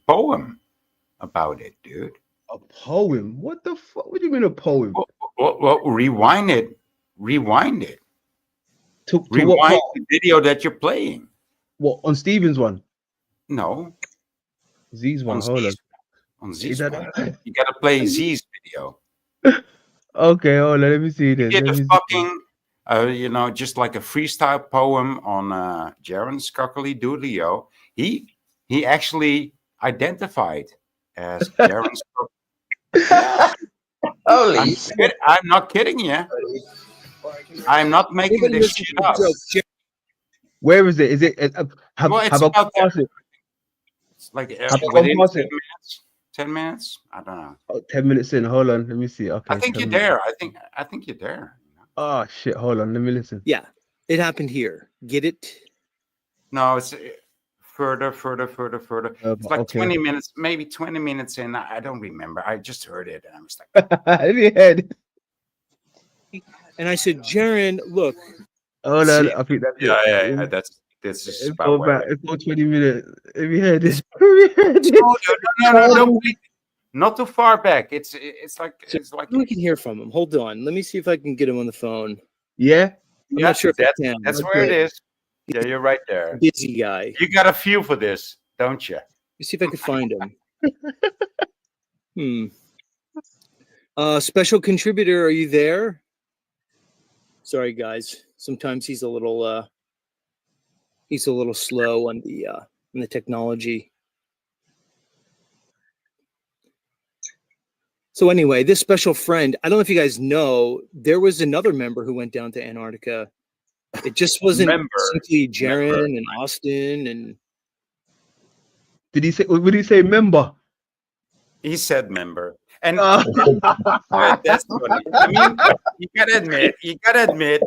poem about it, dude. A poem? What the fuck? What do you mean a poem? Well, rewind it. To what Rewind part? the video that you're playing. What, on Steven's one? No, Z's one. on Hold on. Z's, on Is Z's that one. You gotta play Z's video. okay? Hold on. Let me see He this. did Let a me see. fucking, just like a freestyle poem on Jaren's Cockly Doodleo. He actually identified as Jaren's. Holy I'm not kidding you. I'm not making this shit up. Where is it? Is it? Have Well, it's I about gone past it? It's like Have I gone within past 10 it? minutes. 10 minutes? I don't know. Oh, 10 minutes in. Hold on. Let me see. Okay. I think 10 you're minutes. there. I think you're there. Oh shit! Hold on. Let me listen. Yeah, it happened here. Get it? No, it's further. It's like okay. 20 minutes, maybe 20 minutes in. I don't remember. I just heard it and I was like, Let me head. And I said, Jaren, look. Hold on. See, I think that's yeah, it. yeah. This is It's about all where about. It's all 20 minutes. Let me hear this. Let me hear this. No, not too far back. It's like we can hear from him. Hold on. Let me see if I can get him on the phone. Yeah. I'm not sure if I can. That's where it is. Yeah, you're right there. Busy guy. You got a feel for this, don't you? Let me see if I can find him. Special contributor, are you there? Sorry, guys. Sometimes he's a little slow on the technology. So anyway, this special friend, I don't know if you guys know, there was another member who went down to Antarctica. It just wasn't simply Jaron and Austin and. Would he say member? He said member. And that's funny. I mean, you gotta admit,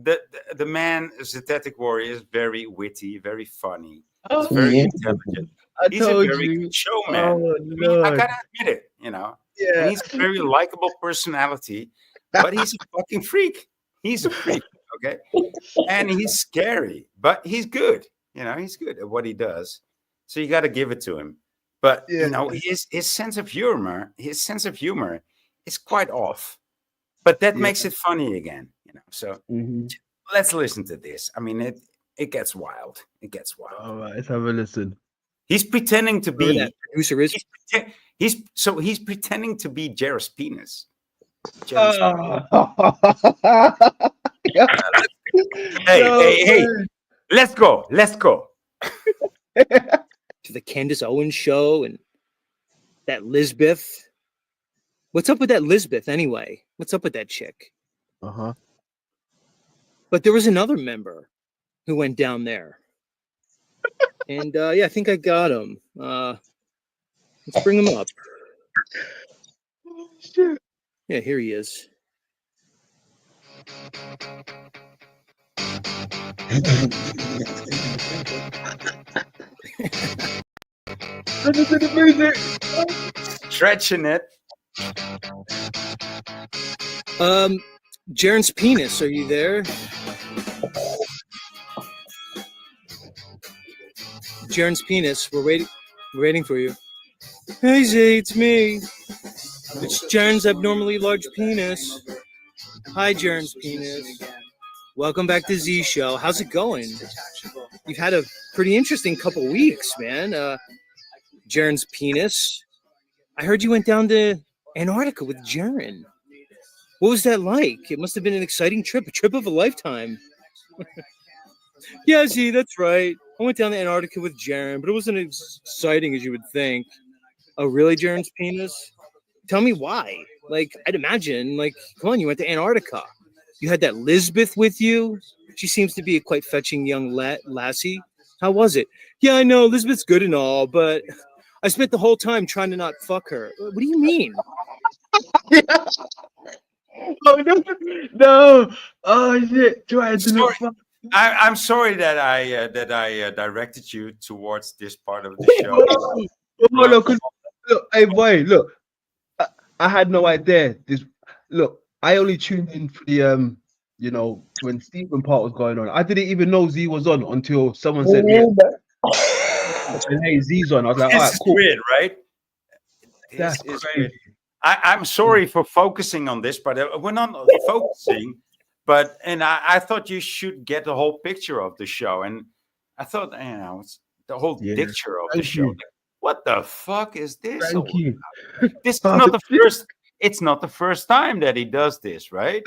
the man, Zetetic Warrior, is very witty, very funny. He's very intelligent. He's a very good showman. I gotta admit it, you know. Yeah. And he's a very likable personality, but he's a fucking freak. He's a freak, okay? And he's scary, but he's good. You know, he's good at what he does. So you got to give it to him. But you know, his sense of humor is quite off. But that makes it funny again, you know. So let's listen to this. I mean, it gets wild. It gets wild. All right, let's have a listen. He's pretending to be. Producer is. He's pretending to be Jairus Penis. Hey! Let's go! To the Candace Owens show and that Lisbeth. What's up with that Lisbeth anyway? What's up with that chick? But there was another member who went down there, and yeah, I think I got him. Let's bring him up. Oh, shit. Yeah, here he is. Listen to the music. Stretching it. Jaron's Penis, are you there? Jaron's Penis, we're waiting for you. Hey Z, it's me. It's Jaron's abnormally large penis. Hi, Jaron's Penis. Welcome back to Z Show. How's it going? You've had a pretty interesting couple weeks, man. Jaron's Penis. I heard you went down to Antarctica with Jaron. What was that like? It must have been an exciting trip, a trip of a lifetime. Yeah, Z, that's right. I went down to Antarctica with Jaron, but it wasn't as exciting as you would think. Oh, really, Jaron's Penis? Tell me why. Like, I'd imagine, like, come on, you went to Antarctica. You had that Lisbeth with you. She seems to be a quite fetching young lassie. How was it? Yeah, I know, Lisbeth's good and all, but I spent the whole time trying to not fuck her. What do you mean? Oh, no. Oh, shit. Trying to not fuck. I'm sorry that I directed you towards this part of the show. Look, hey boy, look. I had no idea. Look, I only tuned in for the you know, when Stephen part was going on. I didn't even know Z was on until someone said, "Hey, Z's on." I was like, "All right, This cool." is weird, right? That's This is crazy. weird. I'm sorry for focusing on this, but we're not focusing. But I thought you should get the whole picture of the show, and I thought, you know, it's the whole picture of the Thank show. you. Like, what the fuck is this? Thank you. This is not the first. It's not the first time that he does this, right?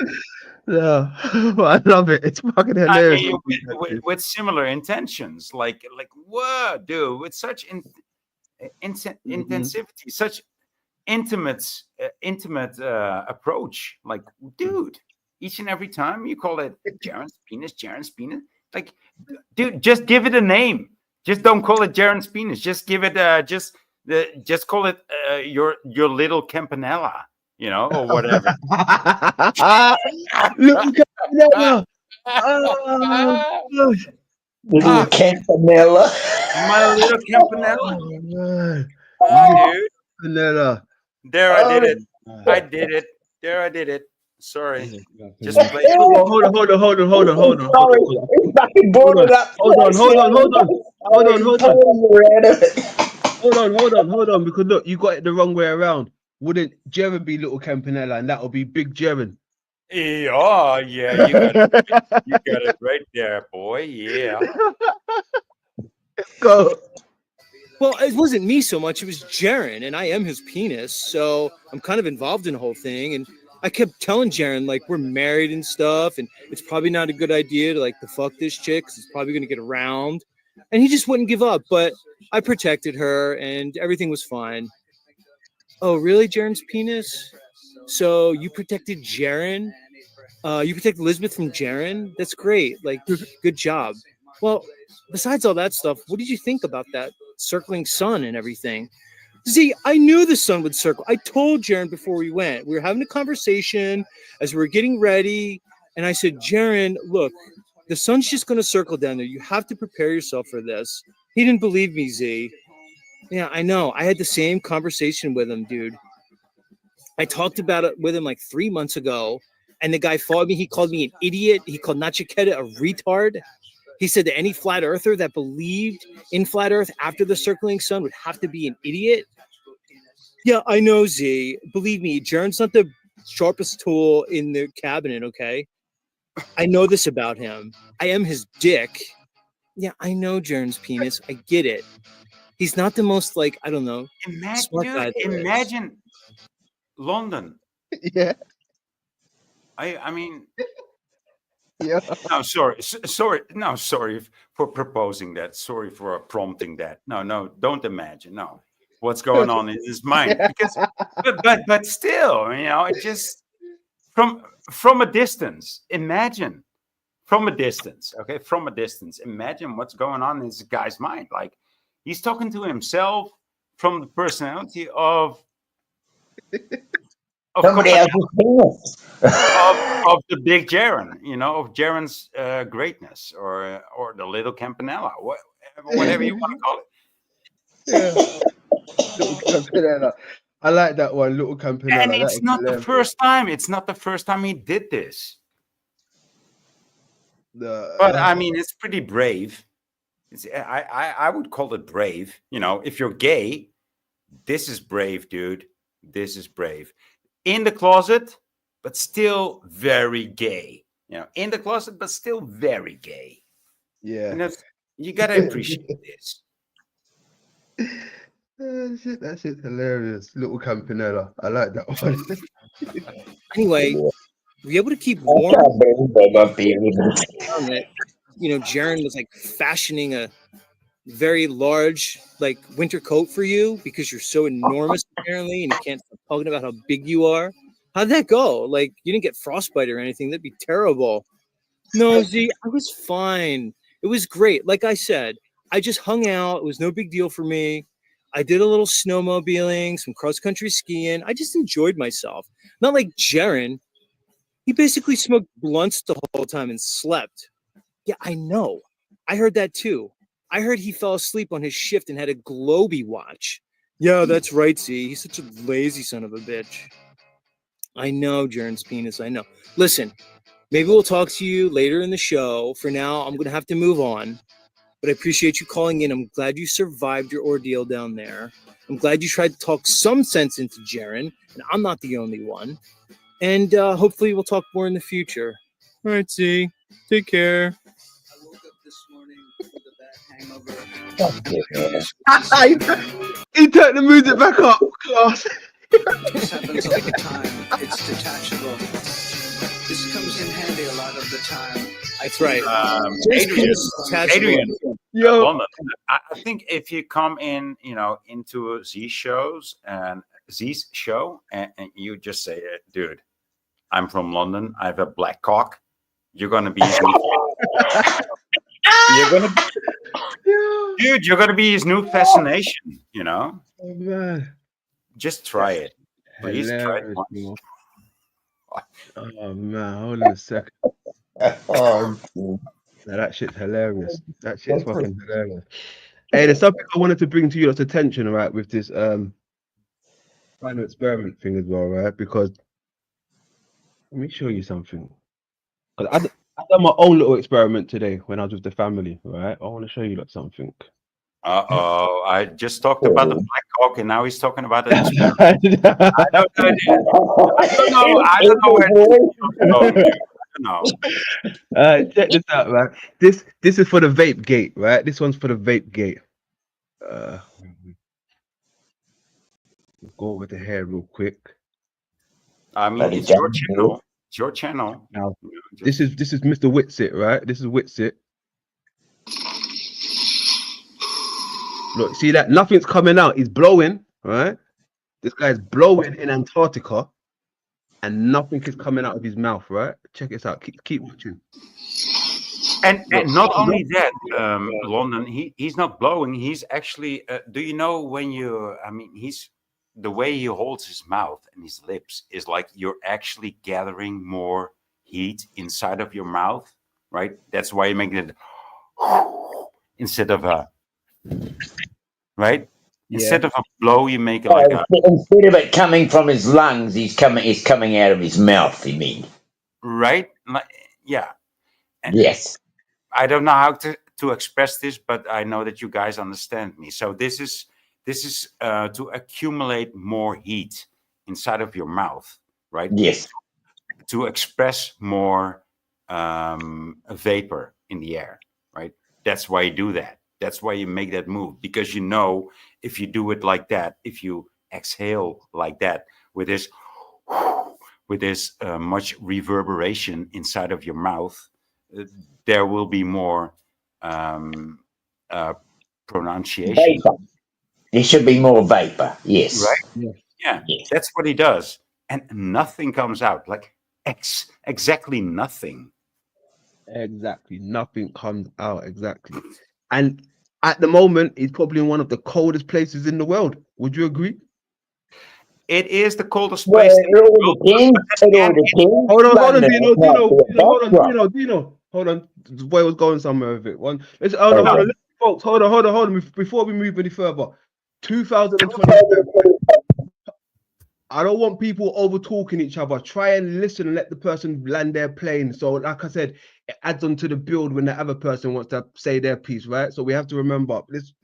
Yeah, I love it. It's fucking I hilarious. mean, with similar intentions, like what, dude? With such intensivity, such intimate approach. Like, dude, each and every time you call it Jaron's Penis. Like, dude, just give it a name. Just don't call it Jaron's Penis. Just give it just call it your little Campanella, you know, or whatever. Look, Campanella. Little Campanella. My little Campanella. Dude. Campanella. There, I did it. There, I did it. Sorry. Just play. Hold on. hold on, because look, you got it the wrong way around. Wouldn't Jaren be little Campanella, and that would be Big Jaren? Yeah, yeah, you got it right there, boy. Yeah. Go. Well, it wasn't me so much. It was Jaren, and I am his penis. So I'm kind of involved in the whole thing. And I kept telling Jaren, like, we're married and stuff, and it's probably not a good idea to, like, to fuck this chick because it's probably going to get around. And he just wouldn't give up. But I protected her, and everything was fine. Oh, really, Jaren's penis? So you protected Jaren? You protected Elizabeth from Jaren? That's great. Like, good job. Well, besides all that stuff, what did you think about that circling sun and everything? See, I knew the sun would circle. I told Jaren before we went. We were having a conversation as we were getting ready, and I said, Jaren, look, the sun's just going to circle down there. You have to prepare yourself for this. He didn't believe me, Z. Yeah, I know. I had the same conversation with him, dude. I talked about it with him like 3 months ago, and the guy fought me. He called me an idiot. He called Nachiketa a retard. He said that any flat earther that believed in flat earth after the circling sun would have to be an idiot. Yeah, I know, Z. Believe me, Jaren's not the sharpest tool in the cabinet, okay? I know this about him. I am his dick. Yeah, I know Jaren's penis. I get it. He's not the most, like, I don't know, smart guy. Imagine London. Yeah. I mean, yeah. No, sorry. No, sorry for proposing that. Sorry for prompting that. No, don't imagine. No, what's going on in his mind? Because, but still, you know, it just from a distance. Imagine from a distance. Okay, from a distance. Imagine what's going on in this guy's mind. Like he's talking to himself from the personality of somebody else's penis. of the big Jaren, you know, of Jaren's greatness, or the little Campanella, whatever you want to call it. Yeah. Little Campanella. I like that one, little Campanella. And it's not the first time. It's not the first time he did this. But I mean, it's pretty brave. I would call it brave. You know, if you're gay, this is brave, dude. This is brave. In the closet, but still very gay. You know, in the closet, but still very gay. Yeah. And you gotta appreciate this. That shit's hilarious. Little Campanella. I like that one. Anyway, were you able to keep warm? You know, Jaren was like fashioning a very large like winter coat for you because you're so enormous apparently, and you can't stop talking about how big you are. How'd that go? Like you didn't get frostbite or anything? That'd be terrible. No, Z, I was fine. It was great. Like I said, I just hung out. It was no big deal for me. I did a little snowmobiling, some cross-country skiing. I just enjoyed myself. Not like Jaren. He basically smoked blunts the whole time and slept. Yeah, I know. I heard that too. I heard he fell asleep on his shift and had a Globey watch. Yeah, that's right, Z. He's such a lazy son of a bitch. I know, Jaren's penis. I know. Listen, maybe we'll talk to you later in the show. For now, I'm going to have to move on. But I appreciate you calling in. I'm glad you survived your ordeal down there. I'm glad you tried to talk some sense into Jaren, and I'm not the only one. And hopefully we'll talk more in the future. All right, Z. Take care. I woke up this morning with a bad hangover. He turned the music back up, class. This happens all the time. It's detachable. This comes in handy a lot of the time. That's right. Adrian, yo, London. I think if you come in, you know, into Z's shows and Z's show, and you just say, "Dude, I'm from London. I have a black cock." You're gonna be his new dude. You're gonna be his new fascination. You know. Oh, man. Just try it. Please try it once. Oh man, hold on a second. Oh, now, that shit's hilarious. That shit's fucking hilarious. Hey, there's something I wanted to bring to your attention, right, with this kind of experiment thing as well, right? Because let me show you something. I done my own little experiment today when I was with the family, right? I want to show you like something. Uh-oh. I just talked about the Black Hawk, and now he's talking about the experiment. I don't know. I don't know where this is going. I don't know. Check this out, man. This is for the vape gate, right? This one's for the vape gate. Go over the hair real quick. I mean, it's your channel. It's your channel. Now, this is Mr. Whitsitt, right? This is Whitsitt. Look, see that? Nothing's coming out. He's blowing, right? This guy's blowing in Antarctica, and nothing is coming out of his mouth, right? Check this out. Keep watching. And not only that, London, he's not blowing. He's actually, do you know when you, I mean, the way he holds his mouth and his lips is like you're actually gathering more heat inside of your mouth, right? That's why you make it instead of a, right? Instead of a blow, you make it like a, instead of it coming from his lungs, it's coming out of his mouth, you mean? right? Yeah. And Yes. I don't know how to express this, but I know that you guys understand me. So this is to accumulate more heat inside of your mouth, right? Yes. To express more vapor in the air, right? That's why you do that. That's why you make that move, because you know if you do it like that, if you exhale like that with this much reverberation inside of your mouth, there will be more pronunciation. Vapor. There should be more vapor. Yes. Right? Yeah. That's what he does. And nothing comes out. Like exactly nothing. Exactly. Nothing comes out. Exactly. And at the moment, he's probably in one of the coldest places in the world. Would you agree? It is the coldest place in the world. Hold on, Dino. Hold on. The boy was going somewhere with it. Hold on. Folks, hold on. Before we move any further, 2020. I don't want people over talking each other. Try and listen and let the person land their plane. So, like I said, it adds on to the build when the other person wants to say their piece, right? So we have to remember, let's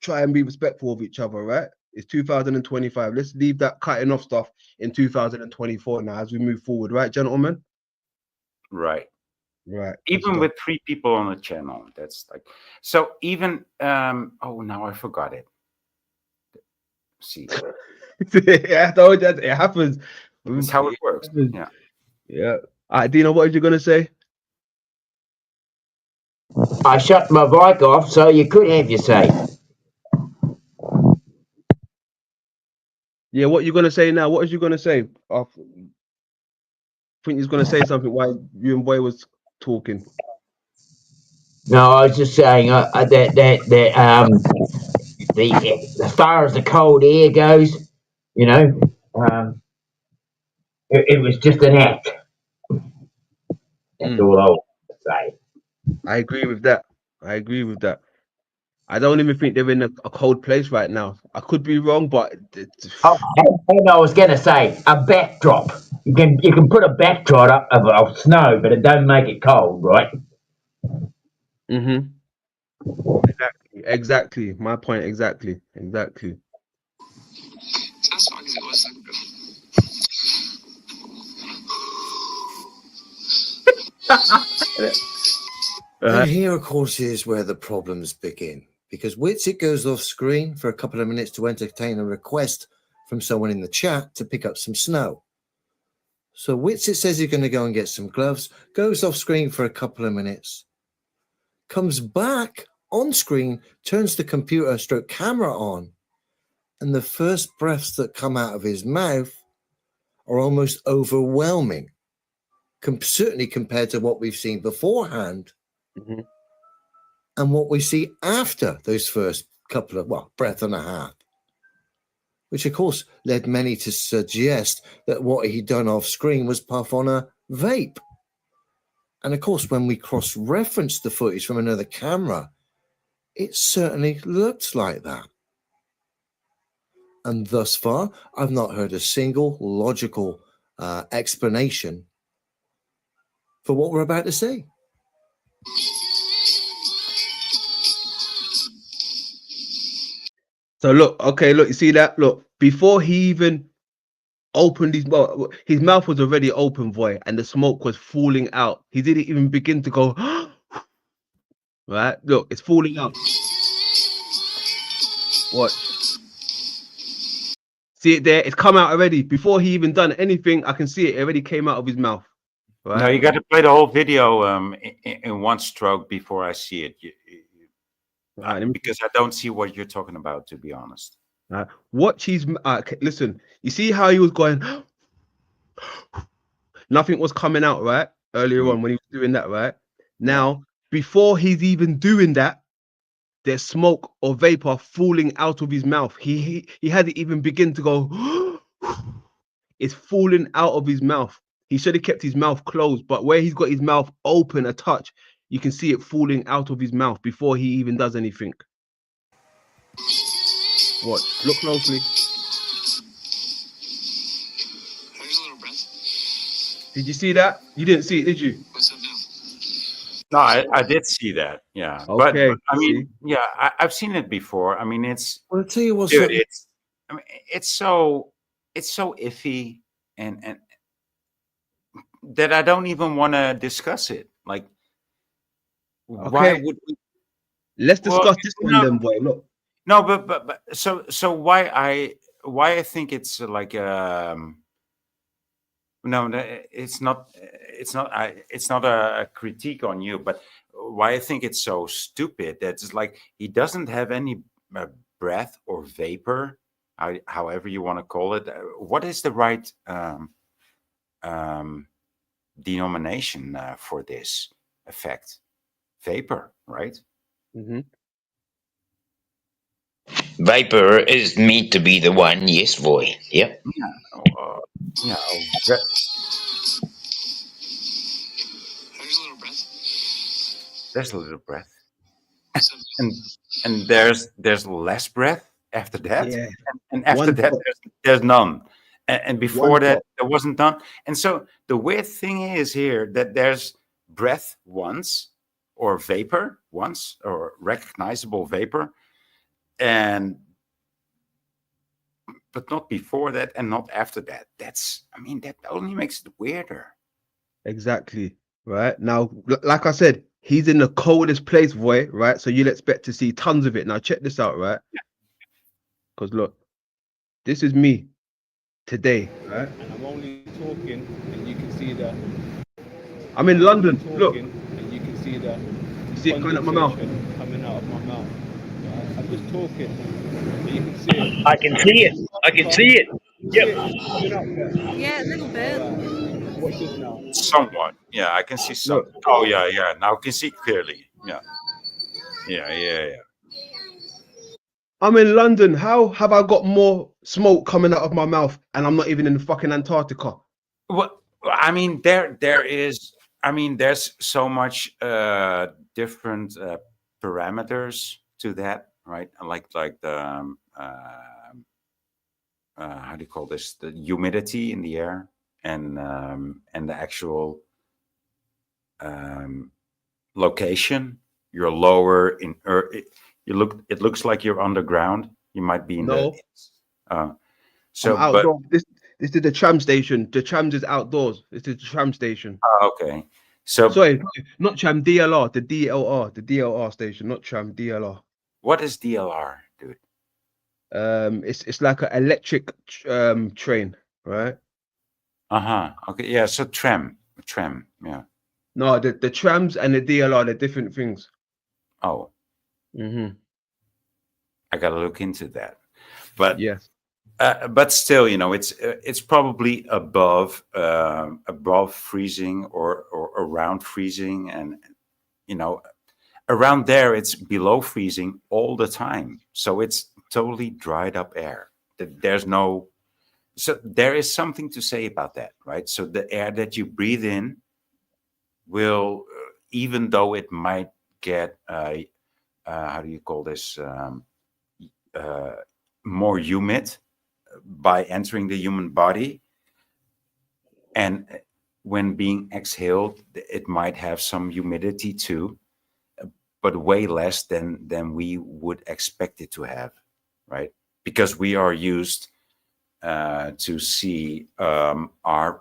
try and be respectful of each other, right? It's 2025. Let's leave that cutting off stuff in 2024 now as we move forward, right, gentlemen? Right. Right. Even with 3 people on the channel, that's like, so even oh, now I forgot it. See. Yeah, it happens. That's how it works. Yeah. Yeah. All right, Dino, what are you gonna say? I shut my bike off, so you could have your say. Yeah, what you gonna say now? What is you gonna say? I think he's gonna say something while you and Boy was talking. No, I was just saying that as far as the cold air goes, you know, it was just an act. That's all I want to say. I agree with that. I don't even think they're in a cold place right now. I could be wrong, but and I was going to say a backdrop. You can put a backdrop up of snow, but it don't make it cold, right? Mm-hmm. Exactly. My point. Exactly. And here, of course, is where the problems begin, because Whitsitt goes off screen for a couple of minutes to entertain a request from someone in the chat to pick up some snow. So Whitsitt says he's going to go and get some gloves, goes off screen for a couple of minutes, comes back on screen, turns the computer stroke camera on, and the first breaths that come out of his mouth are almost overwhelming, certainly compared to what we've seen beforehand. Mm-hmm. And what we see after those first couple of, breath and a half, which of course led many to suggest that what he'd done off screen was puff on a vape. And of course, when we cross-reference the footage from another camera, it certainly looked like that. And thus far, I've not heard a single logical explanation for what we're about to see. So look, okay, look, you see that? Look, before he even opened his mouth was already open, boy, and the smoke was falling out. He didn't even begin to go, right? Look, it's falling out. What? See it there? It's come out already. Before he even done anything, I can see it. It already came out of his mouth. Right? No, you got to play the whole video in one stroke before I see it. Because I don't see what you're talking about, to be honest. Watch his. Listen, you see how he was going. Nothing was coming out, right? Earlier on when he was doing that, right? Now, before he's even doing that, there's smoke or vapor falling out of his mouth. He hadn't even begin to go. It's falling out of his mouth. He should have kept his mouth closed, but where he's got his mouth open a touch, you can see it falling out of his mouth before he even does anything. Watch. Look closely. Did you see that? You didn't see it, did you? No, I did see that. Yeah, Okay, but I mean, yeah, I've seen it before. I mean, it's. Well, I'll tell you what's dude, up. I mean, it's so iffy and that I don't even want to discuss it. Like, why Okay. would we? Let's Well, discuss this one no, then, boy. Look. no, but so why I think it's like no, it's not a critique on you, but why I think it's so stupid that it's like he doesn't have any breath or vapor, however you want to call it. What is the right denomination for this effect? Vapor, right? Mm-hmm. Vapor is meant to be the one, yes, boy. Yep. Yeah. There's a little breath, and there's less breath after that, Yeah. and after One that drop. there's none, and before One that drop. there wasn't none. And so the weird thing is here that there's breath once, or vapor once, or recognizable vapor, but not before that and not after that. That only makes it weirder. Exactly. Right. Now, like I said, he's in the coldest place, boy. Right. So you'll expect to see tons of it. Now, check this out, right? Because look, this is me today, right? And I'm only talking, and you can see that. I'm in London. Look, And you can see that. you see it coming out my mouth. condensation coming out of my mouth. Right? I'm just talking, but you can see it. I can see it. I can see it. Yep. Yeah, a little bit. Watch this now. Somewhat, yeah, I can see some. Oh yeah. Now I can see clearly. Yeah. I'm in London. How have I got more smoke coming out of my mouth and I'm not even in fucking Antarctica? Well, I mean, there's so much different parameters to that, right? Like the how do you call this? The humidity in the air and the actual location. You're lower in Earth. It looks like you're underground. You might be in No. the. I'm outdoors. This is the tram station. The trams is outdoors. This is the tram station. Okay. So sorry, not tram, DLR, the DLR station, not tram, DLR. What is DLR, dude? It's like an electric train, right? Okay, yeah. So tram, yeah. No, the trams and the DLR, they're different things. Oh. Mm-hmm. I gotta look into that. But yes. But still, it's probably above freezing or around freezing, and around there it's below freezing all the time. So it's totally dried up air. So there is something to say about that, right? So the air that you breathe in will, even though it might get how do you call this, more humid by entering the human body, and when being exhaled it might have some humidity too, but way less than we would expect it to have. right? Because we are used to see our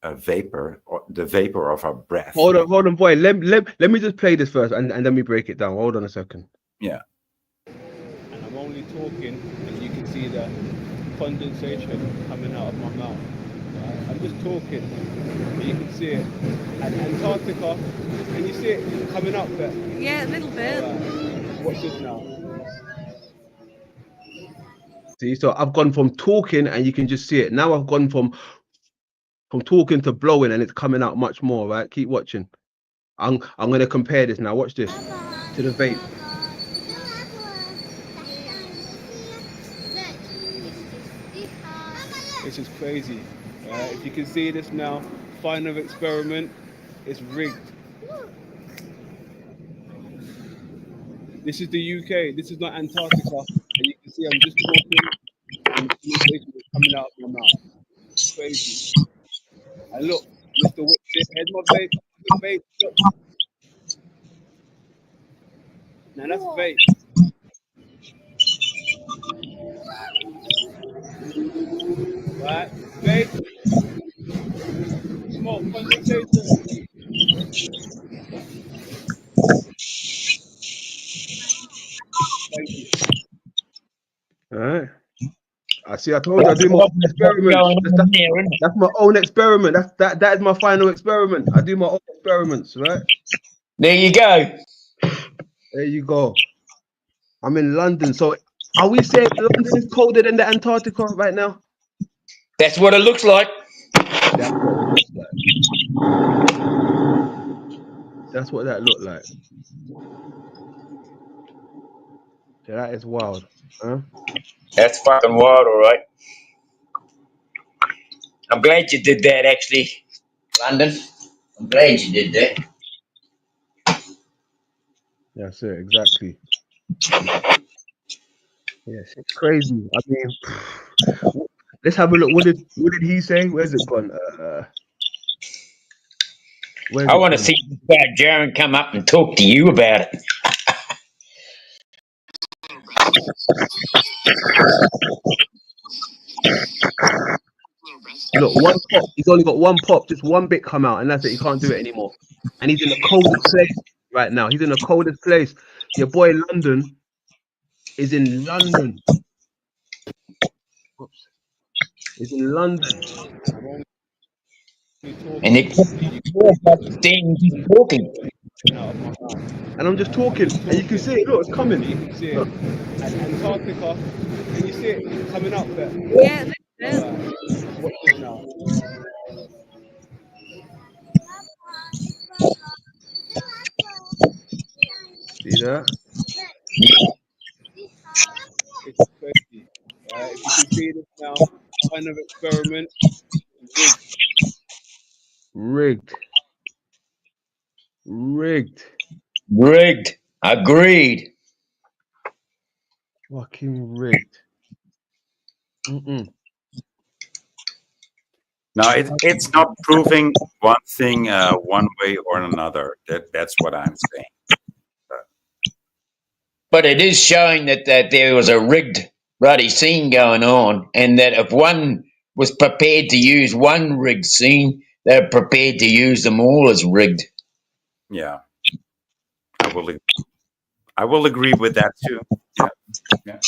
vapor, or the vapor of our breath. Hold on, boy. Let me just play this first, and then we break it down. Hold on a second. Yeah. And I'm only talking, and you can see the condensation coming out of my mouth. Right? I'm just talking, but you can see it. And Antarctica, can you see it coming up there? Yeah, a little bit. Right. Watch this now. See, so I've gone from talking, and you can just see it. Now I've gone from talking to blowing, and it's coming out much more. Right? Keep watching. I'm gonna compare this now. Watch this to the vape. This is crazy. If you can see this now, final experiment, it's rigged. This is the UK. This is not Antarctica. And you can see I'm just talking, and the condensation is coming out of my mouth. It's crazy. And look, Mr. Whitshit, here's my vape. The vape. Look. Now that's vape. Right? Vape. Smoke, condensation. Thank you. All right. I see. I told you I do my own experiment. That's my own experiment. That is my final experiment. I do my own experiments, right? There you go. There you go. I'm in London. So are we saying London is colder than the Antarctica right now? That's what it looks like. That's what it looks like. That's what that looked like. So that is wild. Huh? That's fucking wild, all right. I'm glad you did that, actually, London. I'm glad you did that. That's it, exactly. Yes, it's crazy. I mean, let's have a look. What did he say? Where's it gone? I want to see this guy Jaron come up and talk to you about it. Look, one pop. He's only got one pop, just one bit come out, and that's it. He can't do it anymore. And he's in the coldest place right now. He's in the coldest place. Your boy London is in London. Oops. He's in London. And they staying talking. And I'm just talking, and you can see it. Look, it's coming. You can see it. And Antarctica, can you see it coming up there? Yeah, a little bit. Watch this now. See that? It's crazy. If you can see this now, kind of experiment. Rigged. Agreed. Fucking rigged. No, it's not proving one thing one way or another. That's what I'm saying. But it is showing that there was a rigged bloody scene going on, and that if one was prepared to use one rigged scene, they're prepared to use them all as rigged. Yeah, I will agree with that too. Yeah.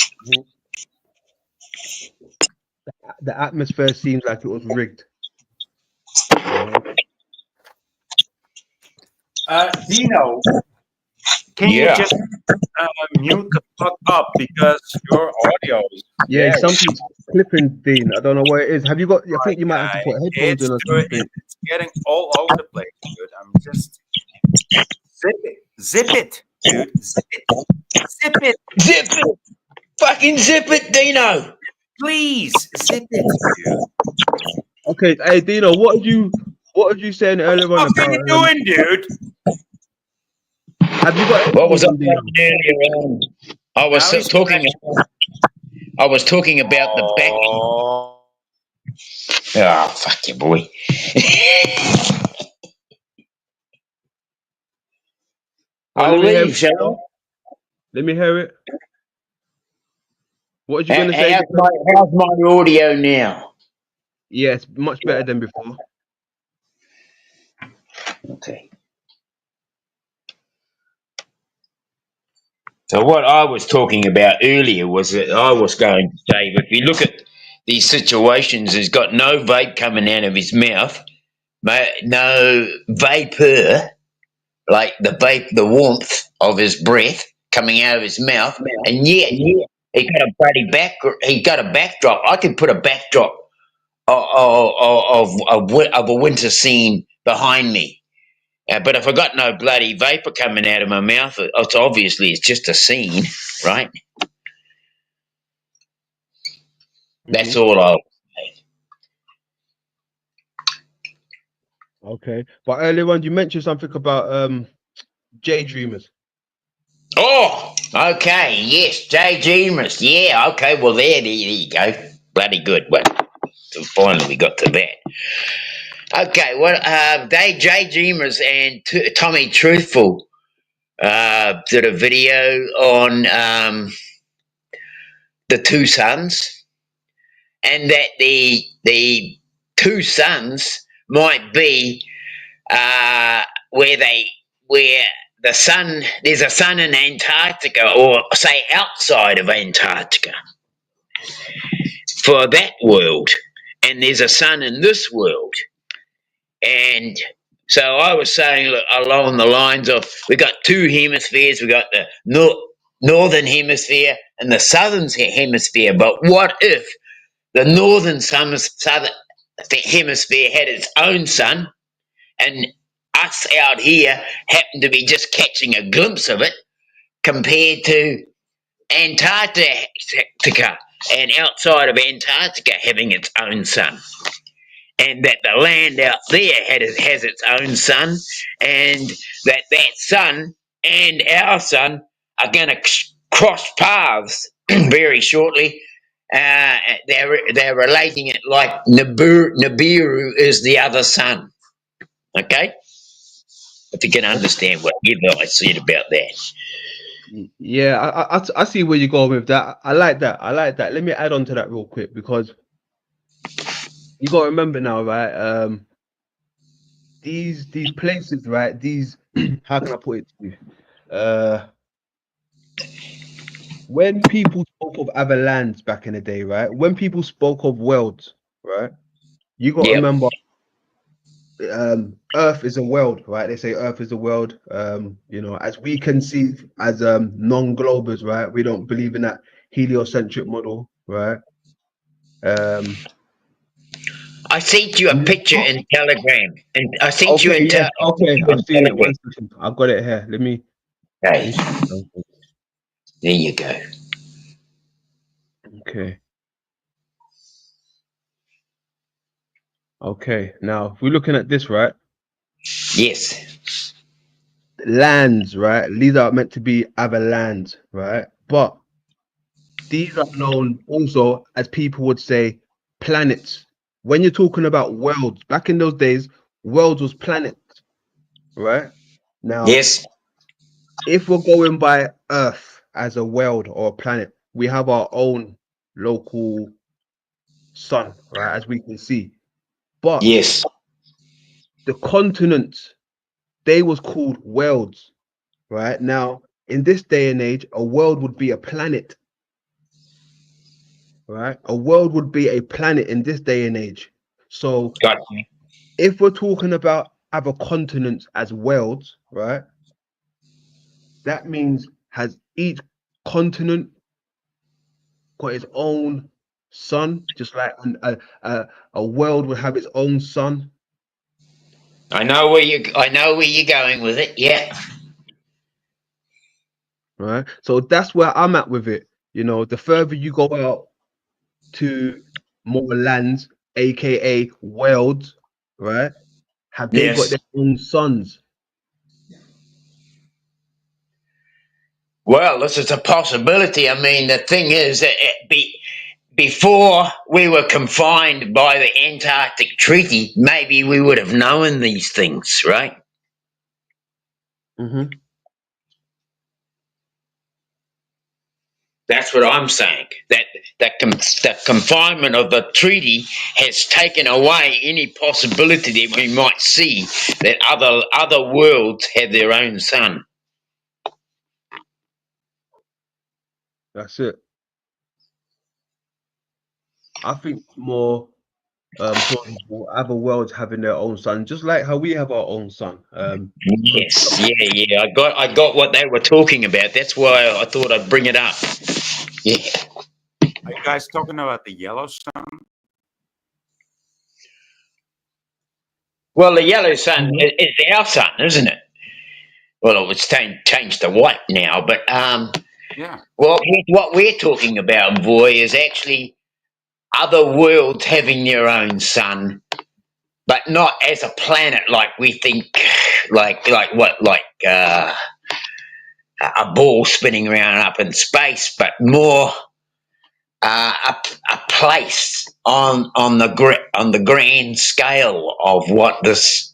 The atmosphere seems like it was rigged. Dino, can you just mute the fuck up because your audio is Something's clipping, Dean. I don't know where it is. Have you got? I think you might have to put headphones in or something. It's getting all over the place, dude. I'm just zip it, dude. Zip it. Fucking zip it, Dino. Please zip it, dude. Okay, hey Dino, what did you saying earlier on about? What are you doing, dude? Have you got? What was I saying earlier on? I was talking about the back. Oh, fuck you, boy. Well, I'll leave, shall I? Let me hear it. What are you going to say? How's my audio now? Yeah, it's much better than before. Okay. So what I was talking about earlier was that I was going to say, if you look at these situations, he's got no vape coming out of his mouth, no vapor, like the warmth of his breath coming out of his mouth, and yet he got a backdrop. I could put a backdrop of a winter scene behind me. But if I got no bloody vapor coming out of my mouth, it's just a scene, right? That's all I'll say. Okay. But earlier on, you mentioned something about J Dreamers. Oh, okay, yes, J Dreamers. Yeah, okay, well, there you go. Bloody good. Well, so finally we got to that. Okay, well, J Dreamers and Tommy Truthful did a video on the two sons, and that the two sons might be where the sun, there's a sun in Antarctica, or say outside of Antarctica for that world, and there's a sun in this world. And so I was saying, look, along the lines of, we got two hemispheres, we got the northern hemisphere and the southern hemisphere, but what if the northern southern hemisphere had its own sun, and us out here happen to be just catching a glimpse of it, compared to Antarctica and outside of Antarctica having its own sun, and that the land out there has its own sun, and that sun and our sun are going to cross paths very shortly. They're relating it like Nibiru is the other sun. Okay? If you can understand what I said about that. Yeah, I see where you're going with that. I like that. Let me add on to that real quick, because you got to remember now, right? These places, right? These how can I put it to you? When people spoke of other lands back in the day, right? When people spoke of worlds, right? You got to remember, Earth is a world, right? They say Earth is a world. As we can see as non-globers, right? We don't believe in that heliocentric model, right? I sent you a picture in Telegram, and I sent you in Okay, I've seen it. 1 second. I've got it here. Let me. Okay. There you go. Okay. Now, if we're looking at this, right? Yes. Lands, right? These are meant to be other lands, right? But these are known also as, people would say, planets. When you're talking about worlds, back in those days, worlds was planets, right? Now, yes, if we're going by Earth as a world or a planet, we have our own local sun, right? As we can see. But yes, the continents, they was called worlds, right? Now, in this day and age, a world would be a planet, right? A world would be a planet in this day and age. So if we're talking about other continents as worlds, right? That means, has each continent got its own sun, just like a world would have its own sun? I know where you're going with it. Yeah. Right. So that's where I'm at with it. The further you go out to more lands, aka worlds, right? Have they got their own suns? Well, this is a possibility. I mean, the thing is that before we were confined by the Antarctic Treaty, maybe we would have known these things, right? Mm-hmm. That's what I'm saying. That the confinement of the treaty has taken away any possibility that we might see that other worlds have their own sun. That's it. I think more plausible other worlds having their own sun, just like how we have our own sun. Yes, yeah. I got what they were talking about. That's why I thought I'd bring it up. Yeah. Are you guys talking about the yellow sun? Well, the yellow sun is our sun, isn't it? Well, it's changed to white now, but Yeah. well, what we're talking about, boy, is actually other worlds having their own sun, but not as a planet like we think, like a ball spinning around up in space, but more a place on the grand scale of what this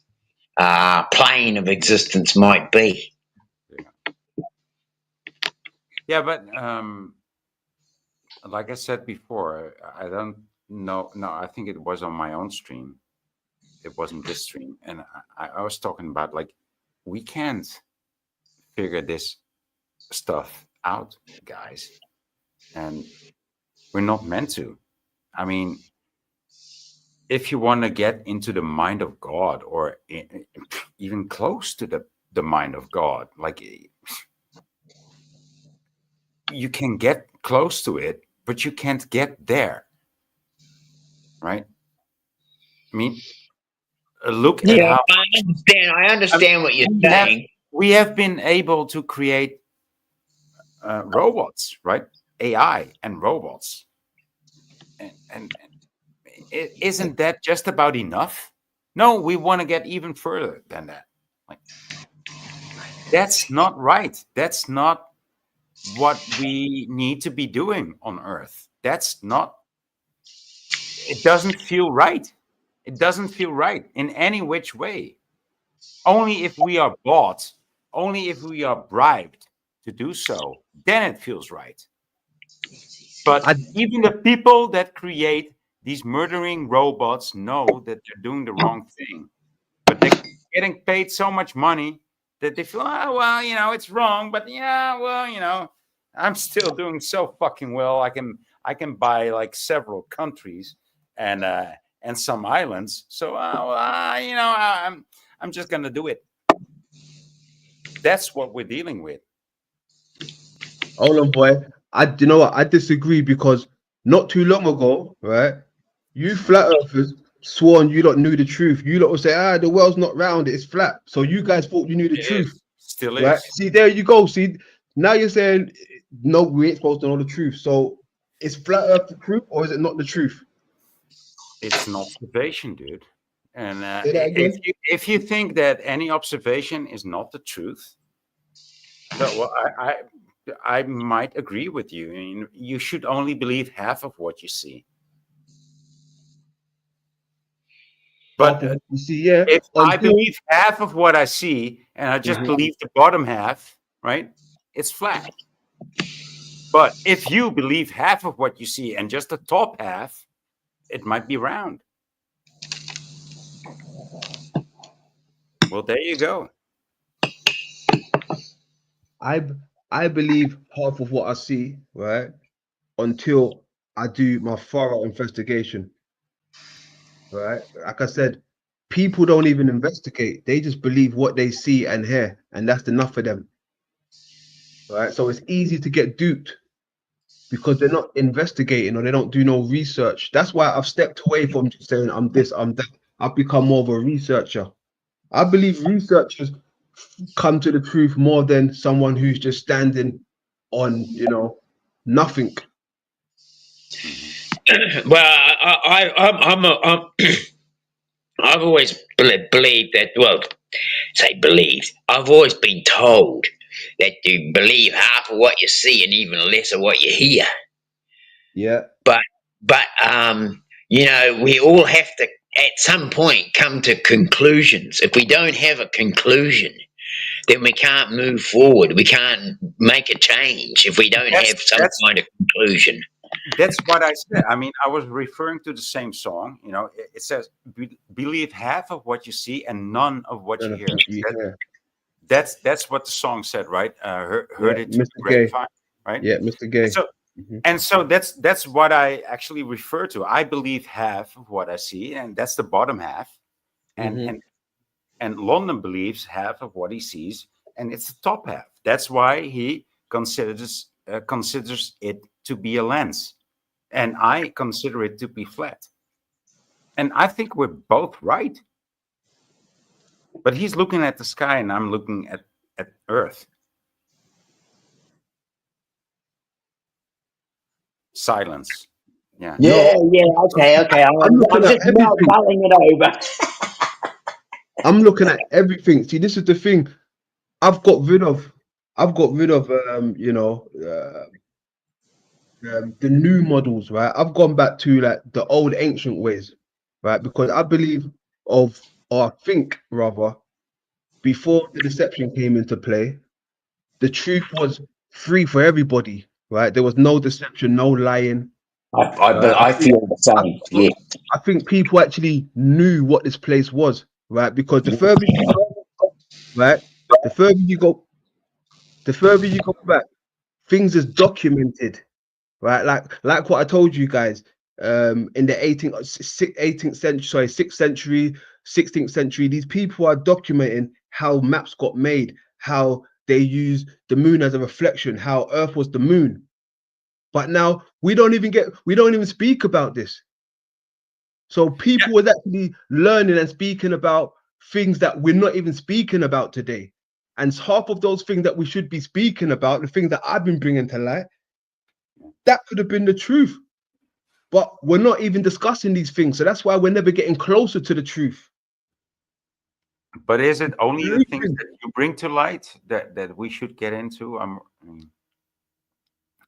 plane of existence might be. Yeah, but like I said before, I don't know. No, I think it was on my own stream. It wasn't this stream, and I was talking about like we can't figure this stuff out, guys, and we're not meant to. I mean, if you want to get into the mind of God, or even close to the mind of God, like you can get close to it, but you can't get there, right? I mean, look at how I understand what you're saying. We have been able to create robots, right? AI and robots, and isn't that just about enough? No, we want to get even further than that. Like, that's not right. That's not what we need to be doing on Earth. That's not. It doesn't feel right. It doesn't feel right in any which way. Only if we are bought, only if we are bribed to do so, then it feels right. But even the people that create these murdering robots know that they're doing the wrong thing. But they're getting paid so much money that they feel, oh, well, you know, it's wrong. But yeah, well, you know, I'm still doing so fucking well. I can buy like several countries and some islands. So, you know, I'm just gonna do it. That's what we're dealing with. Hold on, boy. You know what? I disagree because not too long ago, right? You flat earthers sworn you don't knew the truth. You lot would say, the world's not round, it's flat. So you guys thought you knew the truth. Still right? is. See, there you go. See, now you're saying no, we ain't supposed to know the truth. So is flat earth the truth or is it not the truth? It's an observation, dude. And Say that again? if you think that any observation is not the truth, well, I might agree with you. I mean, you should only believe half of what you see. But you see, yeah. if I believe half of what I see and I just believe the bottom half, right? It's flat. But if you believe half of what you see and just the top half, it might be round. Well, there you go. I believe half of what I see, right? Until I do my thorough investigation. Right? Like I said, people don't even investigate. They just believe what they see and hear, and that's enough for them. Right? So it's easy to get duped because they're not investigating or they don't do no research. That's why I've stepped away from just saying I'm this, I'm that. I've become more of a researcher. I believe researchers come to the truth more than someone who's just standing on, you know, nothing. Well, I've always believed that. Well, say believed. I've always been told that you believe half of what you see and even less of what you hear. Yeah. But you know, we all have to at some point come to conclusions. If we don't have a conclusion, then we can't move forward. We can't make a change if we don't have some kind of conclusion. That's what I said. I mean, I was referring to the same song. You know, it says, believe half of what you see and none of what you hear. That's what the song said, right? Heard it, Mr. grapevine, Gay. right? Yeah, Mr. Gay. So, and so that's what I actually refer to. I believe half of what I see, and that's the bottom half. And London believes half of what he sees, and it's the top half. That's why he considers it to be a lens, and I consider it to be flat. And I think we're both right. But he's looking at the sky, and I'm looking at Earth. Silence. Yeah. Yeah. Okay. I'm just about mulling it over. I'm looking at everything. See, this is the thing. I've got rid of the new models, right? I've gone back to like the old ancient ways, right? Because I believe or I think rather, before the deception came into play, the truth was free for everybody, right? There was no deception, no lying. I feel the same. Yeah. I think people actually knew what this place was, right? Because the further you go, right, the further you go back, things is documented, right? Like what I told you guys, in the 18th century, sorry, 6th century, 16th century, these people are documenting how maps got made, how they use the moon as a reflection, how Earth was the moon. But now we don't even speak about this. So people was actually learning and speaking about things that we're not even speaking about today. And half of those things that we should be speaking about, the things that I've been bringing to light, that could have been the truth. But we're not even discussing these things. So that's why we're never getting closer to the truth. But is it only the things that you bring to light that we should get into?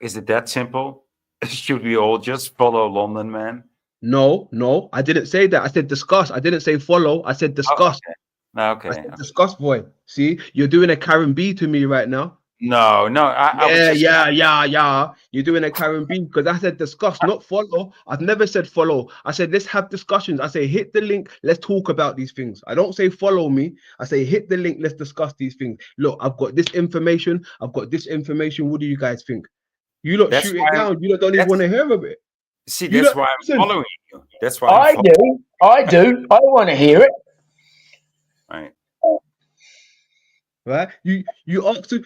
Is it that simple? Should we all just follow London Man? No, I didn't say that. I said discuss. I didn't say follow. I said discuss. Okay. I said discuss, boy. See, you're doing a Karen B to me right now. No. Yeah. You're doing a Karen B because I said discuss, not follow. I've never said follow. I said let's have discussions. I say hit the link. Let's talk about these things. I don't say follow me. I say hit the link. Let's discuss these things. Look, I've got this information. What do you guys think? You lot shoot it down. You lot don't even want to hear of it. See, that's why I'm following you. That's why I do. I want to hear it. Right? You ask to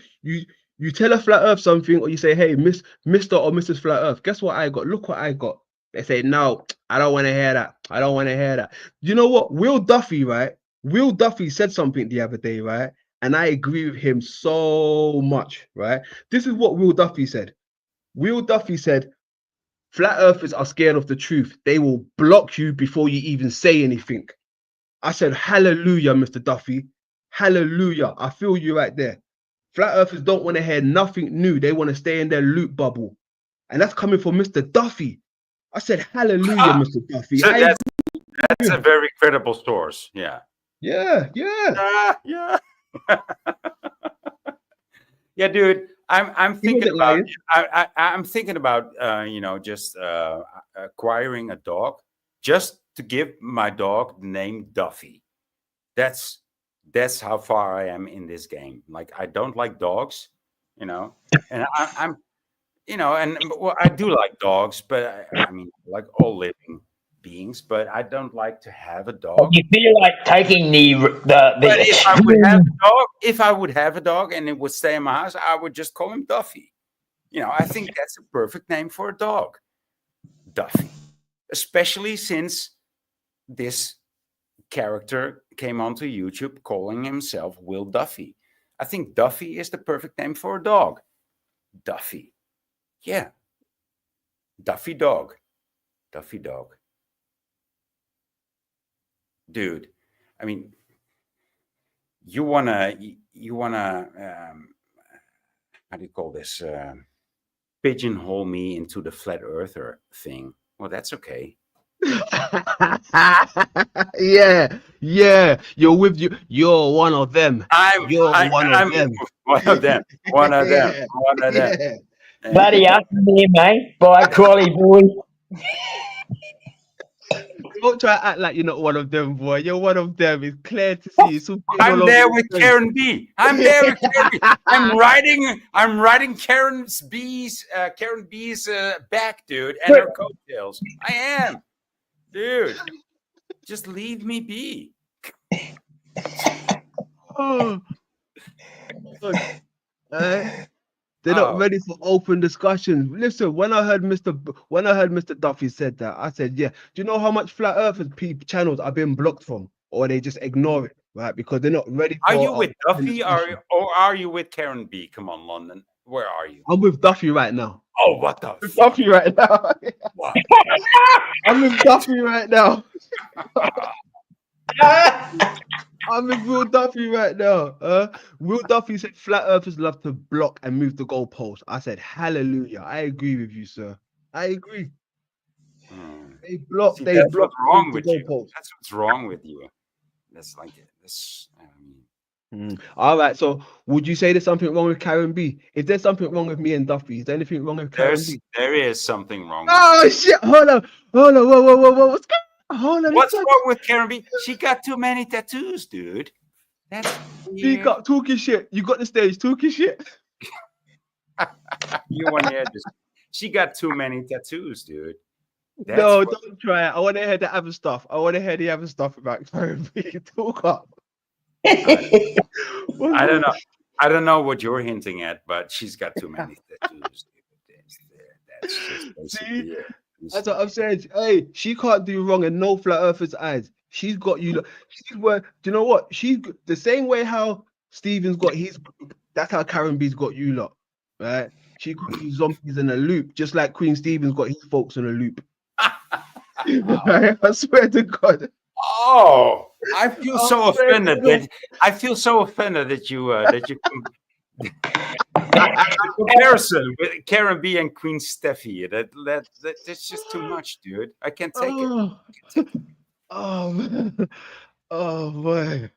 you tell a flat earth something, or you say, hey, Mr. or Mrs. Flat Earth, guess what I got? Look what I got. They say, no, I don't want to hear that. You know what? Will Duffy, right? Will Duffy said something the other day, right? And I agree with him so much, right? This is what Will Duffy said. Will Duffy said, flat earthers are scared of the truth. They will block you before you even say anything. I said, hallelujah, Mr. Duffy. Hallelujah. I feel you right there. Flat earthers don't want to hear nothing new. They want to stay in their loop bubble. And that's coming from Mr. Duffy. I said, hallelujah, Mr. Duffy. So that's a very credible source. Yeah. Yeah. Yeah, dude. I'm thinking about I'm thinking about just acquiring a dog just to give my dog the name Duffy. That's how far I am in this game. Like, I don't like dogs, and I'm well, I do like dogs, but I mean, like all living beings, but I don't like to have a dog. You feel like taking But if I would have a dog and it would stay in my house, I would just call him Duffy. I think that's a perfect name for a dog, Duffy. Especially since this character came onto YouTube calling himself Will Duffy. I think Duffy is the perfect name for a dog. Duffy. Yeah. Duffy dog. Duffy dog. Dude, I mean, you wanna how do you call this, pigeonhole me into the flat earther thing? Well, that's okay. Yeah, Yeah, you're with you. You're one of them. You're one of them. One of them. One of them. Yeah. One of them. Yeah. Bloody up there, mate. By Crawley boy. Don't try to act like you're not one of them, boy. You're one of them. It's clear to see. It's all I'm all there over with the Karen B. I'm there with Karen B. I'm riding Karen B's back, dude, and her coattails. I am, dude. Just leave me be. Oh. Look, they're not ready for open discussions. Listen, when I heard Mr. Duffy said that, I said, yeah. Do you know how much flat earthers channels I've been blocked from, or they just ignore it, right? Because they're not ready. Are for you with open Duffy, discussion. or are you with Karen B? Come on, London. Where are you? I'm with Duffy right now. Oh, what the? With Duffy right now. What? I'm with Duffy right now. I'm with Will Duffy right now. Will Duffy said flat earthers love to block and move the goalpost. I said, hallelujah. I agree with you, sir. I agree. They block. See, They that's block. what's wrong the with you. goalpost. That's what's wrong with you. That's like this. All right. So, would you say there's something wrong with Karen B? If there's something wrong with me and Duffy, is there anything wrong with Karen B? There is something wrong. Oh shit! Hold on. Whoa! What's going on? Hold on. What's wrong with Karen B? She got too many tattoos, dude. That's Speak up, talking shit. You got the stage, talking shit. You want to hear this? She got too many tattoos, dude. That's No, what- don't try it. I want to hear the other stuff. I want to hear the other stuff about Karen B. Talk up. I don't know. I don't know what you're hinting at, but she's got too many tattoos. That's just basically it. That's what I'm saying. Hey, she can't do wrong in no flat earther's eyes. She's got you. She's where. Do you know what? She's the same way how Steven's got his. That's how Karen B's got you lot, right? She got you zombies in a loop, just like Queen Stevens got his folks in a loop. Right? I swear to God. Oh, I feel so Oh, offended man. that I feel so offended that you the comparison with Karen B and Queen Steffi. That's just too much, dude. I can't take it. Oh man. Oh boy.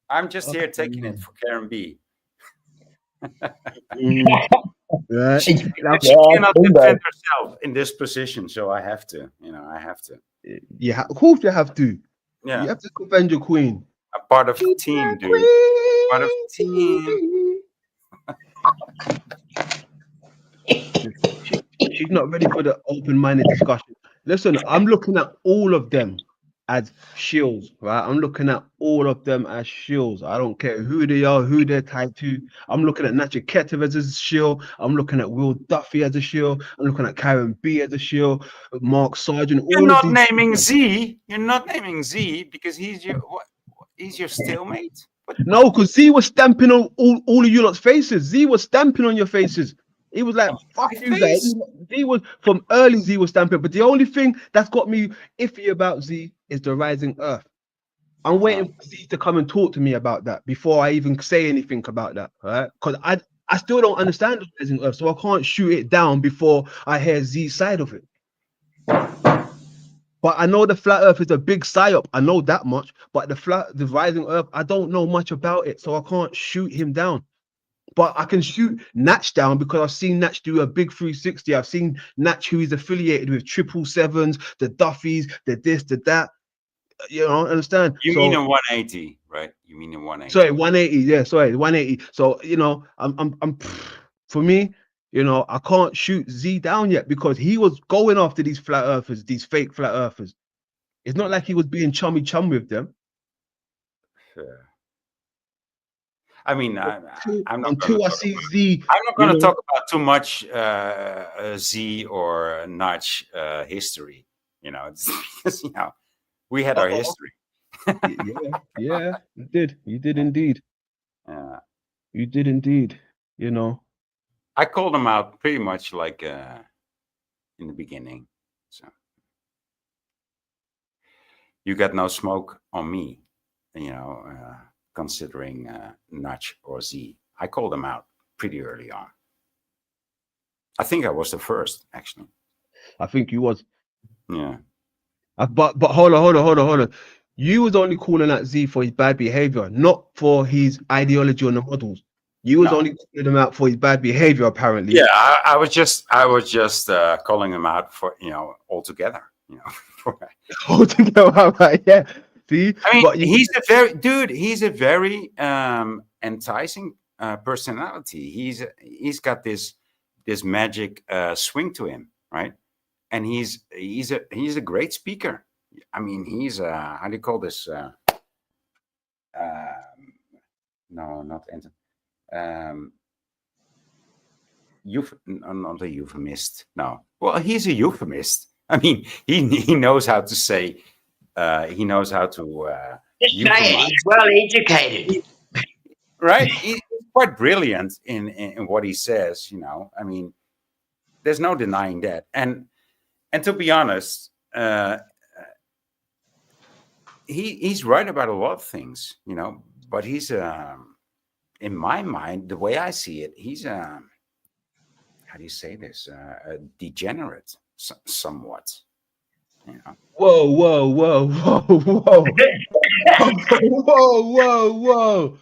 I'm just here taking it for Karen B. Right. She cannot defend herself in this position, so I have to. I have to. Yeah, of course you have to. Yeah. You have to defend your queen. A part of the team, dude. Part of the team. She's not ready for the open-minded discussion. Listen, I'm looking at all of them as shills, right? I'm looking at all of them as shills. I don't care who they are, who they're tied to. I'm looking at Nacho Ketev as a shill. I'm looking at Will Duffy as a shill. I'm looking at Karen B as a shill. Mark Sargent. You're all not of these naming people. Z. You're not naming Z because he's your what? He's your stalemate. No, because Z was stamping on all of you lot's faces. Z was stamping on your faces. He was like, fuck you guys. Z was from early Z was stamping. But the only thing that's got me iffy about Z is the Rising Earth. I'm waiting for Z to come and talk to me about that before I even say anything about that, right? Because I still don't understand the Rising Earth, so I can't shoot it down before I hear Z's side of it. But I know the flat earth is a big psyop. I know that much. But the Rising Earth, I don't know much about it, so I can't shoot him down. But I can shoot Natch down because I've seen Natch do a big 360. I've seen Natch who is affiliated with 777s, the Duffys, the this, the that. You know, understand? You mean a 180, right? You mean a 180. Sorry, 180. Yeah, sorry, 180. So I'm for me, I can't shoot Z down yet because he was going after these flat earthers, these fake flat earthers. It's not like he was being chummy chum with them. Sure. I mean, I'm not until I see Z. I'm not going to talk about too much Z or Notch history. It's because we had our history. Yeah, you did. You did indeed. You did indeed. I called them out pretty much like in the beginning. So you got no smoke on me, considering Notch or Z. I called them out pretty early on. I think I was the first, actually. I think you was. Yeah. But hold on. You was only calling out Z for his bad behavior, not for his ideology on the models. You was No. only calling him out for his bad behavior, apparently. Yeah, I was just calling him out for altogether. Altogether, right? Yeah. See, I mean, but you, he's a very enticing personality. He's got this magic swing to him, right? And he's a great speaker. I mean, he's how do you call this? No, not not a euphemist. No, well, he's a euphemist. I mean, he knows how to say. He knows how to. He's well educated. Right? He's quite brilliant in what he says. I mean, there's no denying that. And to be honest, he's right about a lot of things. But he's in my mind, the way I see it, he's how do you say this? A degenerate, somewhat. whoa, whoa, whoa, whoa, whoa, whoa.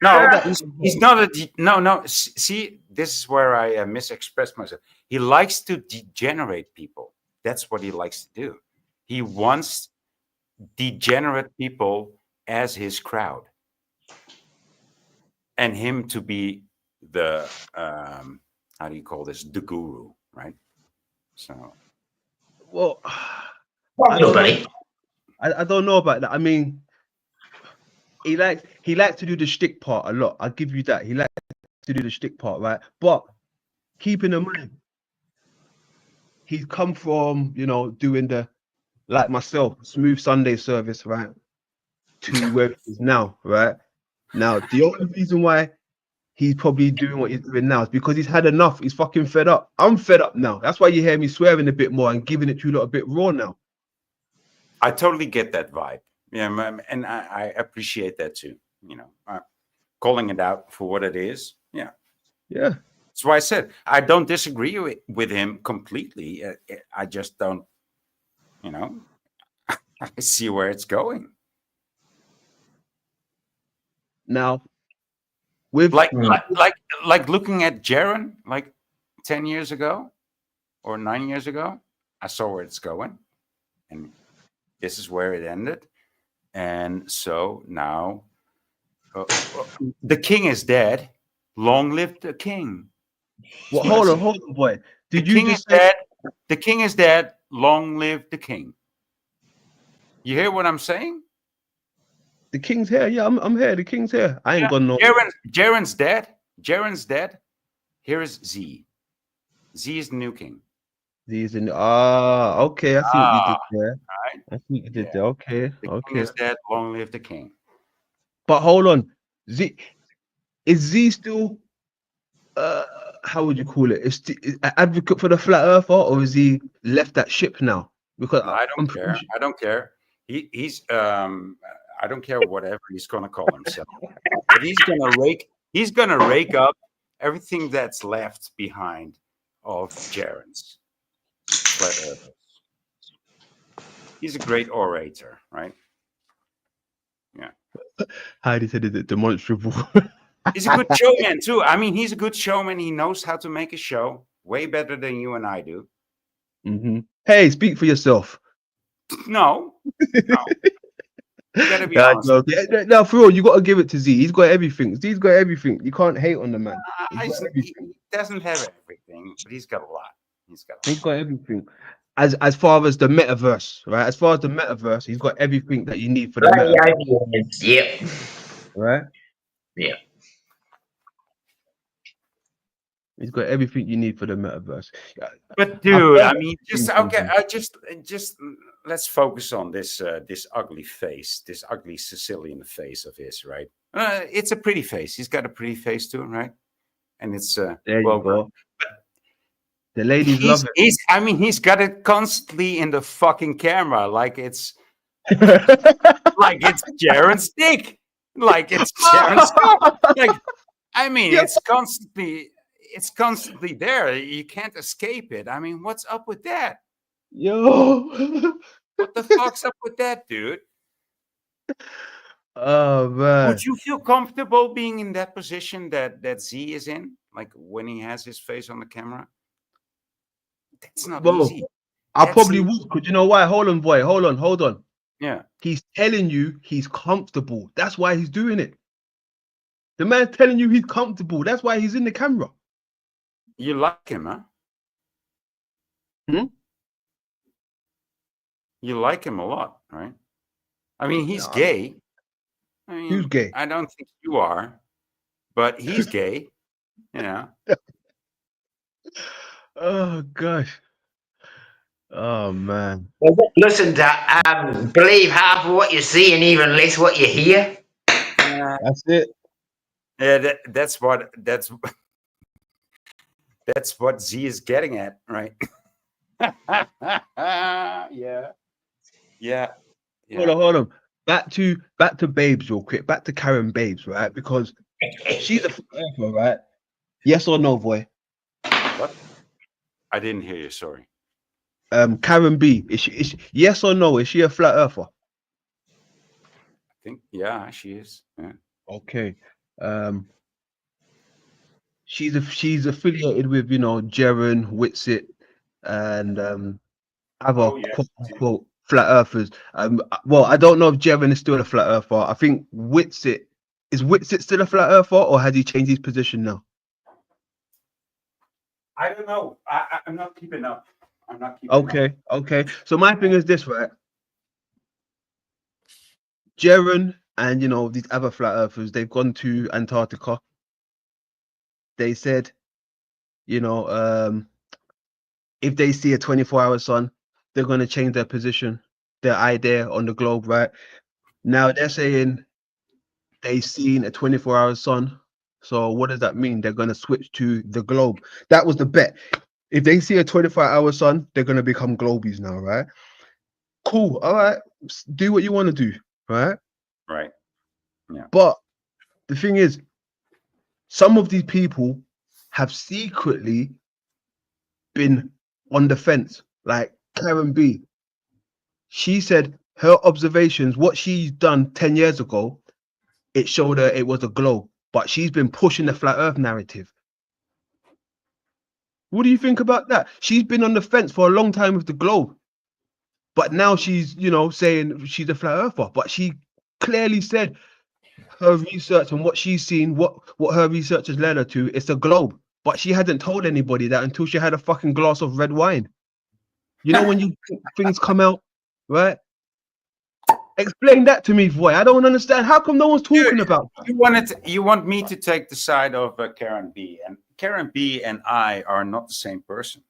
No, he's not a no. See, this is where I misexpressed myself. He likes to degenerate people. That's what he likes to do. He wants degenerate people as his crowd, and him to be the how do you call this? The guru, right? So, Well, I don't know about that. I mean, he likes to do the shtick part a lot. I'll give you that. He likes to do the shtick part, right? But keep in mind, he's come from doing the, like myself, smooth Sunday service, right? To where he is now, right? Now, the only reason why he's probably doing what he's doing now is because he's had enough. He's fucking fed up. I'm fed up now. That's why you hear me swearing a bit more and giving it to you a bit raw now. I totally get that vibe. Yeah, and I appreciate that too. Calling it out for what it is. Yeah. Yeah. That's why I said I don't disagree with him completely. I just don't, I see where it's going. Now, with like looking at Jaron like 10 years ago or 9 years ago, I saw where it's going, and this is where it ended. And so now the king is dead. Long live the king. Well, hold on, boy. Did you just say dead? The king is dead. Long live the king. You hear what I'm saying? The king's here. Yeah, I'm here. The king's here. I ain't gonna know. Jaren's dead. Jaren's dead. Here is Z. Z is the new king. Z is in. Okay. I see what you did there. Right. I see what you did there. Okay. The king is dead. Long live the king. But hold on. Z is Z still? How would you call it? Is an advocate for the flat earther, or is he left that ship now? Because I don't care. I don't care. He's I don't care whatever he's gonna call himself. But he's gonna rake up everything that's left behind of Jaren's flat earthers. He's a great orator, right? Yeah. Heidi said it demonstrable. He's a good showman too. I mean, he's a good showman. He knows how to make a show way better than you and I do. Mm-hmm. Hey, speak for yourself. No. You gotta be honest. No, for real, you gotta give it to Z. He's got everything. Z's got everything. You can't hate on the man. He doesn't have everything, but he's got a lot. He's got everything. As far as the metaverse, right? As far as the metaverse, he's got everything that you need for the metaverse. Yep. Right? Yeah. He's got everything you need for the metaverse. But dude, I mean, just okay. Just let's focus on this this ugly face, this ugly Sicilian face of his, right? It's a pretty face. He's got a pretty face too, right? And it's there you go. The ladies love it. I mean, he's got it constantly in the fucking camera, like it's like it's Jaren's dick, like it's Jaren's cock. Like, I mean, it's constantly there. You can't escape it. I mean, what's up with that? Yo, what the fuck's up with that, dude? Oh man. Would you feel comfortable being in that position that Z is in? Like when he has his face on the camera? That's not Well, easy. I That's probably not- would. Because you know why? Hold on, boy. Hold on. Yeah. He's telling you he's comfortable. That's why he's doing it. The man's telling you he's comfortable. That's why he's in the camera. You like him, huh? Hmm? You like him a lot, right? I mean, he's No. gay. I mean, Who's gay? I don't think you are, but he's gay. You know. Oh gosh. Oh man. Listen, to believe half of what you see and even less what you hear. That's it. Yeah, that's what Z is getting at, right? Yeah. Hold on. Back to Babes real quick. Back to Karen Babes, right? Because she's a flirter, right? Yes or no, boy? What? I didn't hear you. Sorry. Karen B. Is she yes or no? Is she a flat earther? I think she is. Yeah. Okay. She's affiliated with Jaren Whitsitt and other quote unquote flat earthers. Well, I don't know if Jaren is still a flat earther. I think Whitsitt still a flat earther, or has he changed his position now? I don't know. I'm not keeping up. Okay. So my thing is this, right? Jaren and these other flat earthers, they've gone to Antarctica. They said, if they see a 24-hour sun, they're going to change their position, their idea on the globe, right? Now they're saying they've seen a 24-hour sun. So what does that mean? They're going to switch to the globe. That was the bet. If they see a 24-hour sun, they're going to become globies now, right? Cool. All right. Do what you want to do, right? Right. Yeah. But the thing is, some of these people have secretly been on the fence. Like Karen B. She said her observations, what she's done 10 years ago, it showed her it was a globe. But she's been pushing the flat earth narrative. What do you think about that? She's been on the fence for a long time with the globe. But now she's, saying she's a flat earther. But she clearly said her research and what she's seen, what her research has led her to, it's a globe. But she hadn't told anybody that until she had a fucking glass of red wine. When things come out, right? Explain that to me, boy. I don't understand. How come no one's talking about that? You want me to take the side of Karen B. And Karen B. and I are not the same person.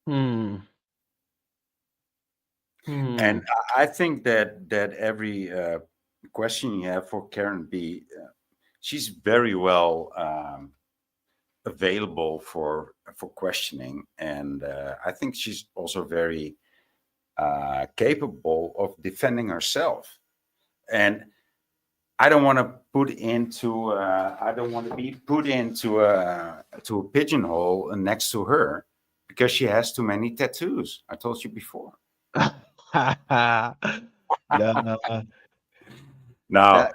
And I think that every question you have for Karen B, she's very well available for questioning, and I think she's also very capable of defending herself. And I don't want to be put into a pigeonhole next to her because she has too many tattoos. I told you before. No.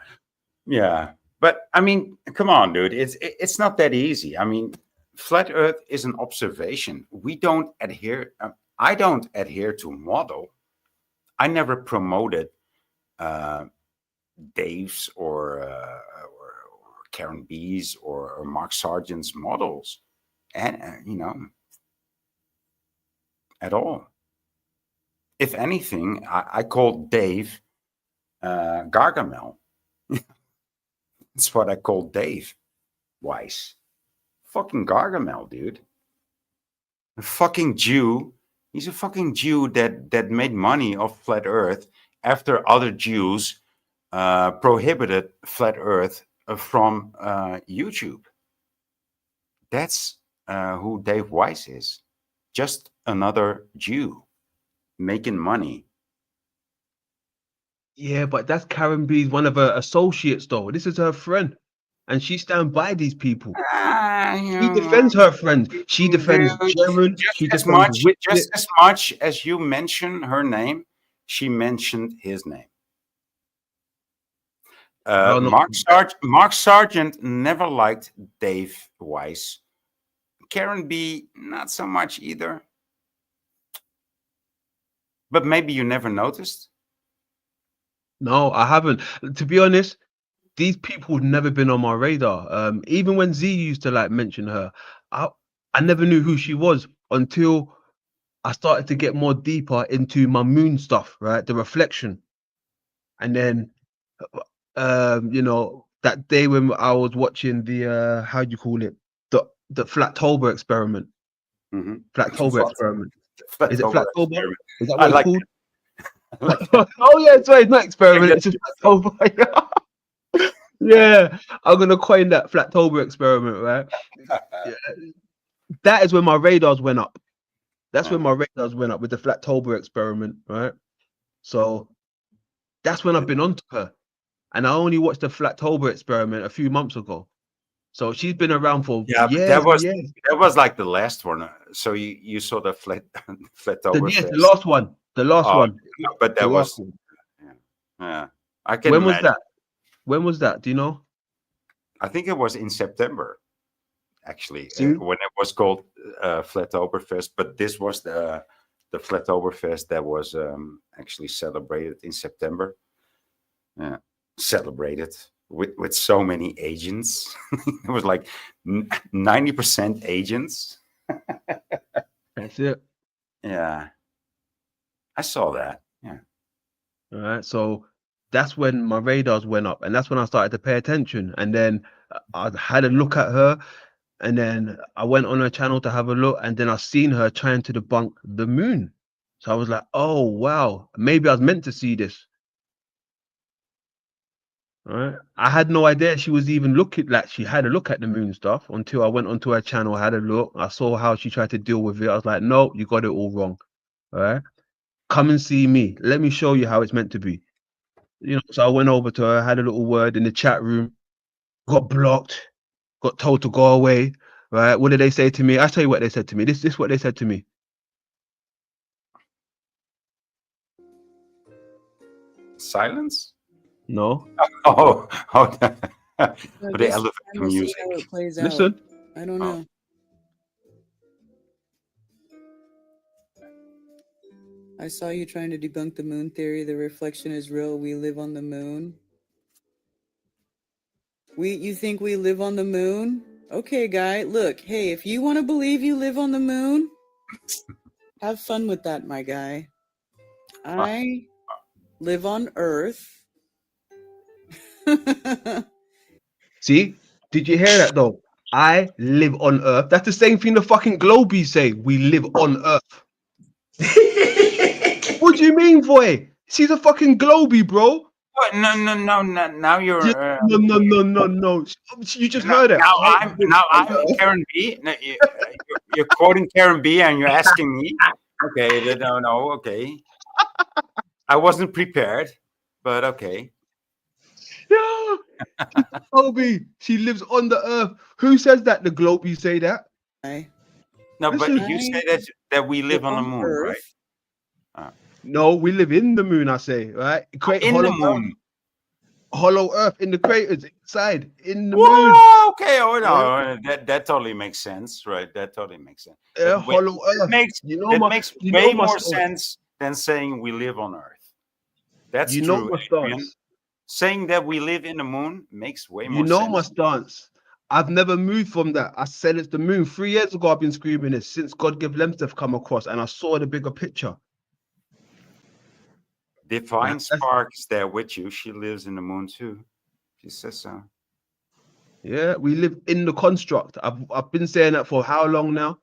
Yeah. But I mean, come on, dude. It's not that easy. I mean, flat Earth is an observation. We don't adhere. I don't adhere to a model. I never promoted Dave's or Karen B's or Mark Sargent's models, and at all. If anything, I called Dave Gargamel. That's what I called Dave Weiss. Fucking Gargamel, dude. A fucking Jew. He's a fucking Jew that made money off flat Earth after other Jews prohibited flat Earth from YouTube. That's who Dave Weiss is. Just another Jew making money. Yeah, but that's Karen B's one of her associates, though. This is her friend. And she stands by these people. She defends her friends. She defends Jaren. She defends just as much as you mention her name, she mentioned his name. No, no. Mark Sargent never liked Dave Weiss. Karen B, not so much either. But maybe you never noticed. No, I haven't. To be honest, these people have never been on my radar. Even when Z used to like mention her, I never knew who she was until I started to get more deeper into my moon stuff, right? The reflection. And then you know, that day when I was watching the how do you call it? The Flattober experiment. Flattober experiment. Is it Flattober? Is that what it's called? Oh yeah, sorry, it's not experiment, it's just Flattober. Yeah, I'm gonna coin that Flattober experiment, right? Yeah. That is when my radars went up. That's when my radars went up with the Flattober experiment, right? So that's when I've been onto her. And I only watched the Flattober experiment a few months ago. So she's been around for Yeah, years. that was like the last one. So you saw the Flattober. Yes, the last one. The last one. No, but that The was last one. yeah. I can When was imagine. that? When was that? Do you know? I think it was in September, actually, See? when it was called Flattoberfest. But this was the Flattoberfest that was actually celebrated in September. Yeah, celebrated with so many agents. It was like 90% agents. That's it. Yeah, I saw that. Yeah. All right. So that's when my radars went up, and that's when I started to pay attention. And then I had a look at her, and then I went on her channel to have a look, and then I seen her trying to debunk the moon. So I was like, oh wow, maybe I was meant to see this. All right. I had no idea she was even looking like she had a look at the moon stuff until I went onto her channel, had a look. I saw how she tried to deal with it. I was like, no, you got it all wrong. All right. Come and see me. Let me show you how it's meant to be. You know, so I went over to her, had a little word in the chat room, got blocked, got told to go away. Right? What did they say to me? I'll tell you what they said to me. This is what they said to me. Silence? No. Oh, I the guess elevator time will see music. how it plays out. Listen. I don't know. I saw you trying to debunk the moon theory. The reflection is real. We live on the moon. You think we live on the moon? Okay, guy. Look, hey, if you want to believe you live on the moon, have fun with that, my guy. I live on Earth. See? Did you hear that though? I live on Earth. That's the same thing the fucking Globies say. We live on Earth. What do you mean, boy? She's a fucking Globie, bro. What? No. Now you're. No. You just heard it. Now I'm Karen B. No, you're quoting Karen B. and you're asking me. Okay, no. Okay. I wasn't prepared, but okay. No. Globie. She lives on the Earth. Who says that? The Globies say that. No, but Listen. you say that we live on the moon, right? No, we live in the moon, I say, right? In the moon. Hollow Earth, in the craters, inside, in the Whoa, moon. okay, oh no, Yeah. that totally makes sense, right? That totally makes sense. Hollow Earth. That makes You way know my more stance. sense than saying we live on Earth. That's You know true. my Adrian. stance. Saying that we live in the moon makes way more You know sense. my stance. I've never moved from that. I said it's the moon. 3 years ago, I've been screaming this since God Give Lemseth come across, and I saw the bigger picture. Divine Spark is there with you. She lives in the moon too. She says so. Yeah, we live in the construct. I've been saying that for how long now?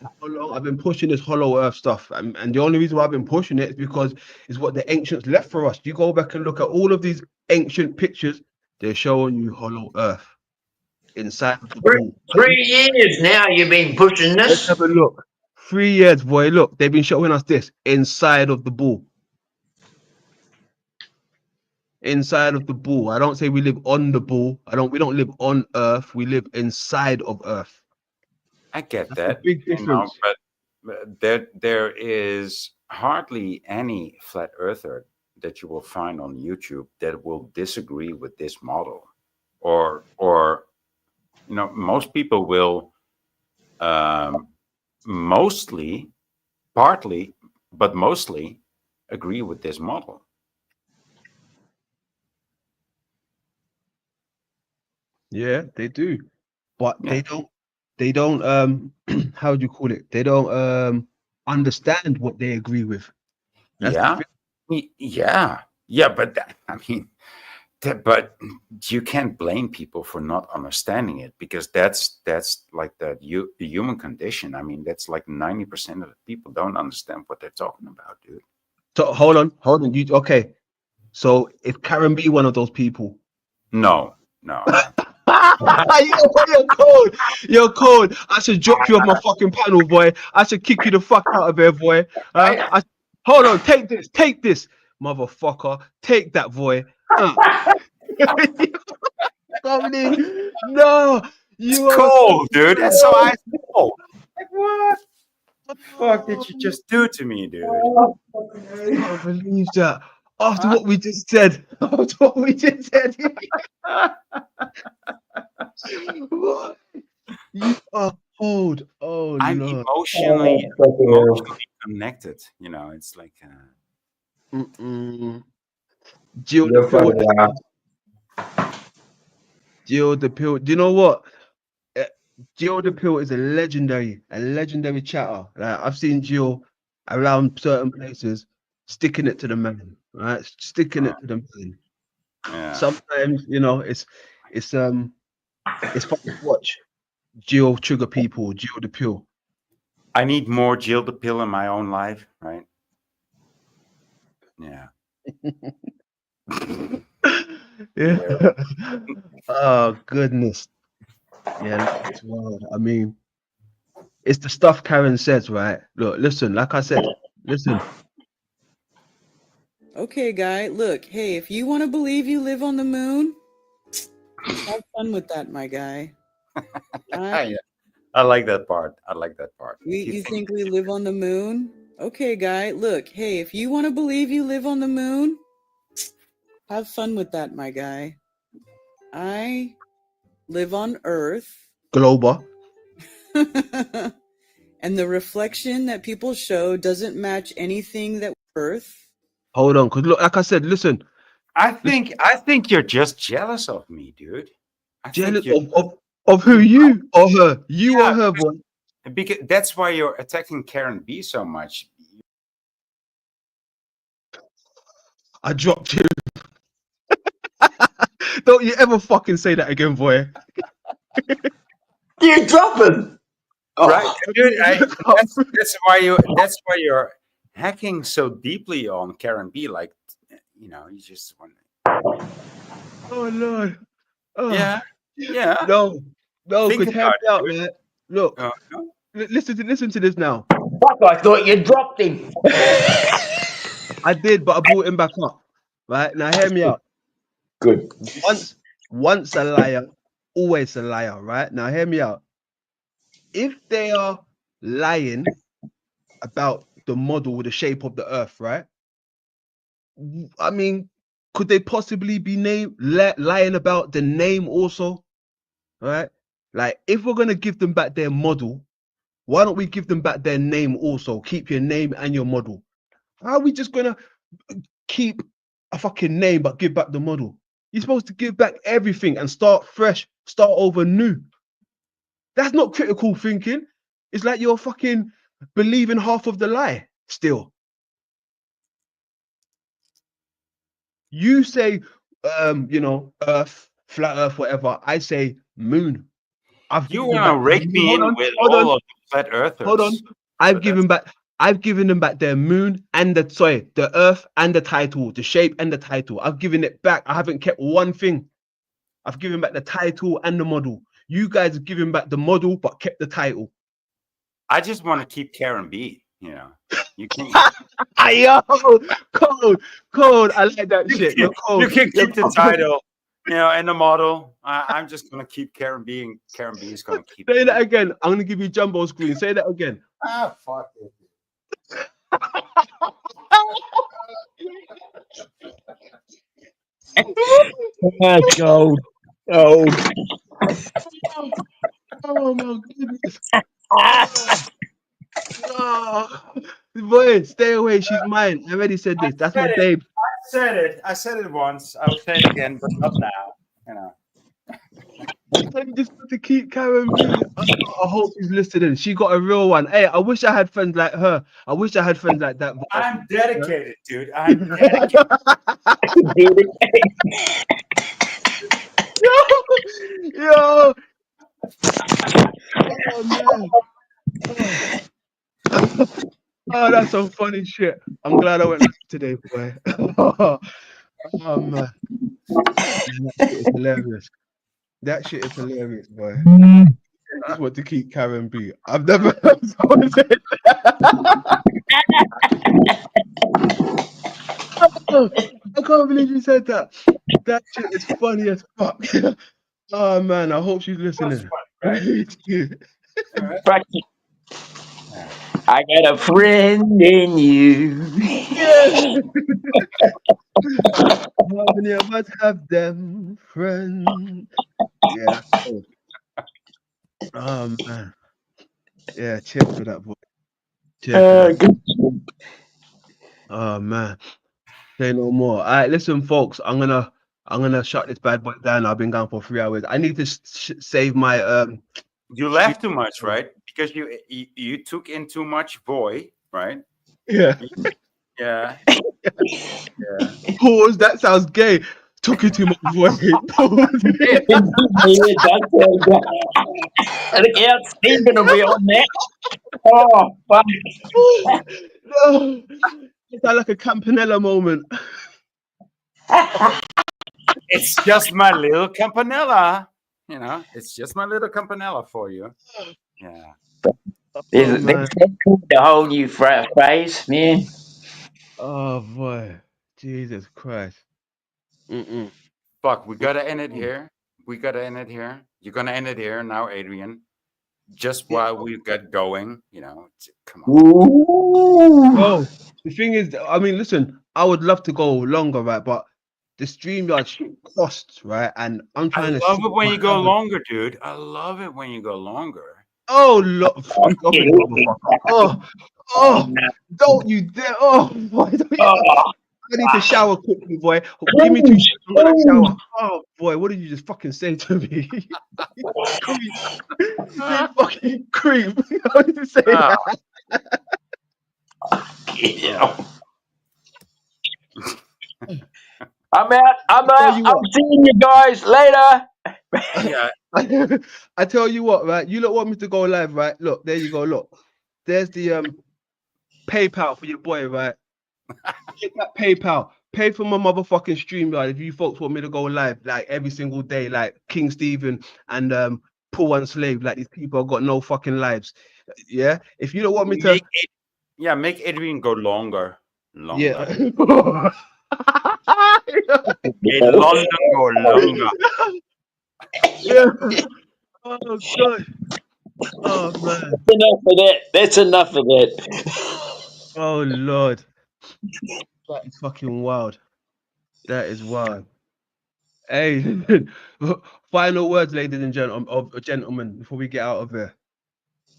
How long? I've been pushing this hollow earth stuff. And the only reason why I've been pushing it is because it's what the ancients left for us. You go back and look at all of these ancient pictures, they're showing you hollow earth inside of the ball. 3 years now you've been pushing Let's this. have a look. 3 years, boy. Look, they've been showing us this inside of the ball. Inside of the ball. I don't say we live on the ball. We don't live on Earth. We live inside of Earth. I get That's that. a big you know, difference. but there is hardly any flat earther that you will find on YouTube that will disagree with this model, or most people will mostly, partly, but mostly agree with this model. Yeah, they do, but they don't how do you call it? They don't understand what they agree with. That's the thing. Yeah, but but you can't blame people for not understanding it, because that's like the human condition. I mean, that's like 90% of the people don't understand what they're talking about, dude. So hold on. You okay? So is Karen B one of those people? No. You're cold. You're cold. I should drop you off my fucking panel, boy. I should kick you the fuck out of here, boy. Hold on. Take this, motherfucker. Take that, boy. Coming in. No, you are cold, dude. That's so I feel. Like, what the fuck did you just do to me, dude? I can't believe that. After what we just said. What? You are cold. Oh, I'm Lord. emotionally connected. It's like Jill the Pill. Do you know what? Jill the Pill is a legendary chatter. Like, I've seen Jill around certain places sticking it to the man, right? Sticking it to the man. Yeah. Sometimes, it's fun to watch Jill trigger people, Jill the Pill. I need more Jill the Pill in my own life, right? Yeah. Yeah. Oh goodness. Yeah, it's wild. I mean, it's the stuff Karen says, right? Look, listen, like I said, listen. Okay, guy. Look, hey, if you want to believe you live on the moon, have fun with that, my guy. I like that part. You think we live on the moon? Okay, guy. Look, hey, if you want to believe you live on the moon, have fun with that, my guy. I live on Earth. Global. And the reflection that people show doesn't match anything that Earth. Hold on, because look, like I said, listen. I think you're just jealous of me, dude. Jealous of who? You or her? You or her, boy? Because that's why you're attacking Karen B so much. I dropped you. Don't you ever fucking say that again, boy. You drop him. Right, dude. That's why you're hacking so deeply on Karen B. Like, you just want. Oh Lord. Oh. Yeah. No, because help me out, man. Look, listen to this now. I thought you dropped him. I did, but I brought him back up. Right now, hear me out. Good. Once a liar, always a liar. Right now, hear me out. If they are lying about the model with the shape of the Earth, right? I mean, could they possibly be lying about the name also? Right? Like, if we're gonna give them back their model, why don't we give them back their name also? Keep your name and your model. How are we just gonna keep a fucking name but give back the model? You're supposed to give back everything and start fresh, start over new. That's not critical thinking. It's like you're fucking believing half of the lie still. You say, Earth, flat Earth, whatever. I say moon. You want to rake me in with all of the flat earthers. Hold on. I've given them back their moon and the Earth and the title, the shape and the title. I've given it back. I haven't kept one thing. I've given back the title and the model. You guys have given back the model but kept the title. I just want to keep Karen B. You can. Yo, cold. I like that shit. You're cold. You can keep the title, and the model. I'm just gonna keep Karen B, and Karen B is gonna keep. Say that again. I'm gonna give you jumbo screen. Say that again. Fuck it. That's gold. Oh. Oh my goodness. Oh, boy, stay away. She's mine. I already said this. That's my babe. I said it once. I'll say it again, but not now. You know. I just got to keep Karen B. I hope she's listening. She got a real one. Hey, I wish I had friends like her. I wish I had friends like that. I'm dedicated, dude. I'm dedicated. Yo. Oh man. Oh, that's some funny shit. I'm glad I went live today, boy. Oh man. That shit is hilarious. That shit is hilarious, boy. I just want to keep Karen B. I've never heard someone say that. I can't believe you said that. That shit is funny as fuck. Oh man, I hope she's listening. Frankie, I got a friend in you. Yeah. How many of us have them friends? Yeah, that's cool. Oh man. Yeah, cheers for that, boy. Cheers for that. Oh man. Say no more. All right, listen, folks. I'm gonna shut this bad boy down. I've been gone for 3 hours. I need to save my You laugh too much, right? Because you took in too much boy, right? Yeah. Yeah. Pause. That sounds gay. Took it too much voice. Pause. I think Stephen will be on that. Oh, fuck. No. It's like a Campanella moment. It's just my little Campanella. You know, it's just my little Campanella for you. Yeah. That's the whole new phrase, man. Oh boy. Jesus Christ. Fuck, we gotta end it here. You're gonna end it here now, Adrian. Just while we get going, you know. Come on. Oh, the thing is, I mean, listen, I would love to go longer, right? But the StreamYard shit costs, right? And I'm I trying to love sort it when my you go hours. longer, dude. I love it when you go longer. Oh, look. Oh, don't you dare. Oh, boy, don't you I need to shower quickly, boy. Give me 2 seconds. I'm gonna shower. Oh boy, what did you just fucking say to me? Creep. You fucking creep. What did you say that? I'm out. I'm seeing you guys later. Yeah. I tell you what, right? You don't want me to go live, right? Look, there you go. Look, there's the PayPal for your boy, right? Get that PayPal. Pay for my motherfucking StreamYard if you folks want me to go live like every single day, like King Stephen and Paul One Slave. Like these people have got no fucking lives. Yeah. If you don't want me to, Make Adrian go longer. yeah. Hey, London go longer. Yeah. Oh god. Oh man. That's enough of that. That's enough of that. Oh lord. That is fucking wild. That is wild. Hey, final words, ladies and gentlemen, before we get out of here.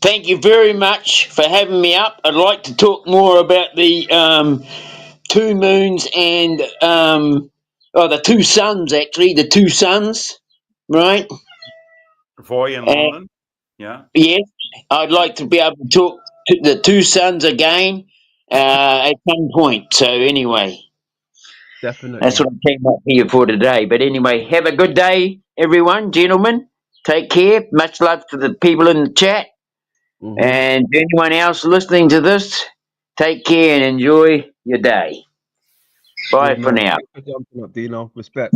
Thank you very much for having me up. I'd like to talk more about the 2 moons and the 2 suns, actually, the 2 suns, right? Voy in London. Yeah. Yes, I'd like to be able to talk to the 2 suns again at some point. So anyway, definitely, that's what I came up here for today. But anyway, have a good day, everyone, gentlemen. Take care. Much love to the people in the chat. And anyone else listening to this, take care and enjoy your day. Bye for now. Thanks for jumping up, Dino. Respect.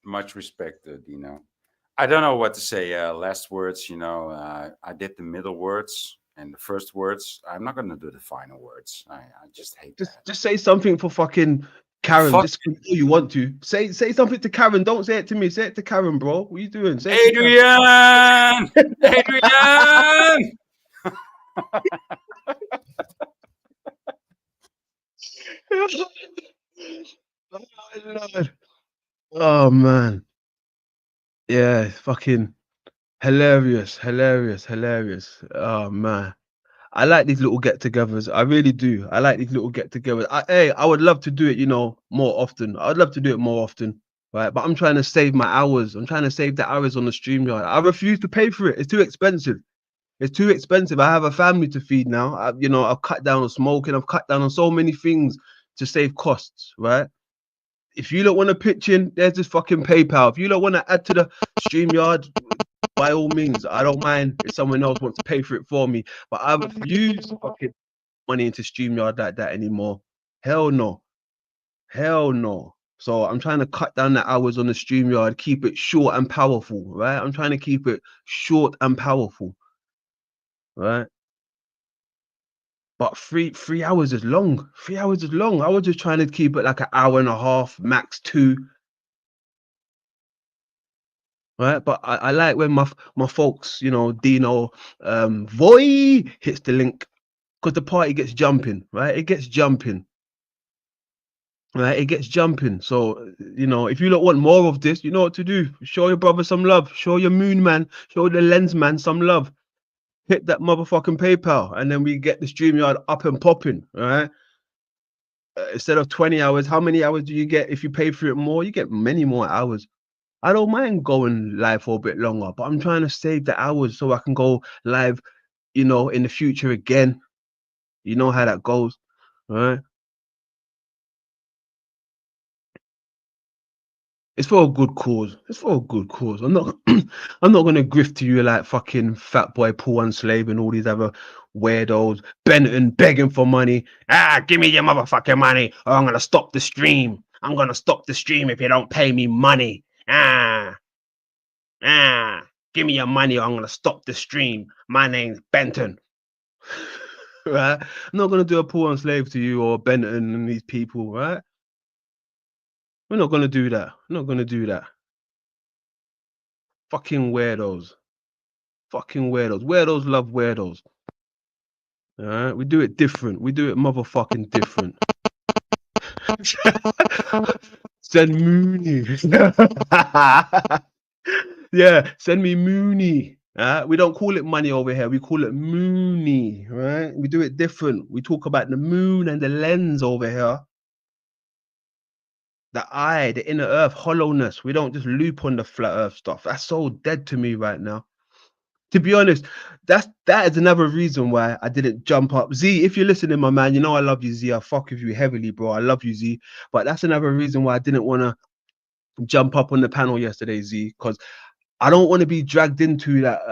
Much respect, Dino. I don't know what to say. Last words, you know, I did the middle words and the first words. I'm not going to do the final words. I just hate that. Just say something for fucking Karen. Just all you want to. Say something to Karen. Don't say it to me. Say it to Karen, bro. What are you doing? Say it to Adrian! Adrian! Oh, Lord. Oh man. Yeah, it's fucking hilarious, hilarious, hilarious. Oh man. I like these little get-togethers. I really do. I like these little get-togethers. Hey, I would love to do it, more often. I'd love to do it more often, right? But I'm trying to save my hours. I'm trying to save the hours on the StreamYard. I refuse to pay for it. It's too expensive. It's too expensive. I have a family to feed now. I've cut down on smoking. I've cut down on so many things to save costs, right? If you don't want to pitch in, there's this fucking PayPal. If you don't want to add to the StreamYard, by all means, I don't mind if someone else wants to pay for it for me. But I refuse to fucking money into StreamYard like that anymore. Hell no. Hell no. So I'm trying to cut down the hours on the StreamYard, keep it short and powerful, right? I'm trying to keep it short and powerful, right? But three hours is long. 3 hours is long. I was just trying to keep it like an hour and a half, max 2. Right, but I like when my folks, Dino, Voy hits the link, because the party gets jumping, right? It gets jumping, right? It gets jumping. So if you don't want more of this, you know what to do. Show your brother some love. Show your moon man. Show the lens man some love. Hit that motherfucking PayPal, and then we get the StreamYard up and popping, right? Instead of 20 hours, how many hours do you get if you pay for it more? You get many more hours. I don't mind going live for a bit longer, but I'm trying to save the hours so I can go live, in the future again. You know how that goes, right? It's for a good cause. It's for a good cause. I'm not I'm not gonna grift to you like fucking Fat Boy Paul and Slave and all these other weirdos, Benton begging for money. Give me your motherfucking money, or I'm gonna stop the stream. I'm gonna stop the stream if you don't pay me money. Give me your money or I'm gonna stop the stream. My name's Benton. Right? I'm not gonna do a Paul and Slave to you or Benton and these people, right? We're not gonna do that. We're not gonna do that. Fucking weirdos. Fucking weirdos. Weirdos love weirdos. Alright? We do it different. We do it motherfucking different. Send Mooney. Yeah, send me Mooney. We don't call it money over here. We call it Mooney, right? We do it different. We talk about the moon and the lens over here. The eye, the inner earth, hollowness. We don't just loop on the flat earth stuff. That's so dead to me right now. To be honest, that is another reason why I didn't jump up. Z, if you're listening, my man, you know I love you, Z. I fuck with you heavily, bro. I love you, Z. But that's another reason why I didn't want to jump up on the panel yesterday, Z, because I don't want to be dragged into that,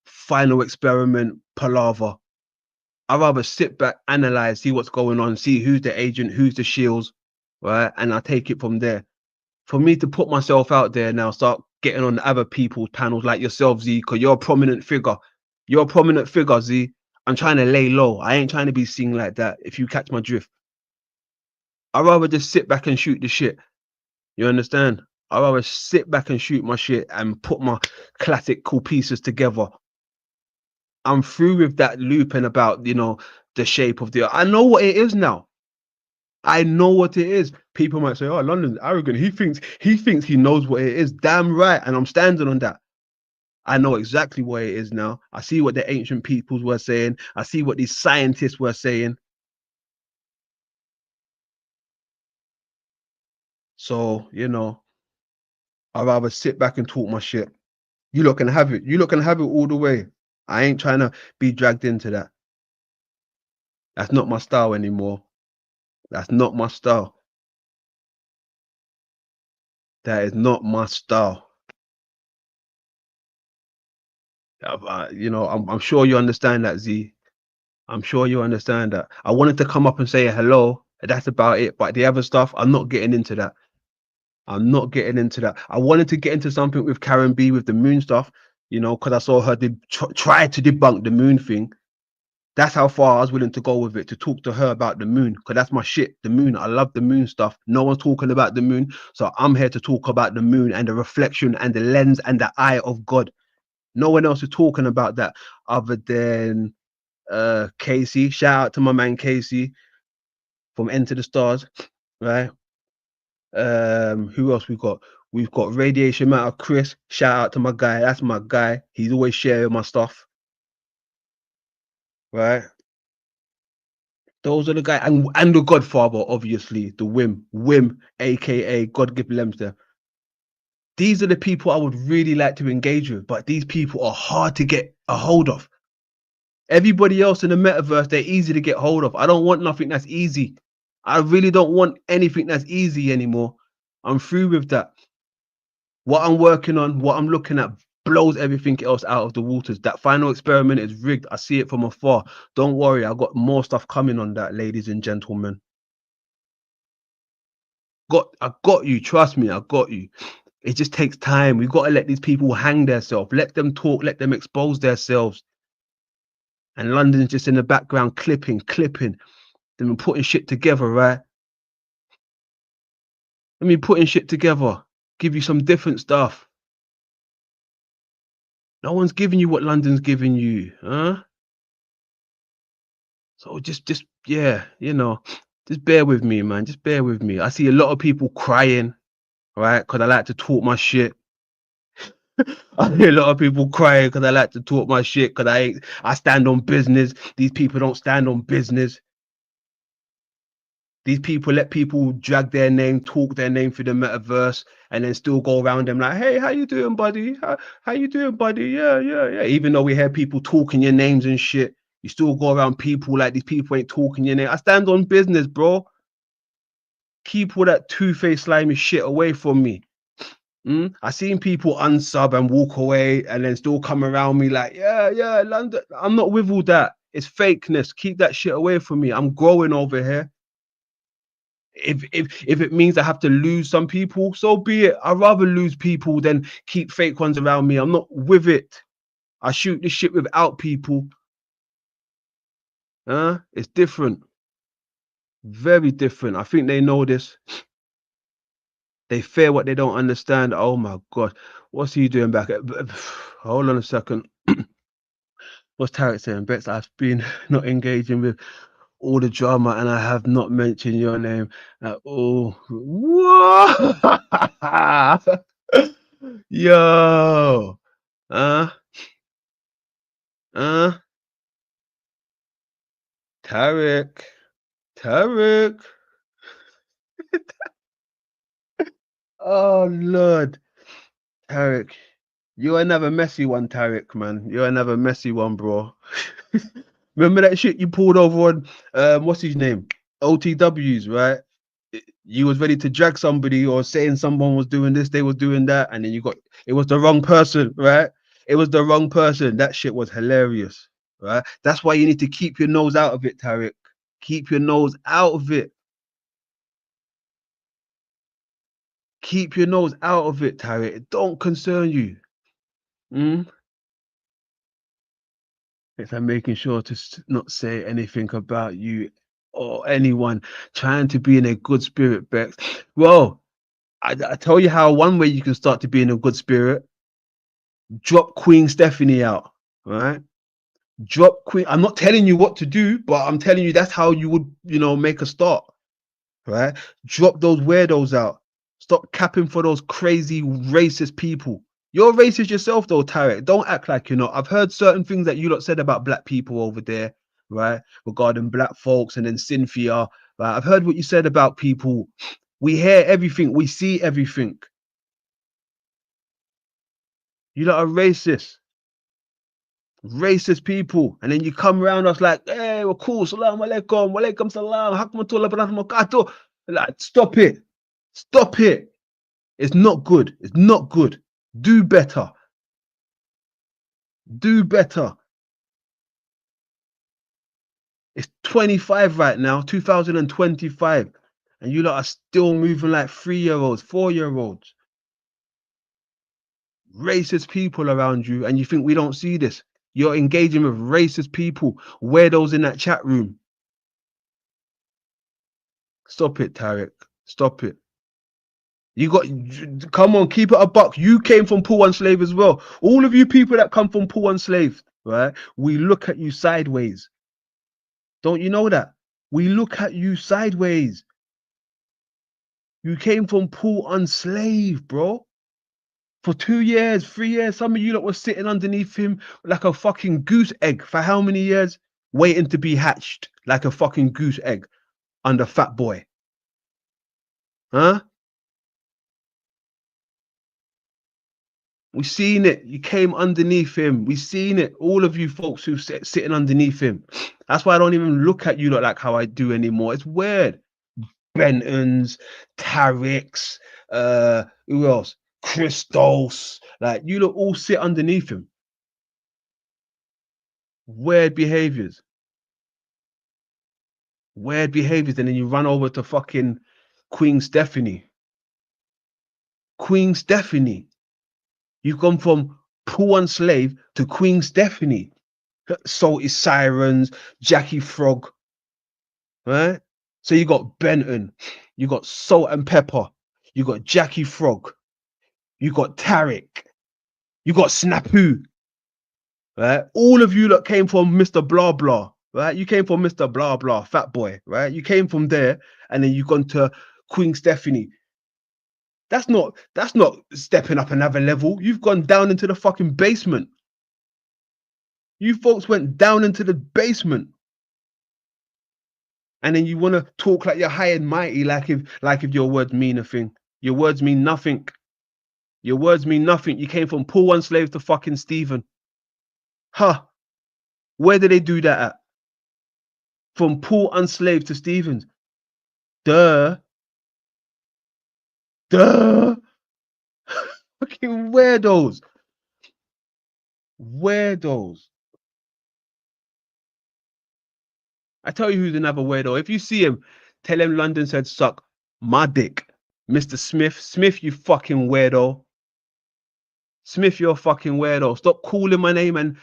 final experiment palaver. I'd rather sit back, analyze, see what's going on, see who's the agent, who's the shields, right? And I take it from there. For me to put myself out there now, start getting on other people's panels like yourself, Z, because you're a prominent figure. You're a prominent figure, Z. I'm trying to lay low. I ain't trying to be seen like that, if you catch my drift. I'd rather just sit back and shoot the shit. You understand? I'd rather sit back and shoot my shit and put my classic cool pieces together. I'm through with that looping about, the shape of the earth. I know what it is now. I know what it is. People might say, oh, London's arrogant. He thinks he knows what it is. Damn right. And I'm standing on that. I know exactly what it is now. I see what the ancient peoples were saying. I see what these scientists were saying. So, I'd rather sit back and talk my shit. You lot can have it. You lot can have it all the way. I ain't trying to be dragged into that. That's not my style anymore. That's not my style. That is not my style. I'm sure you understand that, Z. I'm sure you understand that. I wanted to come up and say hello. That's about it. But the other stuff, I'm not getting into that. I'm not getting into that. I wanted to get into something with Karen B with the moon stuff, because I saw her try to debunk the moon thing. That's how far I was willing to go with it, to talk to her about the moon, because that's my shit, the moon. I love the moon stuff. No one's talking about the moon, so I'm here to talk about the moon and the reflection and the lens and the eye of God. No one else is talking about that other than Casey. Shout out to my man Casey. from Enter the Stars, right? Who else we got? We've got Radiation Matter Chris. Shout out to my guy. That's my guy. He's always sharing my stuff, right? Those are the guys, and the Godfather, obviously, the Wim, aka God Give Lemster. These are the people I would really like to engage with, but these people are hard to get a hold of. Everybody else in the metaverse, they're easy to get hold of. I don't want nothing that's easy. I really don't want anything that's easy anymore. I'm through with that. What I'm working on, what I'm looking at, blows everything else out of the waters. That final experiment is rigged. I see it from afar. Don't worry, I got more stuff coming on that, ladies and gentlemen. I got you. Trust me, I got you. It just takes time. We've got to let these people hang themselves. Let them talk. Let them expose themselves. And London's just in the background clipping. Then putting shit together, right? I mean, putting shit together. Give you some different stuff. No one's giving you what London's giving you, huh? So just yeah, you know, just bear with me, man. Just bear with me. I see a lot of people crying, right? Because I like to talk my shit. I hear a lot of people crying because I like to talk my shit, because I stand on business. These people don't stand on business. These people let people drag their name, talk their name through the metaverse, and then still go around them like, hey, how you doing, buddy? How you doing, buddy? Yeah. Even though we hear people talking your names and shit, you still go around people like these people ain't talking your name. I stand on business, bro. Keep all that two-faced slimy shit away from me. I seen people unsub and walk away and then still come around me like, yeah, London. I'm not with all that. It's fakeness. Keep that shit away from me. I'm growing over here. If it means I have to lose some people, so be it. I'd rather lose people than keep fake ones around me. I'm not with it. I shoot this shit without people. It's different. Very different. I think they know this. They fear what they don't understand. Oh my God. What's he doing back? Hold on a second. What's Tarek saying? Bex, I've been not engaging with all the drama and I have not mentioned your name at all. What? Yo. Tarek. Oh Lord. Tarek. You're another messy one, Tarek, man. You're another messy one, bro. Remember that shit you pulled over on what's his name? OTWs, right? You was ready to drag somebody or saying someone was doing this, they was doing that, and then it was the wrong person, right? It was the wrong person. That shit was hilarious, right? That's why you need to keep your nose out of it, Tarek. Keep your nose out of it. Keep your nose out of it, Tarek. It don't concern you. If I'm making sure to not say anything about you or anyone, trying to be in a good spirit, Bex. Well, I tell you how one way you can start to be in a good spirit. Drop Queen Stephanie out, right? Drop Queen. I'm not telling you what to do, but I'm telling you that's how you would, make a start, right? Drop those weirdos out. Stop capping for those crazy racist people. You're racist yourself though, Tarek. Don't act like you're not. I've heard certain things that you lot said about black people over there, right? Regarding black folks, and then Cynthia, right? I've heard what you said about people. We hear everything. We see everything. You lot are racist. Racist people. And then you come around us like, hey, we're cool. Salam alaikum. Walaikum salam. Hakmatullah barakatuh. Like, stop it. Stop it. It's not good. It's not good. Do better. Do better. It's 25 right now, 2025. And you lot are still moving like 3-year-olds, 4-year-olds. Racist people around you, and you think we don't see this. You're engaging with racist people, weirdos in that chat room. Stop it, Tarek. Stop it. Come on, keep it a buck. You came from poor and slave as well. All of you people that come from poor and slave, right? We look at you sideways. Don't you know that? We look at you sideways. You came from Paul unslaved, bro. For 2 years, 3 years, some of you lot were sitting underneath him like a fucking goose egg for how many years? Waiting to be hatched like a fucking goose egg under Fat Boy. Huh? We seen it. You came underneath him. We seen it. All of you folks who sitting underneath him. That's why I don't even look at you lot like how I do anymore. It's weird. Bentons, Tariqs, who else? Christos. Like, you lot all sit underneath him. Weird behaviors. Weird behaviors. And then you run over to fucking Queen Stephanie. Queen Stephanie. You've gone from Paul Unslave to Queen Stephanie. Salty Sirens, Jackie Frog. Right? So you got Benton, you got Salt and Pepper, you got Jackie Frog, you got Tariq, you got Snapu. Right? All of you that came from Mr. Blah Blah. Right? You came from Mr. Blah Blah, Fat Boy. Right? You came from there, and then you've gone to Queen Stephanie. That's not stepping up another level. You've gone down into the fucking basement. You folks went down into the basement. And then you want to talk like you're high and mighty, like if your words mean a thing. Your words mean nothing. Your words mean nothing. You came from Paul Unslave to fucking Stephen. Huh. Where did they do that at? From Paul Unslave to Stevens. Duh. Duh. Fucking weirdos. Weirdos. I tell you who's another weirdo. If you see him, tell him London said suck my dick. Mr. Smith. Smith, you fucking weirdo. Smith, you're a fucking weirdo. Stop calling my name and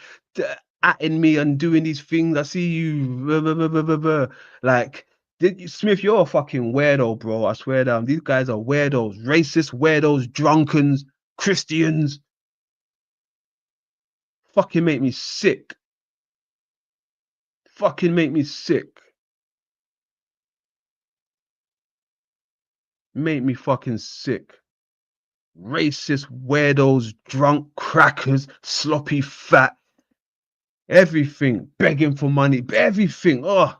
atting me and doing these things. I see you. Like, Smith, you're a fucking weirdo, bro. I swear down. These guys are weirdos. Racist weirdos, drunkens, Christians. Fucking make me sick. Fucking make me sick. Make me fucking sick. Racist weirdos, drunk crackers, sloppy fat. Everything. Begging for money. Everything. Oh.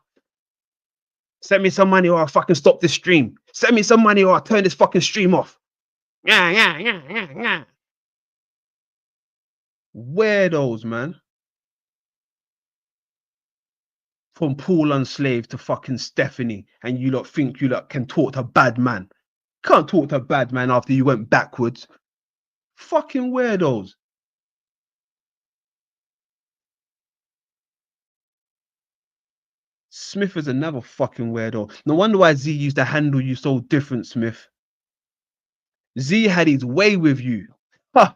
Send me some money or I'll fucking stop this stream. Send me some money or I'll turn this fucking stream off. Yeah. Weirdos, man. From Paul Unslave to fucking Stephanie, and you lot think you lot can talk to bad man. Can't talk to bad man after you went backwards. Fucking weirdos. Smith is another fucking weirdo. No wonder why Z used to handle you so different, Smith. Z had his way with you. Ha!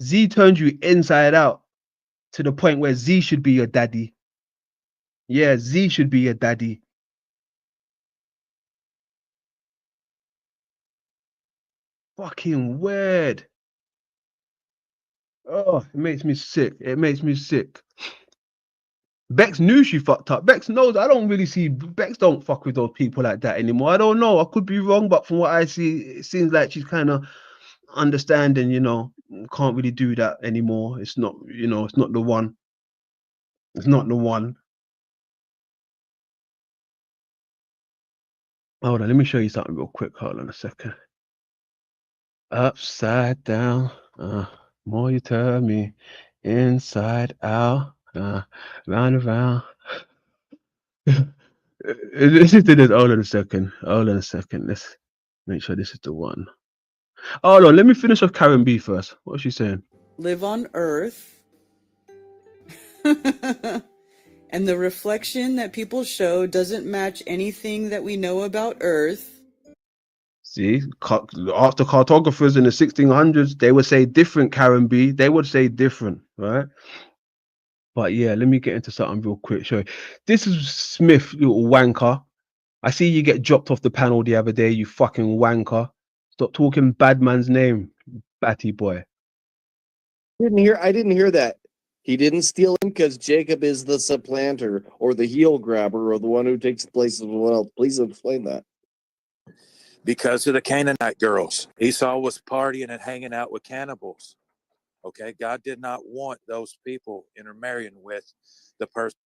Z turned you inside out to the point where Z should be your daddy. Yeah, Z should be your daddy. Fucking weird. Oh, it makes me sick. It makes me sick. Bex knew she fucked up. Bex knows. I don't really see. Bex don't fuck with those people like that anymore. I don't know. I could be wrong, but from what I see, it seems like she's kind of understanding, you know, can't really do that anymore. It's not, you know, it's not the one. It's not the one. Hold on, let me show you something real quick. Hold on a second. Upside down, more you turn me inside out, round and round. Listen to this. Hold on a second. Hold on a second. Let's make sure this is the one. Hold on, let me finish off Karen B first. What's she saying? Live on Earth. And the reflection that people show doesn't match anything that we know about Earth. See, ask the cartographers in the 1600s, they would say different, Karen B. They would say different, right? But yeah, let me get into something real quick. Show you. This is Smith, you little wanker. I see you get dropped off the panel the other day, you fucking wanker. Stop talking bad man's name, batty boy. I didn't hear that. He didn't steal him because Jacob is the supplanter or the heel grabber or the one who takes the place of someone else. Please explain that. Because of the Canaanite girls. Esau was partying and hanging out with cannibals. Okay, God did not want those people intermarrying with the person.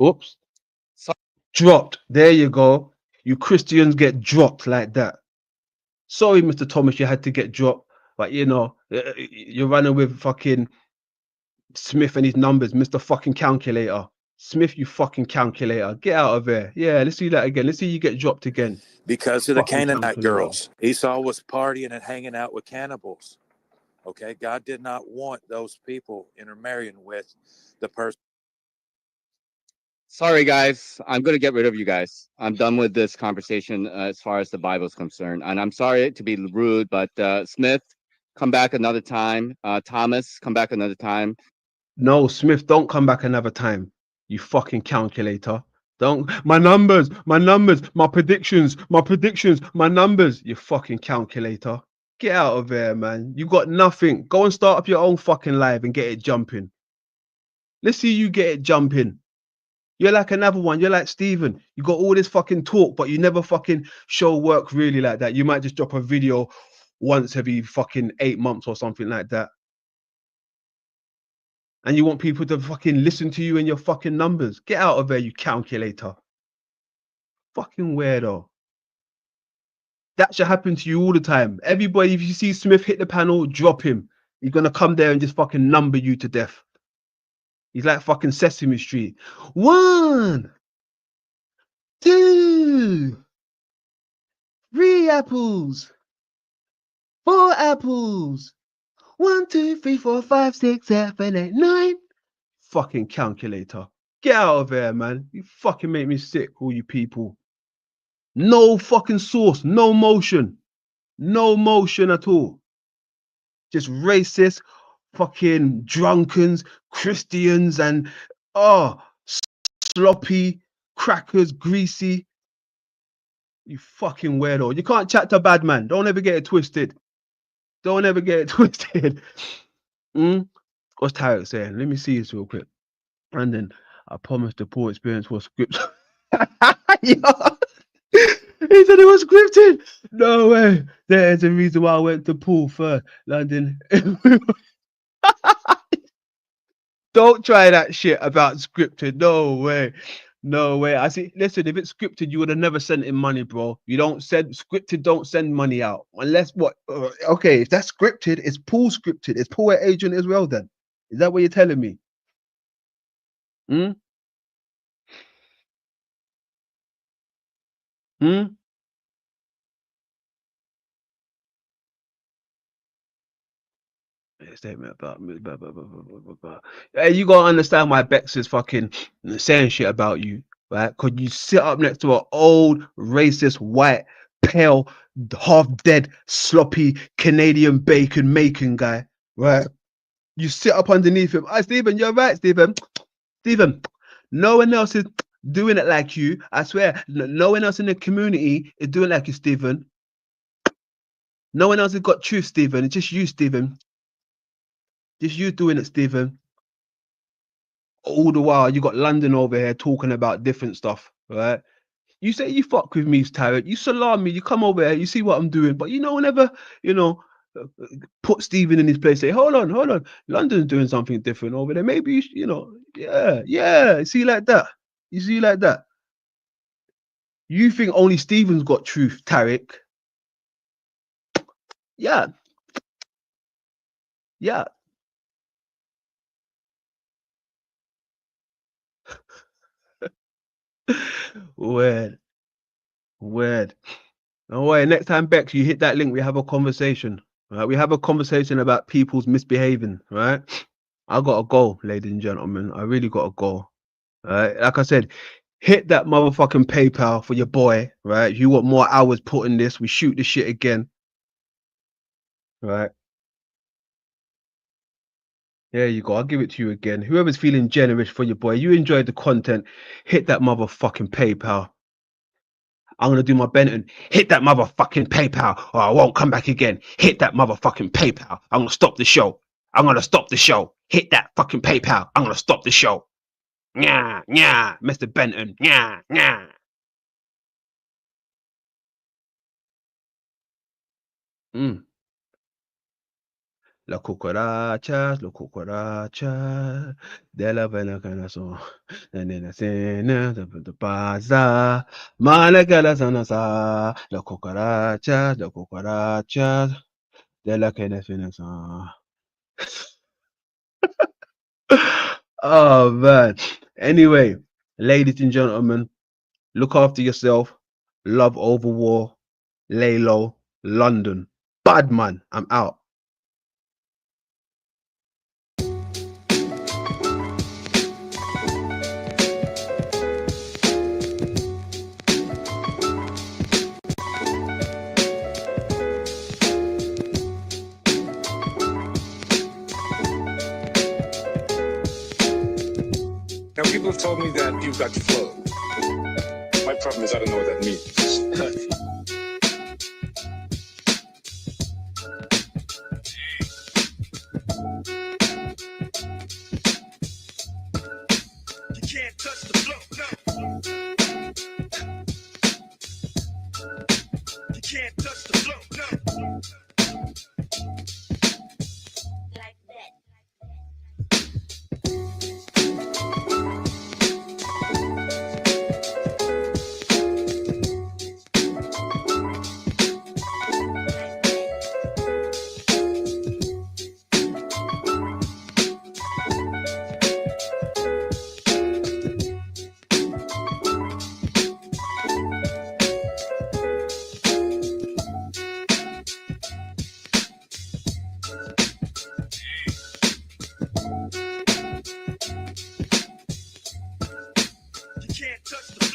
Oops. Dropped. There you go. You Christians get dropped like that. Sorry, Mr. Thomas, you had to get dropped. But you know, you're running with fucking Smith and his numbers, Mr. fucking calculator. Smith, you fucking calculator. Get out of there. Yeah, let's see that again. Let's see you get dropped again. Because of the Fucking Canaanite calculator. girls. Esau was partying and hanging out with cannibals. Okay, God did not want those people intermarrying with the person. Sorry, guys. I'm going to get rid of you guys. I'm done with this conversation as far as the Bible is concerned. And I'm sorry to be rude, but Smith, come back another time. Thomas, come back another time. No, Smith, don't come back another time. You fucking calculator. Don't. My numbers, my predictions, my numbers. You fucking calculator. Get out of there, man. You got nothing. Go and start up your own fucking live and get it jumping. Let's see you get it jumping. You're like another one. You're like Stephen. You got all this fucking talk, but you never fucking show work really like that. You might just drop a video once every fucking 8 months or something like that. And you want people to fucking listen to you and your fucking numbers. Get out of there, you calculator. Fucking weirdo. That should happen to you all the time. Everybody, if you see Smith hit the panel, drop him. He's going to come there and just fucking number you to death. He's like fucking Sesame Street. 1, 2, 3 apples. 4 apples. 1, 2, 3, 4, 5, 6, 7, 8, 9. Fucking calculator. Get out of there, man. You fucking make me sick, all you people. No fucking source, no motion. No motion at all. Just racist, fucking drunkens, Christians, and sloppy, crackers, greasy. You fucking weirdo. You can't chat to bad man. Don't ever get it twisted. Don't ever get it twisted. What's Tarek saying? Let me see this real quick. And then I promised the poor experience was scripted. He said it was scripted. No way. There's a reason why I went to Pool first. London. Don't try that shit about scripted. No way. No way. I see. Listen, if it's scripted, you would have never sent in money, bro. You don't send scripted. Don't send money out unless what? Okay, if that's scripted, it's Pool scripted. It's Pool agent as well. Then is that what you're telling me? Statement about me. Hey, you gotta understand why Bex is fucking saying shit about you, right? Because you sit up next to an old, racist, white, pale, half-dead, sloppy Canadian bacon making guy, right? You sit up underneath him. Hi, Stephen, you're right, Stephen. Stephen, no one else is doing it like you. I swear, no one else in the community is doing like you, Stephen. No one else has got truth, Stephen. It's just you, Stephen. Just you doing it, Stephen. All the while, you got London over here talking about different stuff, right? You say you fuck with me, Tarek. You salam me. You come over here. You see what I'm doing. But you know, whenever, you know, put Stephen in his place, say, hold on. London's doing something different over there. Maybe, you know, yeah. See like that. You see like that. You think only Stephen's got truth, Tarek. Yeah. Weird. No way. Next time, Bex, you hit that link, we have a conversation. Right? We have a conversation about people's misbehaving. Right? I got to go, ladies and gentlemen. I really got to go. Right? Like I said, hit that motherfucking PayPal for your boy. Right? If you want more hours put in this, we shoot this shit again. Right? There you go. I'll give it to you again. Whoever's feeling generous for your boy, you enjoyed the content, hit that motherfucking PayPal. I'm going to do my Benton. Hit that motherfucking PayPal or I won't come back again. Hit that motherfucking PayPal. I'm going to stop the show. I'm gonna stop the show. Hit that fucking PayPal. I'm gonna stop the show. Yeah, yeah, Mr. Benton. Yeah, yeah. Las cucarachas de la pena canazón. La nena cena, de pasa. Mala que la sanasa. Las cucarachas de la que la son. Oh man. Anyway, ladies and gentlemen, look after yourself. Love over war. Lay low. London. Badman. I'm out. Now, people have told me that you've got flow. My problem is I don't know what that means. You can't touch the flow, no. You can't touch the flow, no. You can't touch the